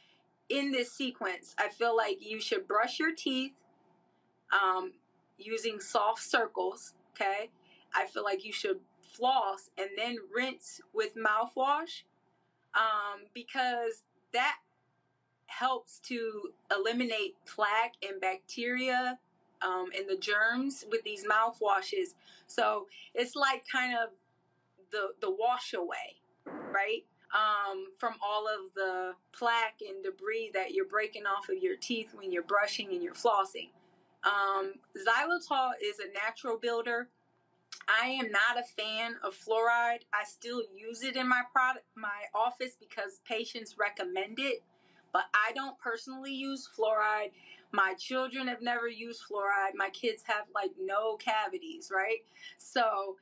in this sequence, I feel like you should brush your teeth using soft circles, okay? I feel like you should floss and then rinse with mouthwash because that helps to eliminate plaque and bacteria and the germs with these mouthwashes. So it's like kind of the wash away, right? From all of the plaque and debris that you're breaking off of your teeth when you're brushing and you're flossing. Xylitol is a natural builder. I am not a fan of fluoride. I still use it in my office because patients recommend it, but I don't personally use fluoride. My children have never used fluoride. My kids have like no cavities, right? So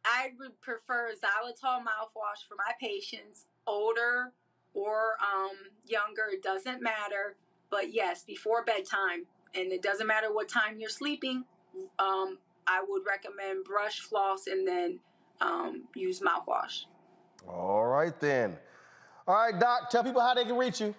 I would prefer xylitol mouthwash for my patients, older or younger, it doesn't matter. But yes, before bedtime, and it doesn't matter what time you're sleeping, I would recommend brush, floss, and then use mouthwash. All right, then. All right, Doc, tell people how they can reach you.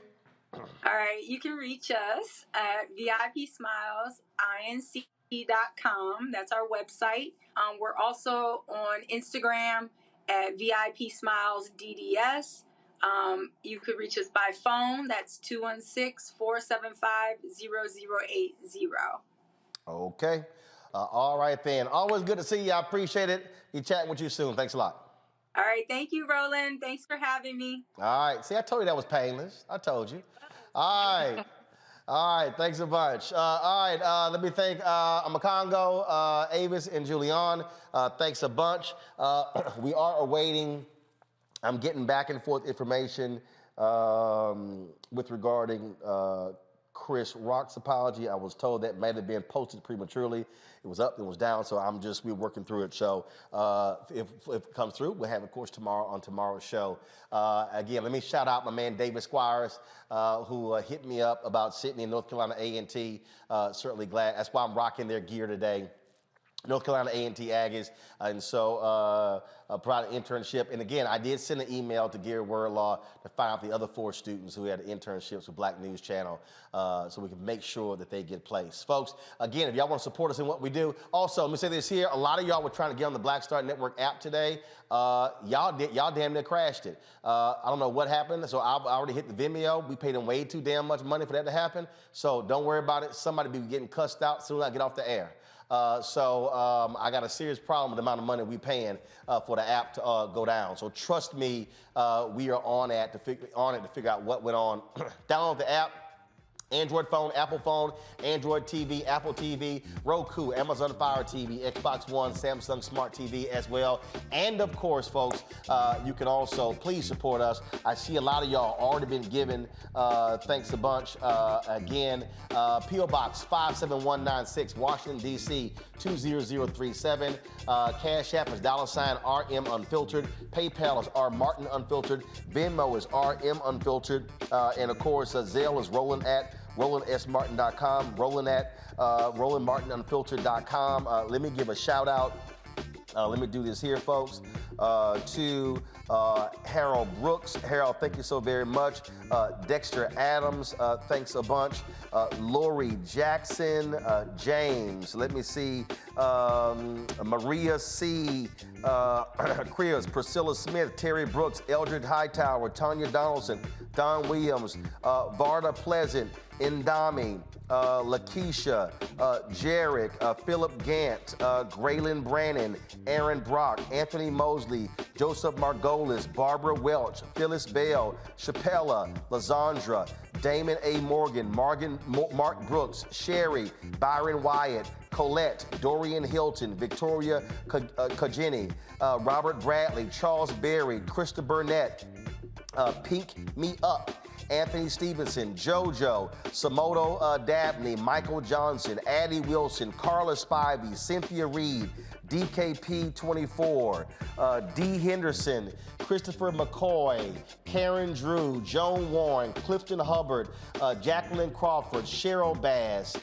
All right, you can reach us at VIPsmilesinc.com. That's our website. We're also on Instagram at VIPsmilesDDS. You could reach us by phone. That's 216-475-0080. Okay. All right, then. Always good to see you. I appreciate it. Be chatting with you soon. Thanks a lot. All right. Thank you, Roland. Thanks for having me. All right. See, I told you that was painless. I told you. All right. All right. Thanks a bunch. All right. Let me thank Amakongo, Avis, and Julian. Thanks a bunch. We are awaiting, I'm getting back and forth information with regarding Chris Rock's apology. I was told that might have been posted prematurely. It was up, it was down, so we're working through it. So if it comes through, we'll have, of course, tomorrow on tomorrow's show. Again, let me shout out my man David Squires, who hit me up about Sydney and North Carolina A&T. Certainly glad. That's why I'm rocking their gear today. North Carolina A&T Aggies, and so provided an internship. And again, I did send an email to Gary Wordlaw to find out the other 4 students who had internships with Black News Channel, so we can make sure that they get placed. Folks, again, if y'all want to support us in what we do, also, let me say this here, a lot of y'all were trying to get on the Black Star Network app today. Y'all damn near crashed it. I don't know what happened, so I already hit the Vimeo. We paid them way too damn much money for that to happen, so don't worry about it. Somebody be getting cussed out as soon as I get off the air. So I got a serious problem with the amount of money we paying for the app to go down. So trust me, we are on it to figure out what went on. Download the app. Android phone, Apple phone, Android TV, Apple TV, Roku, Amazon Fire TV, Xbox One, Samsung Smart TV as well. And of course, folks, you can also please support us. I see a lot of y'all already been given. Thanks a bunch. Again, P.O. Box 57196, Washington, D.C. 20037. Cash App is $RM Unfiltered. PayPal is R Martin Unfiltered. Venmo is RM Unfiltered. And of course, Zelle is Roland at RolandSMartin.com, Roland at RolandMartinUnfiltered.com. Let me give a shout out. Let me do this here, folks, to Harold Brooks. Harold, thank you so very much. Dexter Adams, thanks a bunch. Lori Jackson, James, let me see, Maria C. Krios, Priscilla Smith, Terry Brooks, Eldred Hightower, Tanya Donaldson, Don Williams, Varda Pleasant, Indami, Lakeisha, Jarek, Philip Gant, Graylin Brannon, Aaron Brock, Anthony Mosley, Joseph Margolis, Barbara Welch, Phyllis Bell, Chappella, Lazandra, Damon A. Morgan, Mark Brooks, Sherry, Byron Wyatt, Colette, Dorian Hilton, Victoria Kajini, Robert Bradley, Charles Berry, Krista Burnett, Pink Me Up, Anthony Stevenson, JoJo, Samoto Dabney, Michael Johnson, Addie Wilson, Carla Spivey, Cynthia Reed, DKP24, D. Henderson, Christopher McCoy, Karen Drew, Joan Warren, Clifton Hubbard, Jacqueline Crawford, Cheryl Bass,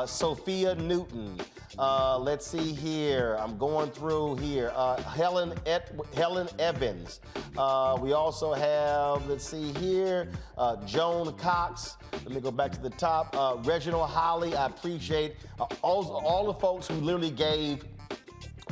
Sophia Newton, Let's see here. I'm going through here. Helen Evans. We also have, let's see here, Joan Cox. Let me go back to the top. Reginald Holly. I appreciate all the folks who literally gave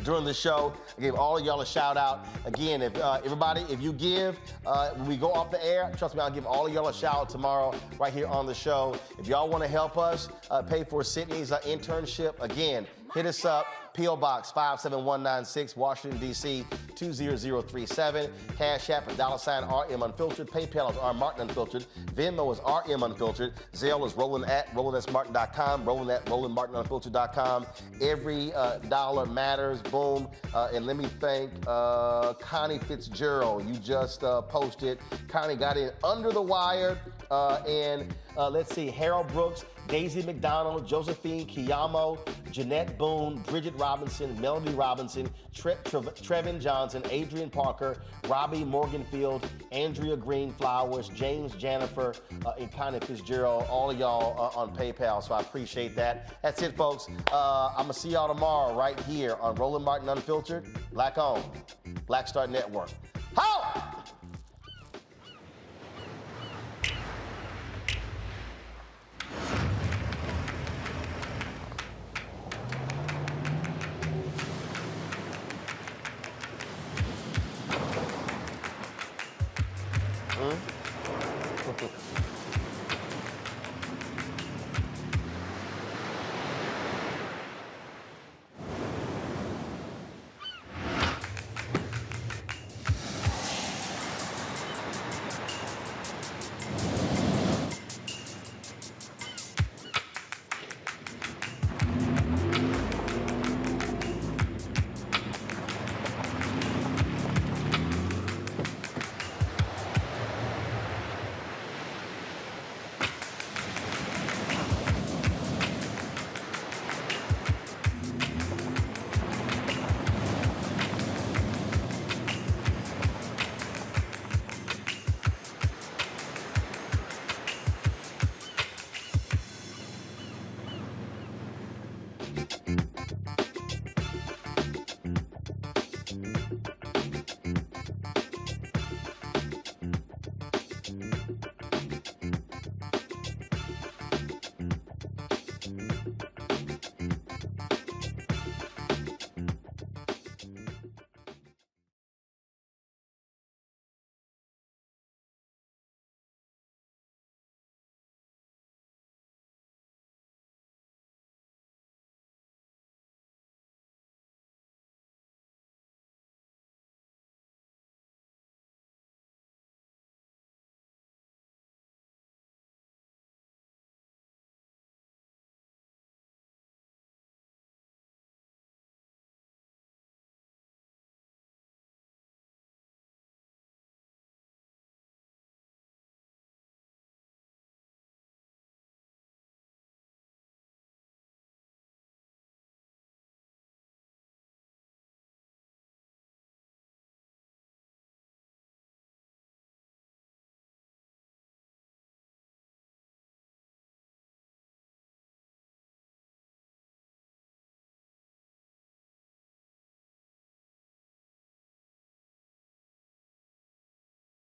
during the show. I gave all of y'all a shout out. Again, if everybody, if you give, when we go off the air, trust me, I'll give all of y'all a shout out tomorrow right here on the show. If y'all want to help us pay for Sydney's internship, again, hit us up. P.O. Box 57196, Washington, D.C. 20037. Cash App is $RM Unfiltered. PayPal is RMartin Unfiltered. Venmo is RM Unfiltered. Zelle is Roland at RolandSMartin.com. Roland at RolandMartinUnfiltered.com. Every dollar matters. Boom. And let me thank Connie Fitzgerald. You just posted. Connie got in under the wire. And let's see, Harold Brooks, Daisy McDonald, Josephine Kiyamo, Jeanette Boone, Bridget Robinson, Melody Robinson, Trevin Johnson, Adrian Parker, Robbie Morganfield, Andrea Green Flowers, James Jennifer, and Connie Fitzgerald, all of y'all on PayPal, so I appreciate that. That's it, folks. I'm going to see y'all tomorrow right here on Roland Martin Unfiltered, Black Owned, Black Star Network. How?